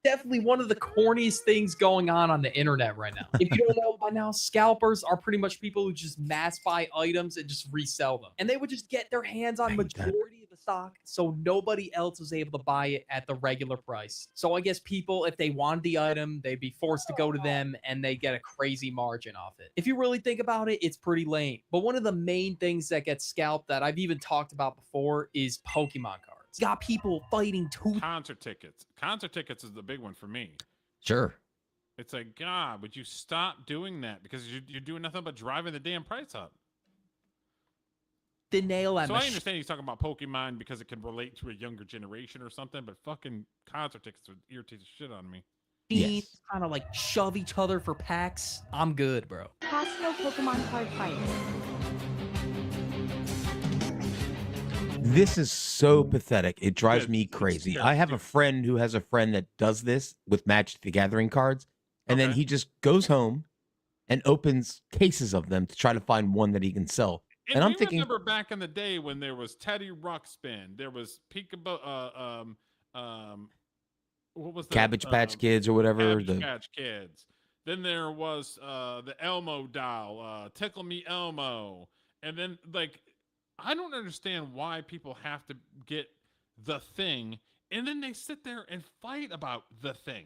Definitely one of the corniest things going on the internet right now. If you don't know by now, scalpers are pretty much people who just mass buy items and just resell them. And they would just get their hands on majority of the stock, so nobody else was able to buy it at the regular price. So I guess people, if they wanted the item, they'd be forced to go to them and they get a crazy margin off it. If you really think about it, it's pretty lame. But one of the main things that gets scalped that I've even talked about before is Pokemon cards. Got people fighting tooth. Concert tickets. Concert tickets is the big one for me. Sure. It's like, God, would you stop doing that? Because you're doing nothing but driving the damn price up. The nail on So the I understand he's talking about Pokemon because it can relate to a younger generation or something, but fucking concert tickets would irritate the shit out of me. kind of like shove each other for packs. I'm good, bro. Costco Pokemon card fights. This is so pathetic. It drives me crazy. I have a friend who has a friend that does this with Magic the Gathering cards, and then he just goes home and opens cases of them to try to find one that he can sell. And I'm thinking, remember back in the day when there was Teddy Ruxpin, there was Peekaboo, what was the Cabbage Patch Kids or whatever. Cabbage Patch Kids. Then there was the Elmo doll, Tickle Me Elmo, and then like I don't understand why people have to get the thing, and then they sit there and fight about the thing.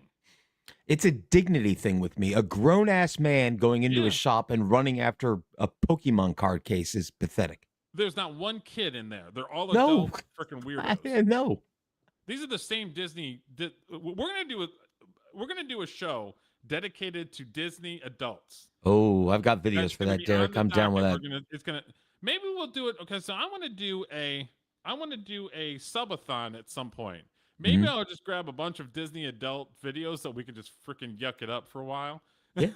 It's a dignity thing with me. A grown-ass man going into a shop and running after a Pokemon card case is pathetic. There's not one kid in there. They're all No. adult freaking weirdos. No. These are the same Disney. We're gonna do a show dedicated to Disney adults. Oh, I've got videos That's for gonna that, be Derek. on the I'm down with that. docket. It's gonna. Maybe we'll do it. Okay, so I want to do a subathon at some point. Maybe Mhm. I'll just grab a bunch of Disney adult videos so we can just freaking yuck it up for a while. Yeah.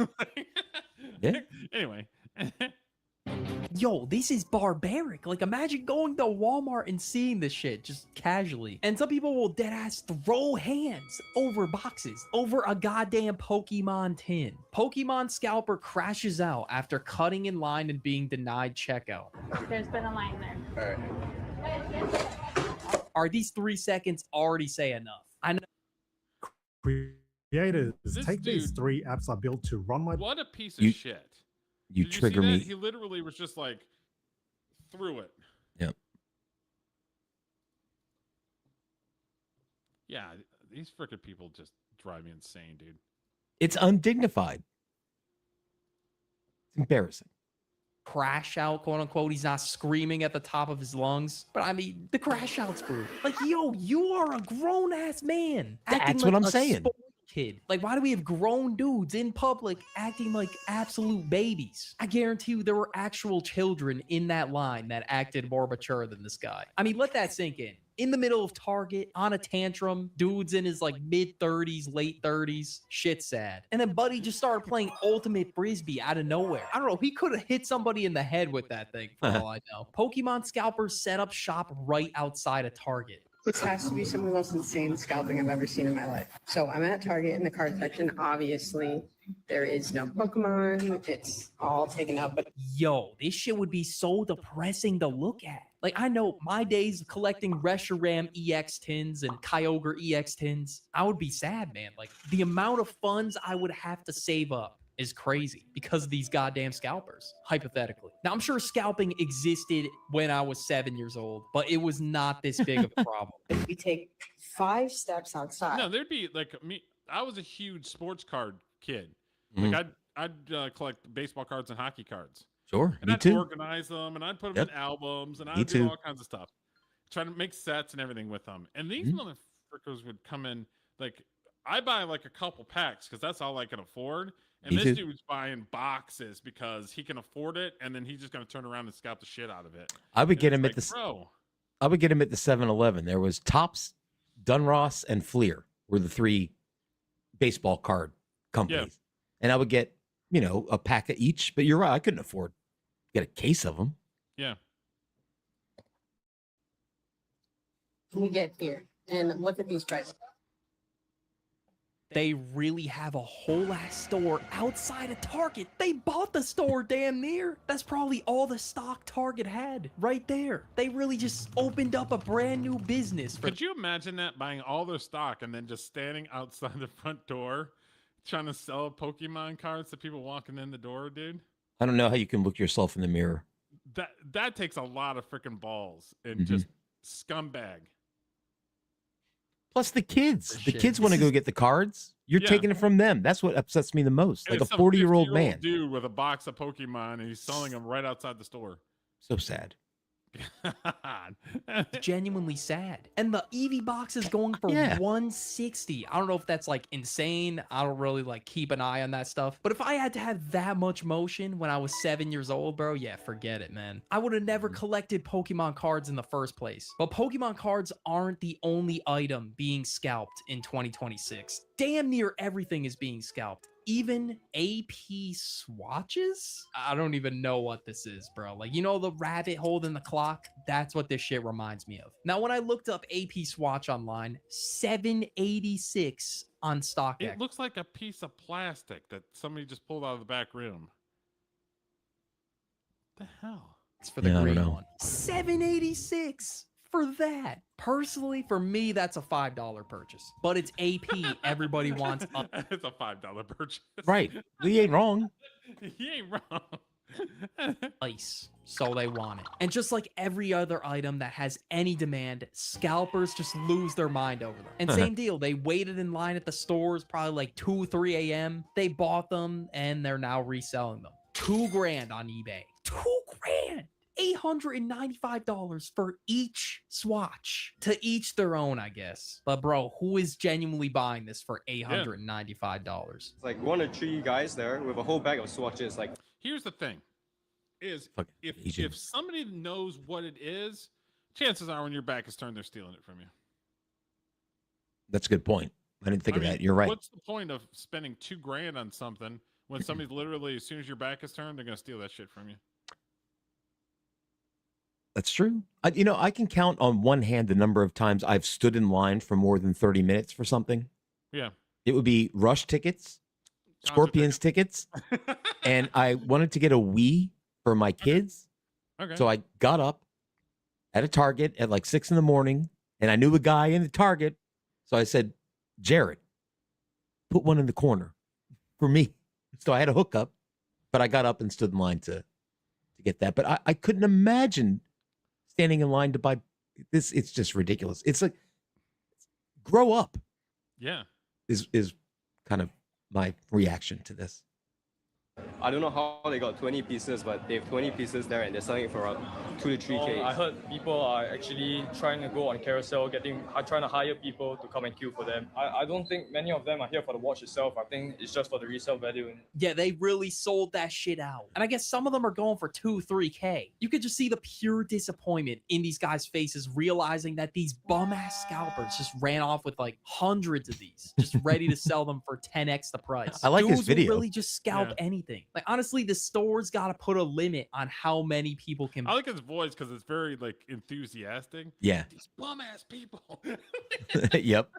Yeah. Anyway. Yo, this is barbaric. Like, imagine going to Walmart and seeing this shit just casually. And some people will deadass throw hands over boxes, over a goddamn Pokemon tin. Pokemon scalper crashes out after cutting in line and being denied checkout. There's been a line there. Are these 3 seconds already say enough? I know. Creators, This take these dude- 3 apps I built to run my. What a piece of You- shit. You Did trigger see that? me. He literally was just like through it. Yep. Yeah, these freaking people just drive me insane, dude. It's undignified. It's embarrassing. Crash out, quote unquote. He's not screaming at the top of his lungs. But I mean, the crash out's bro. Like, yo, you are a grown ass man. That's what I'm a saying. spoiled kid. Like, why do we have grown dudes in public acting like absolute babies? I guarantee you there were actual children in that line that acted more mature than this guy. I mean, let that sink in. in the middle of Target on a tantrum. Dude's in his like mid-30s, late 30s. Shit sad. And then Buddy just started playing Ultimate Frisbee out of nowhere. I don't know. He could have hit somebody in the head with that thing for all I know. Pokemon scalpers set up shop right outside of Target. This has to be some of the most insane scalping I've ever seen in my life. So I'm at Target in the card section. Obviously, there is no Pokemon. It's all taken up. But yo, this shit would be so depressing to look at. Like, I know my days of collecting Reshiram EX tins and Kyogre EX tins, I would be sad, man. Like, the amount of funds I would have to save up is crazy because of these goddamn scalpers, hypothetically. Now, I'm sure scalping existed when I was 7 years old, but it was not this big of a problem. if we take 5 steps outside. No, there'd be like me. I was a huge sports card kid. Like I'd collect baseball cards and hockey cards. Sure, and me I'd too. organize them, and I'd put them in albums, and I'd do all kinds of stuff, try to make sets and everything with them. And these motherfuckers would come in like I buy like a couple packs because that's all I can afford. And this dude's buying boxes because he can afford it, and then he's just going to turn around and scalp the shit out of it. I would get him like, at the bro. I would get him at the 7-Eleven. There was Topps, Dunross, and Fleer were the 3 baseball card companies. And I would get, you know, a pack of each, but you're right, I couldn't afford to get a case of them. Yeah. We get here and look at these prices. They really have a whole ass store outside of Target. They bought the store damn near. That's probably all the stock Target had right there. They really just opened up a brand new business. Could you imagine that, buying all their stock and then just standing outside the front door trying to sell Pokemon cards to people walking in the door, dude? I don't know how you can look yourself in the mirror. That takes a lot of freaking balls and just scumbag. Plus the kids. The kids want to go get the cards. You're taking it from them. That's what upsets me the most. Like a 40-year-old man. Dude with a box of Pokemon, and he's selling them right outside the store. So sad. Genuinely sad. And the Eevee box is going for $160. I don't know if that's like insane. I don't really like keep an eye on that stuff. But if I had to have that much motion when I was 7 years old, bro, yeah, forget it, man. I would have never collected Pokemon cards in the first place. But Pokemon cards aren't the only item being scalped in 2026. Damn near everything is being scalped. Even AP swatches? I don't even know what this is, bro. Like, you know, the rabbit holding the clock? That's what this shit reminds me of. Now, when I looked up AP swatch online, $786 on StockX. It looks like a piece of plastic that somebody just pulled out of the back room. What the hell? It's for the green one. $786 for that. Personally, for me, that's a $5 purchase. But it's AP. Everybody wants it's a $5 purchase. Right. He ain't wrong. He ain't wrong. Ice. So they want it. And just like every other item that has any demand, scalpers just lose their mind over them. And same deal. They waited in line at the stores probably like 2, 3 a.m. They bought them and they're now reselling them. $2,000 on eBay. $2,000. $895 for each swatch. To each their own, I guess. But bro, who is genuinely buying this for $895? It's like 1 or 2 guys there with a whole bag of swatches. Like, here's the thing: is if somebody knows what it is, chances are when your back is turned, they're stealing it from you. That's a good point. I didn't think of that. You're right. What's the point of spending $2,000 on something when somebody's literally, as soon as your back is turned, they're gonna steal that shit from you? That's true. I can count on one hand the number of times I've stood in line for more than 30 minutes for something. Yeah. It would be Rush tickets, Scorpions tickets, and I wanted to get a Wii for my kids. Okay. So I got up at a Target at like 6 a.m, and I knew a guy in the Target. So I said, Jared, put one in the corner for me. So I had a hookup, but I got up and stood in line to get that. But I couldn't imagine standing in line to buy this. It's just ridiculous. It's like, grow up. Yeah. Is kind of my reaction to this. I don't know how they got 20 pieces, but they have 20 pieces there and they're selling it for around 2 to 3K. I heard people are actually trying to go on carousel, trying to hire people to come and queue for them. I don't think many of them are here for the watch itself. I think it's just for the resale value. Yeah, they really sold that shit out. And I guess some of them are going for 2, 3K. You could just see the pure disappointment in these guys' faces, realizing that these bum-ass scalpers just ran off with like hundreds of these, just ready to sell them for 10x the price. I like his Dudes will video. really just scalp anything. Like, honestly, the store's got to put a limit on how many people can. I like his voice because it's very like enthusiastic. Yeah. These bum ass people. Yep.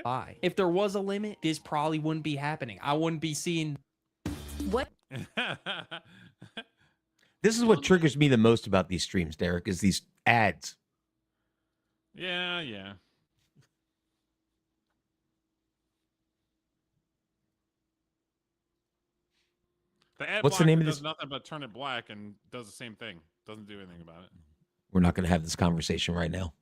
buy. If there was a limit, this probably wouldn't be happening. I wouldn't be seeing. What? This is what triggers me the most about these streams, Derek, is these ads. Yeah, yeah. The ad What's the name of does this? nothing but turn it black and does the same thing. Doesn't do anything about it. We're not going to have this conversation right now.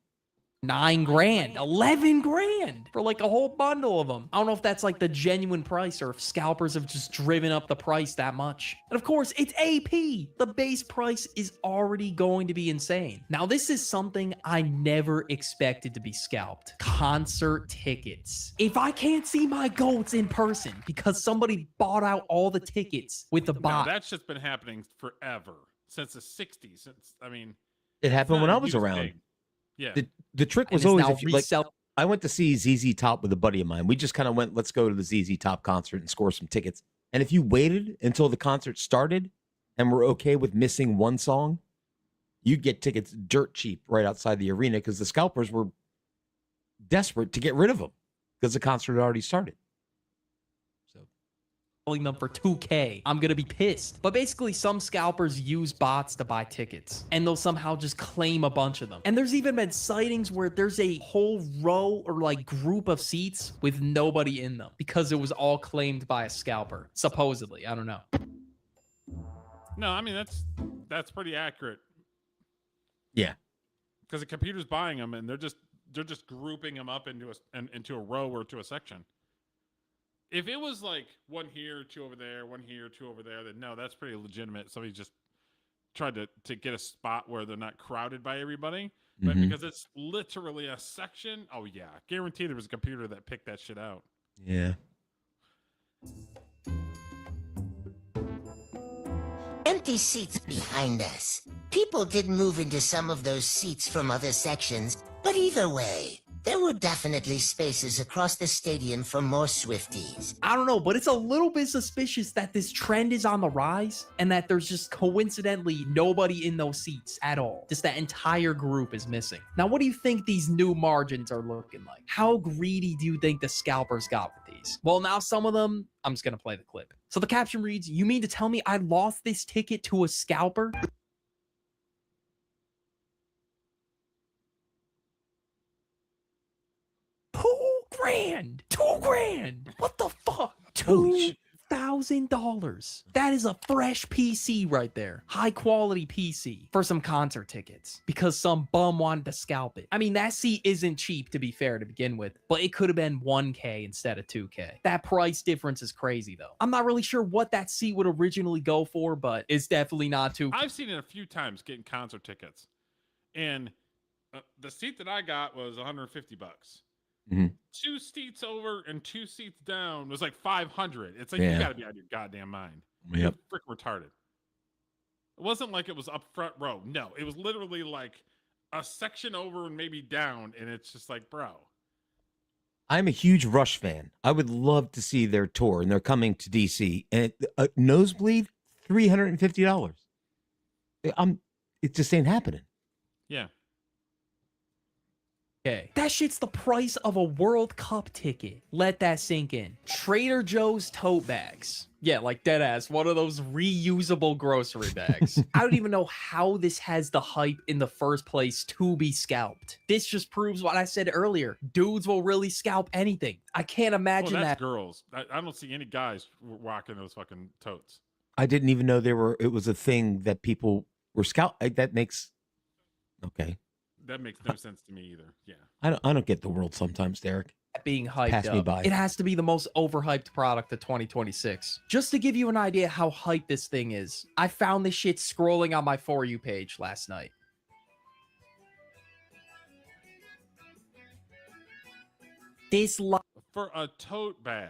$9 grand, $11 grand for like a whole bundle of them. I don't know if that's like the genuine price or if scalpers have just driven up the price that much. And of course, it's AP. The base price is already going to be insane. Now, this is something I never expected to be scalped. Concert tickets. If I can't see my goats in person because somebody bought out all the tickets with the bot. No, that's just been happening forever. Since the 60s. It happened when not I a was huge around. thing. Yeah. The trick was always if you like. I went to see ZZ Top with a buddy of mine. We just kind of went, let's go to the ZZ Top concert and score some tickets. And if you waited until the concert started and were okay with missing one song, you'd get tickets dirt cheap right outside the arena because the scalpers were desperate to get rid of them because the concert had already started. Them for 2K. I'm gonna be pissed. But basically, some scalpers use bots to buy tickets, and they'll somehow just claim a bunch of them. And there's even been sightings where there's a whole row or like group of seats with nobody in them because it was all claimed by a scalper. Supposedly, I don't know. No, I mean that's pretty accurate. Yeah. Because the computer's buying them and they're just grouping them up into a row or to a section. If it was like one here, two over there, one here, two over there, then no, that's pretty legitimate. Somebody just tried to get a spot where they're not crowded by everybody. But because it's literally a section, oh yeah, guarantee there was a computer that picked that shit out. Yeah. Empty seats behind us. People did move into some of those seats from other sections, but either way, there were definitely spaces across the stadium for more Swifties. I don't know, but it's a little bit suspicious that this trend is on the rise and that there's just coincidentally nobody in those seats at all. Just that entire group is missing. Now, what do you think these new margins are looking like? How greedy do you think the scalpers got with these? Well, now some of them, I'm just going to play the clip. So the caption reads, "You mean to tell me I lost this ticket to a scalper?" $2 grand. What the fuck? $2,000. That is a fresh PC right there. High quality PC for some concert tickets because some bum wanted to scalp it. I mean, that seat isn't cheap to be fair to begin with, but it could have been 1K instead of 2K. That price difference is crazy though. I'm not really sure what that seat would originally go for, but it's definitely not too. I've seen it a few times getting concert tickets, and the seat that I got was $150. Mm-hmm. 2 seats over and 2 seats down was like $500. It's like, Yeah. you gotta be out of your goddamn mind. Yep. You're freaking retarded. It wasn't like it was up front row. No, it was literally like a section over and maybe down, and it's just like, bro. I'm a huge Rush fan. I would love to see their tour, and they're coming to DC. And a nosebleed, $350. It just ain't happening. Yeah. Okay. That shit's the price of a World Cup ticket. Let that sink in. Trader Joe's tote bags. Yeah, like deadass. One of those reusable grocery bags. I don't even know how this has the hype in the first place to be scalped. This just proves what I said earlier. Dudes will really scalp anything. I can't imagine Well, that's that. girls. I don't see any guys rocking those fucking totes. I didn't even know it was a thing that people were that makes okay. That makes no sense to me either. Yeah. I don't get the world sometimes, Derek. being hyped Pass me up. by. It has to be the most overhyped product of 2026. Just to give you an idea how hyped this thing is, I found this shit scrolling on my For You page last night. This for a tote bag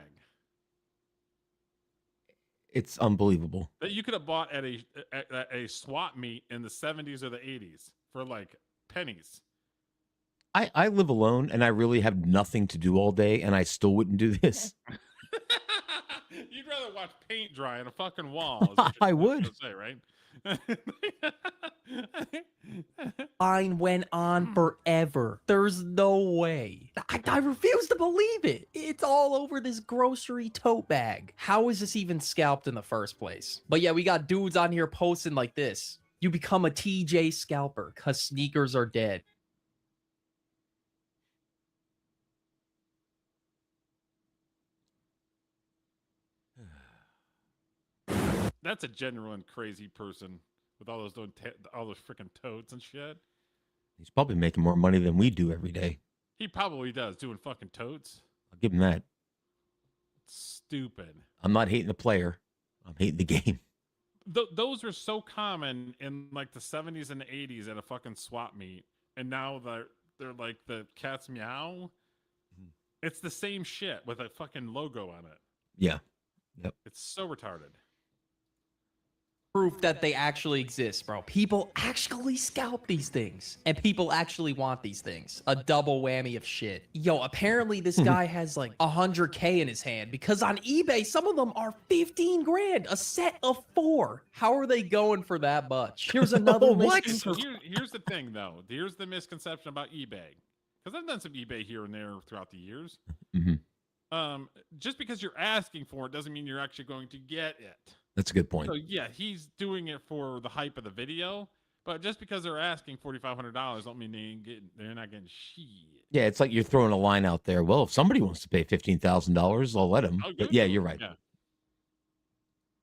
It's unbelievable. that you could have bought at a swap meet in the 70s or the 80s for like pennies. I live alone and I really have nothing to do all day, and I still wouldn't do this. You'd rather watch paint dry on a fucking wall. Is what I you're would. supposed to say, right? line went on forever. There's no way. I refuse to believe it. It's all over this grocery tote bag. How is this even scalped in the first place? But yeah, we got dudes on here posting like this. You become a TJ scalper because sneakers are dead. That's a genuine crazy person with all those freaking totes and shit. He's probably making more money than we do every day. He probably does, doing fucking totes. I'll give him that. Stupid. I'm not hating the player. I'm hating the game. Those were so common in like the 70s and the 80s at a fucking swap meet, and now they're like the cat's meow. It's the same shit with a fucking logo on it. Yeah. Yep. It's so retarded. Proof that they actually exist, bro. People actually scalp these things, and people actually want these things. A double whammy of shit. Yo, apparently this guy has like 100K in his hand, because on eBay some of them are 15 grand, a set of 4. How are they going for that much? Here's another Here's the thing, though. Here's the misconception about eBay, because I've done some eBay here and there throughout the years. Just because you're asking for it doesn't mean you're actually going to get it. That's a good point. So yeah, he's doing it for the hype of the video, but just because they're asking $4,500 don't mean they're not getting shit. Yeah, it's like you're throwing a line out there. Well, if somebody wants to pay $15,000, I'll let them. But yeah, you're right. Yeah.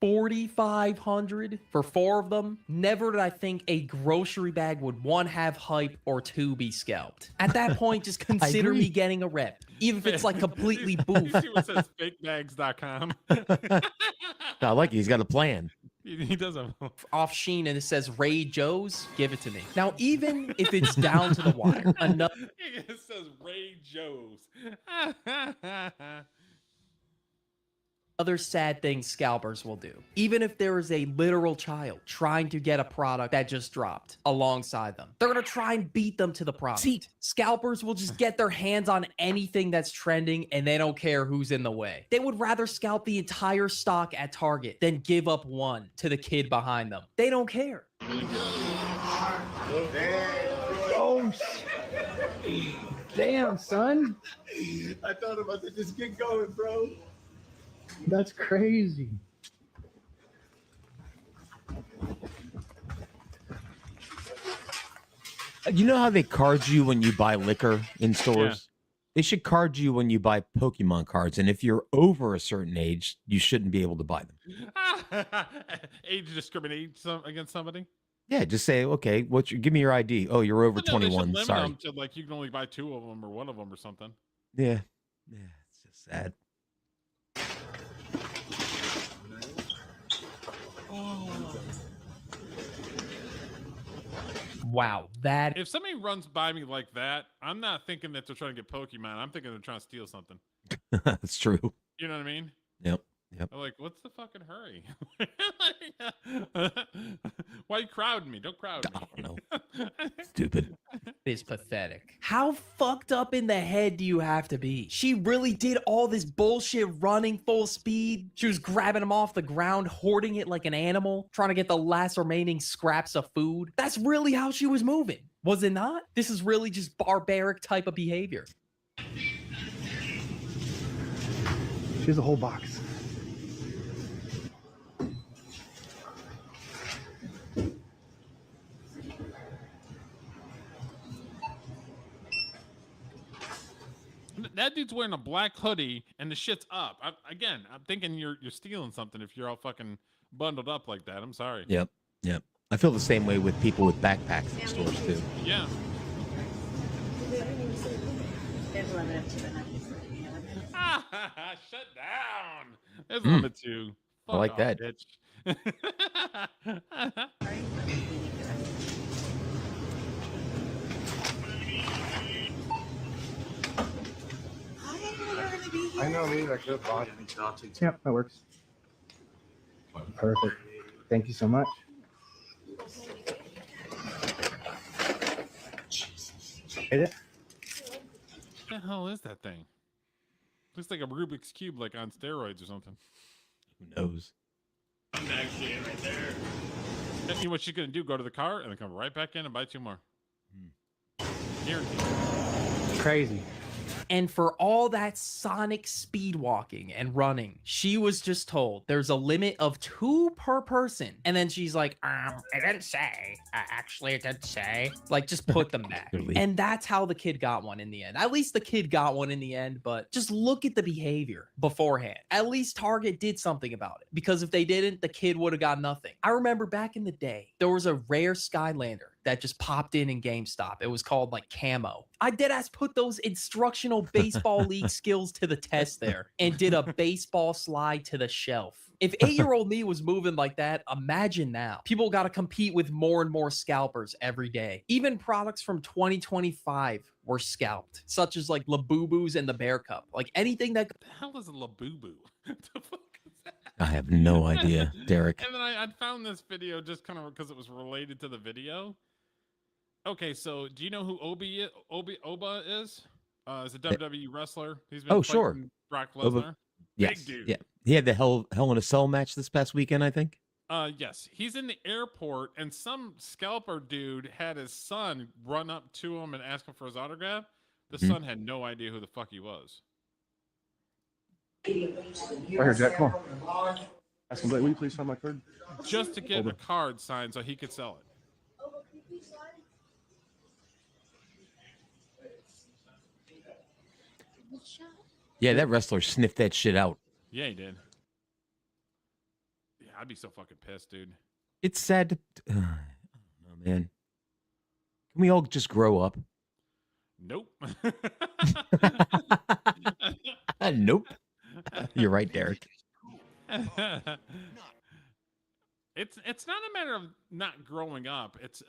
4,500 for 4 of them. Never did I think a grocery bag would 1 have hype or 2 be scalped. At that point, just consider me getting a rep, even if it's like completely boof. You see what says fakebags.com? I like it. He's got a plan. He does have off Sheen, and it says Ray Joe's. Give it to me. Now, even if it's down to the wire, it says Ray Joe's. other sad things scalpers will do. Even if there is a literal child trying to get a product that just dropped alongside them, they're going to try and beat them to the product. See, scalpers will just get their hands on anything that's trending, and they don't care who's in the way. They would rather scalp the entire stock at Target than give up one to the kid behind them. They don't care. Oh, damn, son. I thought about to just get going, bro. That's crazy. You know how they card you when you buy liquor in stores? Yeah. They should card you when you buy Pokemon cards. And if you're over a certain age, you shouldn't be able to buy them. Age discriminate against somebody? Yeah, just say, okay, give me your ID. Oh, you're over 21. Limit Sorry. them to, like, you can only buy 2 of them or 1 of them or something. Yeah. Yeah, it's just sad. Wow, that if somebody runs by me like that, I'm not thinking that they're trying to get Pokemon. I'm thinking they're trying to steal something. That's true. You know what I mean? Yep. Yep. I'm like, what's the fucking hurry? Why you crowding me? Don't crowd me. I don't know. Stupid. It's pathetic. How fucked up in the head do you have to be? She really did all this bullshit running full speed. She was grabbing him off the ground, hoarding it like an animal, trying to get the last remaining scraps of food. That's really how she was moving, was it not? This is really just barbaric type of behavior. Here's a whole box. That dude's wearing a black hoodie and the shit's up. I'm thinking you're stealing something if you're all fucking bundled up like that. I'm sorry. Yep. Yep. I feel the same way with people with backpacks in stores too. Yeah. Shut down. There's Mm. limit 2. I like off, that. Bitch. I know, maybe I could have bought it. Yep, that works. Perfect. Thank you so much. Hit it? What the hell is that thing? Looks like a Rubik's Cube, like on steroids or something. Who knows? I'm actually right there. And you know what she's going to do? Go to the car and then come right back in and buy 2 more. Guaranteed. Crazy. And for all that Sonic speed walking and running, she was just told there's a limit of 2 per person. And then she's like, it didn't say. Actually, it didn't say. Like, just put them back. And that's how the kid got one in the end. At least the kid got one in the end, but just look at the behavior beforehand. At least Target did something about it. Because if they didn't, the kid would have got nothing. I remember back in the day, there was a rare Skylander that just popped in GameStop. It was called like Camo. I deadass put those instructional baseball league skills to the test there and did a baseball slide to the shelf. If 8-year-old me was moving like that, imagine now. People got to compete with more and more scalpers every day. Even products from 2025 were scalped, such as like Labubu's and the Bear Cup. Like anything that... What the hell is a Labubu? What the fuck is that? I have no idea, Derek. And then I found this video just kind of because it was related to the video. Okay, so do you know who Oba is? Is a WWE wrestler. He's been fighting Brock Lesnar. Yes. Big dude. Yeah. He had the Hell in a Cell match this past weekend, I think. Yes. He's in the airport, and some scalper dude had his son run up to him and ask him for his autograph. The son had no idea who the fuck he was. Right here, Jack. Come on. Ask him, will you please sign my card? Just to get a card signed so he could sell it. Yeah, that wrestler sniffed that shit out. Yeah, he did. Yeah, I'd be so fucking pissed, dude. It's sad to... I don't know, man. Can we all just grow up? Nope. Nope. You're right, Derek. It's not a matter of not growing up. It's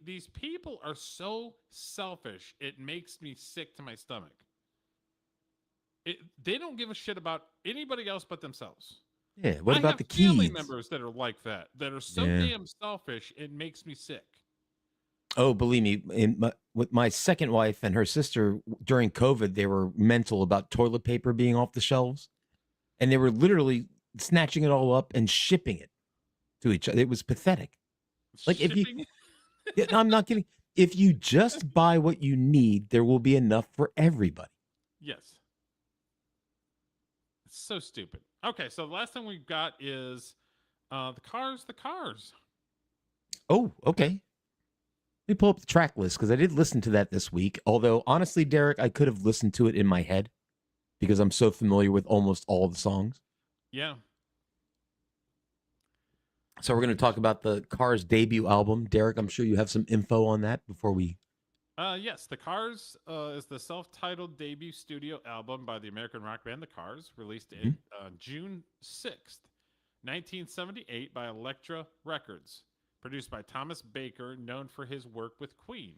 these people are so selfish. It makes me sick to my stomach. They don't give a shit about anybody else but themselves. Yeah, what about the family kids? members that are like that are so Yeah. damn selfish. It makes me sick. Oh, believe me, with my second wife and her sister during COVID, they were mental about toilet paper being off the shelves, and they were literally snatching it all up and shipping it to each other. It was pathetic. Like if you, Yeah, I'm not kidding. If you just buy what you need, there will be enough for everybody. Yes. It's so stupid. Okay, so the last thing we've got is the cars. Oh, okay. Let me pull up the track list because I did listen to that this week. Although, honestly, Derek, I could have listened to it in my head because I'm so familiar with almost all the songs. Yeah. So we're going to talk about the Cars debut album. Derek, I'm sure you have some info on that before we... Yes, The Cars is the self-titled debut studio album by the American rock band The Cars, released in June 6th, 1978 by Elektra Records, produced by Thomas Baker, known for his work with Queen.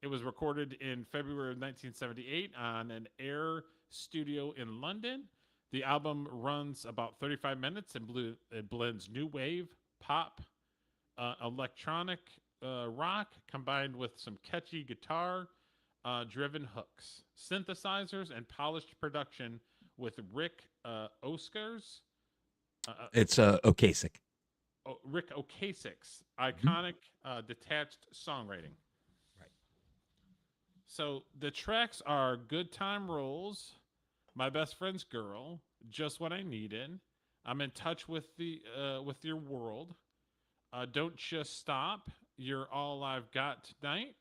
It was recorded in February of 1978 on an Air studio in London. The album runs about 35 minutes and it blends new wave, pop, electronic rock combined with some catchy guitar driven hooks, synthesizers, and polished production with Rick Oscar's It's Ocasek. Rick Ocasek's iconic detached songwriting. Right. So the tracks are Good Time Rolls, My Best Friend's Girl, Just What I Needed, I'm in Touch with Your World, Don't Just Stop, You're All I've Got Tonight,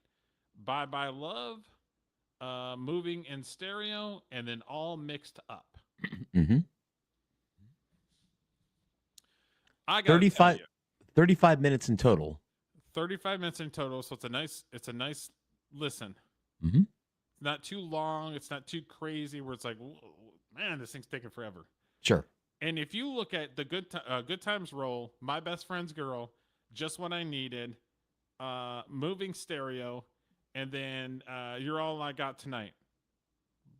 Bye Bye Love, Moving in Stereo, and then All Mixed Up. Mm-hmm. I got 35 minutes in total. 35 minutes in total, so it's a nice listen. Mm-hmm. not too long. It's not too crazy where it's like, man, this thing's taking forever. Sure. And if you look at the Good Times Roll, My Best Friend's Girl, Just What I Needed, Moving Stereo, and then You're All I Got Tonight.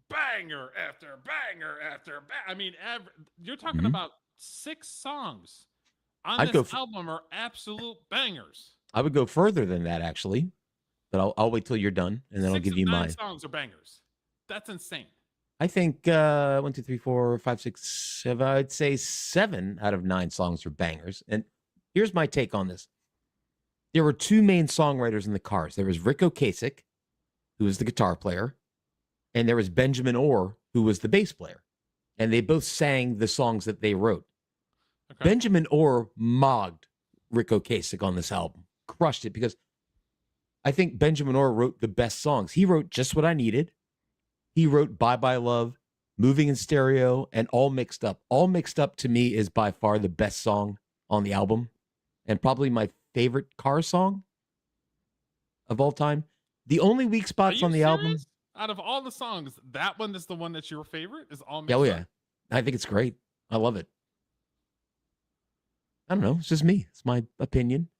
Banger after banger after banger. I mean, you're talking about 6 songs on this album are absolute bangers. I would go further than that, actually, but I'll wait till you're done, and then I'll give you 9 my. songs are bangers. That's insane. I think 1, 2, 3, 4, 5, 6, 7. I'd say 7 out of 9 songs are bangers. And here's my take on this. There were 2 main songwriters in the Cars. There was Rick Ocasek, who was the guitar player, and there was Benjamin Orr, who was the bass player. And they both sang the songs that they wrote. Okay. Benjamin Orr mogged Rick Ocasek on this album. Crushed it, because I think Benjamin Orr wrote the best songs. He wrote Just What I Needed. He wrote Bye Bye Love, Moving in Stereo, and All Mixed Up. All Mixed Up to me is by far the best song on the album, and probably my favorite Car song of all time. The only weak spots on the album. Out of all the songs, that one is the one that's your favorite? Is All Mixed Oh, Up? yeah. I think it's great. I love it. I don't know. It's just me. It's my opinion.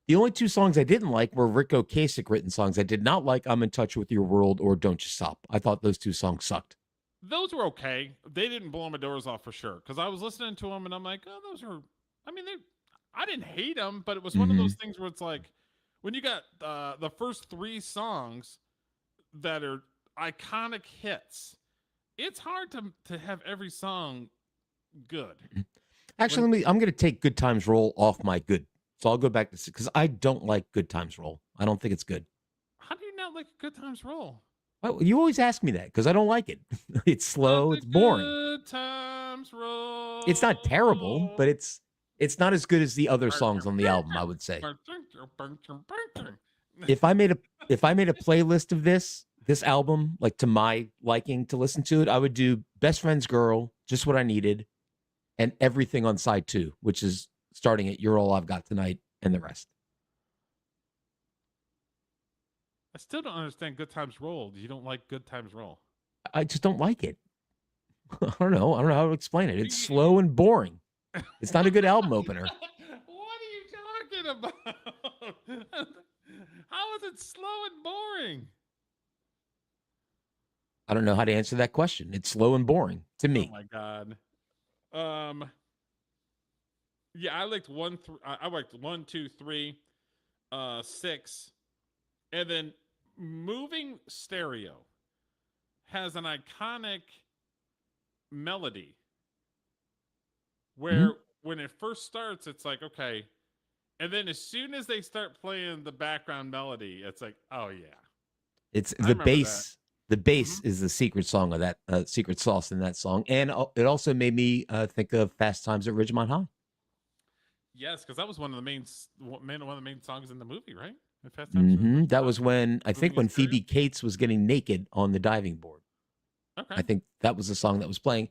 The only 2 songs I didn't like were Rick Ocasek written songs. I did not like I'm in Touch with Your World or Don't You Stop. I thought those 2 songs sucked. Those were okay. They didn't blow my doors off for sure. Because I was listening to them and I'm like, oh, those are, I mean, I didn't hate them, but it was one of those things where it's like, when you got the first 3 songs that are iconic hits, it's hard to have every song good. Actually, I'm going to take Good Times Roll off my good. So I'll go back to, because I don't like Good Times Roll. I don't think it's good. How do you not like Good Times Roll? Well, you always ask me that because I don't like it. It's slow. It's boring. Good Times Roll. It's not terrible, but it's not as good as the other songs on the album, I would say. If I made a playlist of this album, like to my liking to listen to it, I would do Best Friend's Girl, Just What I Needed, and everything on side 2, which is starting at You're All I've Got Tonight and the rest. I still don't understand Good Times Roll. You don't like Good Times Roll? I just don't like it. I don't know how to explain it. It's slow and boring. It's not a good album opener. What are you talking about? How is it slow and boring? I don't know how to answer that question. It's slow and boring to me. Oh my God. Yeah, I liked 1, 2, 3, 6, and then Moving Stereo has an iconic melody where when it first starts, it's like, okay. And then as soon as they start playing the background melody, it's like, oh yeah. It's the bass. The bass is the secret song of that secret sauce in that song. And it also made me think of Fast Times at Ridgemont High. Yes, because that was one of the main songs in the movie, right? Fast Times. That was when Phoebe Cates was getting naked on the diving board. Okay. I think that was the song that was playing.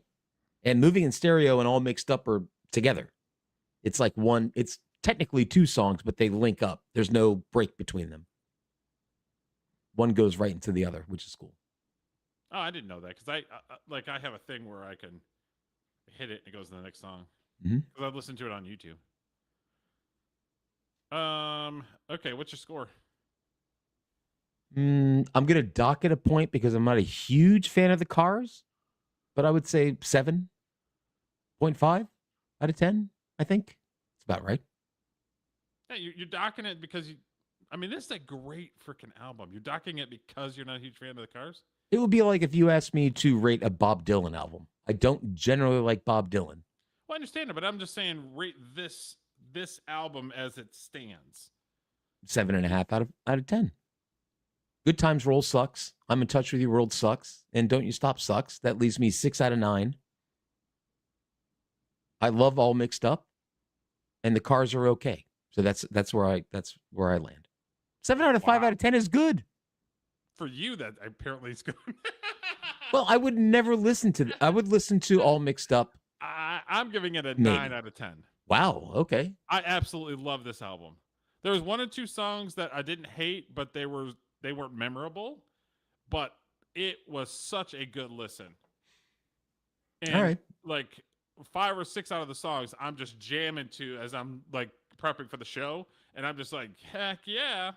And Moving in Stereo and All Mixed Up are together. It's like one. It's technically 2 songs, but they link up. There's no break between them. One goes right into the other, which is cool. Oh, I didn't know that because I have a thing where I can hit it and it goes to the next song because I've listened to it on YouTube. Okay, what's your score? I'm gonna dock it a point because I'm not a huge fan of the Cars, but I would say 7.5 out of 10. I think it's about right. Yeah, you're docking it because this is a great freaking album. You're docking it because you're not a huge fan of the Cars? It would be like if you asked me to rate a Bob Dylan album. I don't generally like Bob Dylan. Well, I understand it, but I'm just saying rate this album as it stands. 7.5 out of 10. Good Times Roll sucks. I'm in Touch with Your World sucks. And Don't You Stop sucks. That leaves me 6 out of 9. I love All Mixed Up. And the Cars are okay. So that's where I land. 7 out of 5 out of 10 is good. For you, that apparently is good. Well, I would never listen to I would listen to All Mixed Up. I'm giving it a Maybe. 9 out of 10. Wow. Okay. I absolutely love this album. There was 1 or 2 songs that I didn't hate, but they weren't memorable. But it was such a good listen. And All right. like 5 or 6 out of the songs, I'm just jamming to as I'm like prepping for the show, and I'm just like, heck yeah.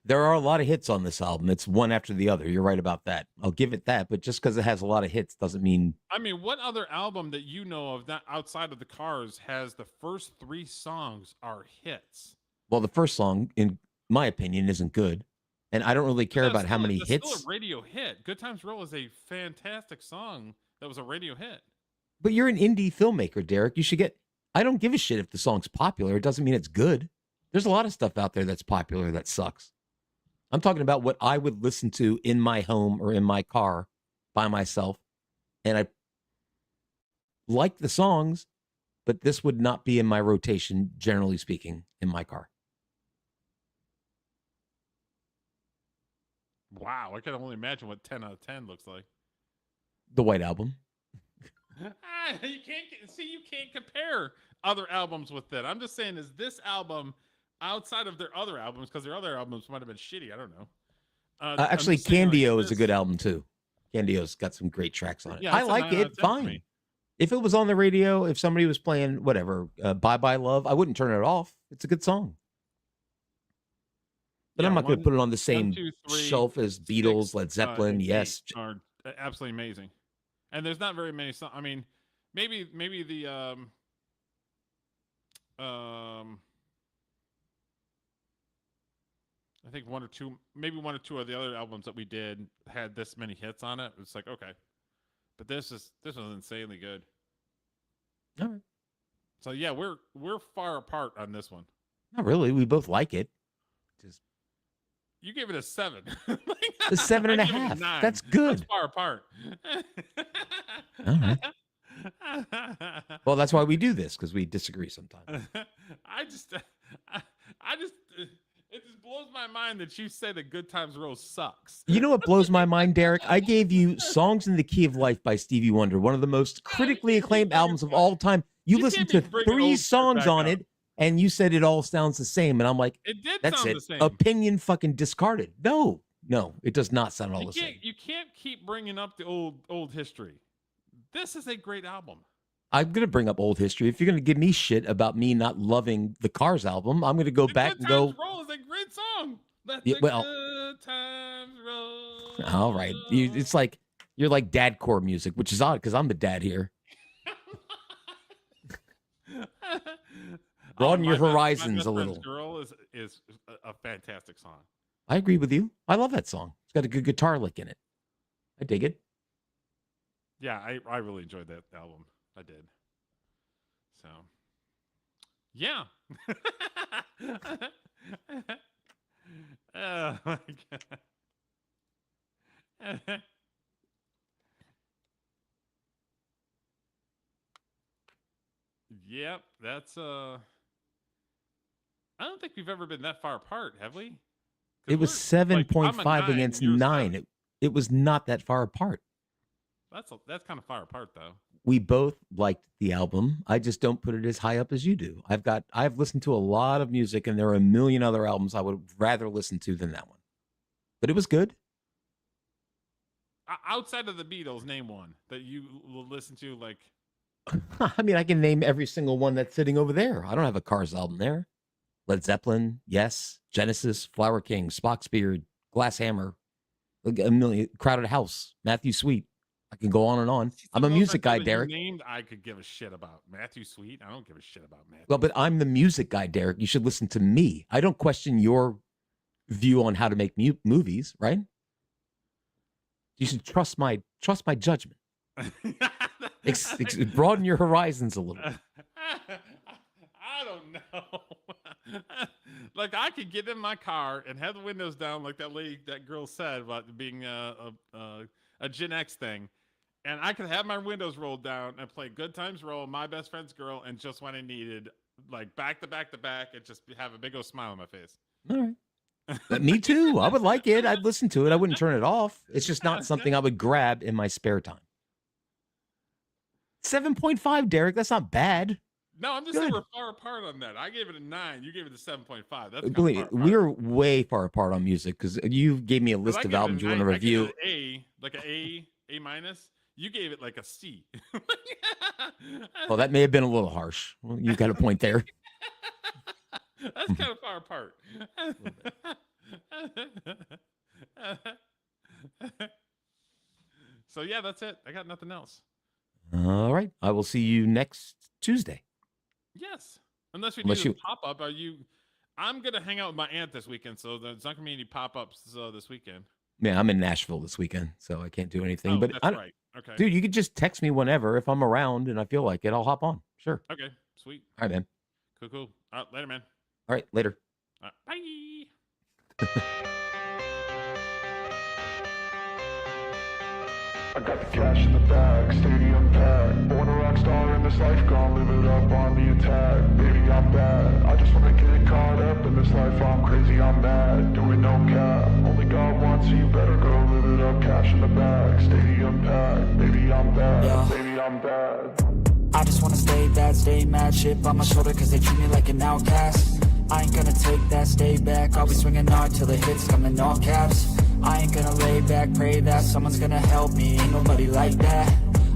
There are a lot of hits on this album. It's one after the other. You're right about that. I'll give it that. But just because it has a lot of hits doesn't mean. I mean, what other album that you know of that outside of the Cars has the first 3 songs are hits? Well, the first song, in my opinion, isn't good. And I don't really care about how many That's hits. still a radio hit. Good Times Roll is a fantastic song that was a radio hit. But you're an indie filmmaker, Derek. You should get. I don't give a shit if the song's popular. It doesn't mean it's good. There's a lot of stuff out there that's popular that sucks. I'm talking about what I would listen to in my home or in my car by myself. And I like the songs, but this would not be in my rotation, generally speaking, in my car. Wow, I can only imagine what 10 out of 10 looks like. The White Album. You can't compare other albums with that. I'm just saying, is this album outside of their other albums, because their other albums might have been shitty, I don't know. Actually, Candio is a good album too. Candio's got some great tracks on it. Yeah, I that's a like 9 out of it 10 for fine. me. If it was on the radio, if somebody was playing whatever, Bye Bye Love, I wouldn't turn it off. It's a good song. But Yeah, I'm not going to put it on the 1, same 2, 3, shelf as Beatles, 6, Led Zeppelin. and Yes. 8 are absolutely amazing. And there's not very many songs. I mean, maybe the I think 1 or 2, maybe 1 or 2 of the other albums that we did had this many hits on it. It's like, okay, but this was insanely good. All right. So yeah, we're far apart on this one. Not really. We both like it. You gave it a 7. A 7.5. I gave it a 9. That's good. That's far apart. All right. Well, that's why we do this, because we disagree sometimes. I just it just blows my mind that you say that Good Times Roll sucks. You know what blows my mind, Derek? I gave you Songs in the Key of Life by Stevie Wonder, one of the most critically acclaimed albums of all time. You listened to 3 songs on it, and you said it all sounds the same. And I'm like, it did that's sound it. the same. Opinion fucking discarded. No, it does not sound all the same. You can't keep bringing up the old history. This is a great album. I'm going to bring up old history. If you're going to give me shit about me not loving the Cars album, I'm going to go back and go. Good Times Roll is a great song. Let Yeah, the well- good times roll. All right. It's like, you're like dadcore music, which is odd because I'm the dad here. Broaden your horizons a My Best little. Friend's Girl is a fantastic song. I agree with you. I love that song. It's got a good guitar lick in it. I dig it. Yeah, I really enjoyed that album. I did. So, yeah. Oh my god. Yep, that's I don't think we've ever been that far apart, have we? 'Cause It was we're, like, 7.5 I'm a 9, against you're a 9. 7. It was not that far apart. That's kind of far apart though. We both liked the album. I just don't put it as high up as you do. I've listened to a lot of music, and there are a million other albums I would rather listen to than that one. But it was good. Outside of the Beatles, name one that you will listen to. Like, I mean, I can name every single one that's sitting over there. I don't have a Cars album there. Led Zeppelin, yes. Genesis, Flower King, Spock's Beard, Glass Hammer, a million. Crowded House, Matthew Sweet. I can go on and on. I'm a music guy, Derek. Named, I could give a shit about Matthew Sweet. I don't give a shit about Matthew. Well, but I'm the music guy, Derek. You should listen to me. I don't question your view on how to make movies, right? You should trust my judgment. Broaden your horizons a little. I don't know. Like, I could get in my car and have the windows down, like that girl said about being a Gen X thing, and I could have my windows rolled down and play Good Times Roll, My Best Friend's Girl, and Just When I Needed, like back to back to back, and just have a big old smile on my face. All right. Me too. I would like it. I'd listen to it. I wouldn't turn it off. It's just not something I would grab in my spare time. 7.5, Derek. That's not bad. No, I'm just saying we're far apart on that. I gave it a 9. You gave it a 7.5. That's Believe me, we're way far apart on music because you gave me a list of albums you want to review. Like an A minus. You gave it like a C. Well, that may have been a little harsh. Well, you got a point there. That's kind of far apart. So yeah, that's it. I got nothing else. All right. I will see you next Tuesday. Yes. Unless we do a pop-up. I'm going to hang out with my aunt this weekend, so there's not going to be any pop-ups this weekend. Yeah, I'm in Nashville this weekend, so I can't do anything. Oh, but that's right. Okay. Dude, you could just text me whenever. If I'm around and I feel like it, I'll hop on. Sure. Okay. Sweet. All right, man. Cool. Later, man. All right, later. Bye. I got the cash in the bag, stadium packed. Born a rock star in this life, gonna live it up on the attack. Baby, I'm bad. I just wanna get caught up in this life. I'm crazy, I'm mad. Doing no cap. Only God wants, so you better go live it up. Cash in the bag, stadium packed. Baby, I'm bad. Yeah. Baby, I'm bad. I just wanna stay bad, stay mad. Shit on my shoulder cause they treat me like an outcast. I ain't gonna take that, stay back. I'll be swinging hard till the hits come in all caps. I ain't gonna lay back, pray that someone's gonna help me. Ain't nobody like that.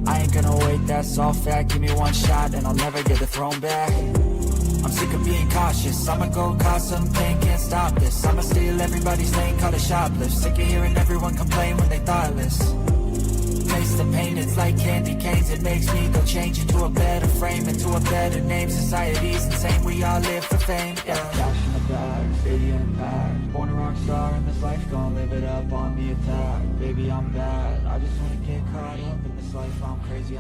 I ain't gonna wait, that's all fact. Give me one shot and I'll never get the throne back. I'm sick of being cautious. I'ma go cause some pain, can't stop this. I'ma steal everybody's lane, call it shoplift. Sick of hearing everyone complain when they thoughtless. Taste the pain, it's like candy canes. It makes me go change into a better frame, into a better name. Society's insane, we all live for fame. Yeah. Cash in the bag, stadium packed. Born a rock star in this life, gonna live it up on the attack. Baby, I'm bad. I just wanna get caught up in this life. I'm crazy.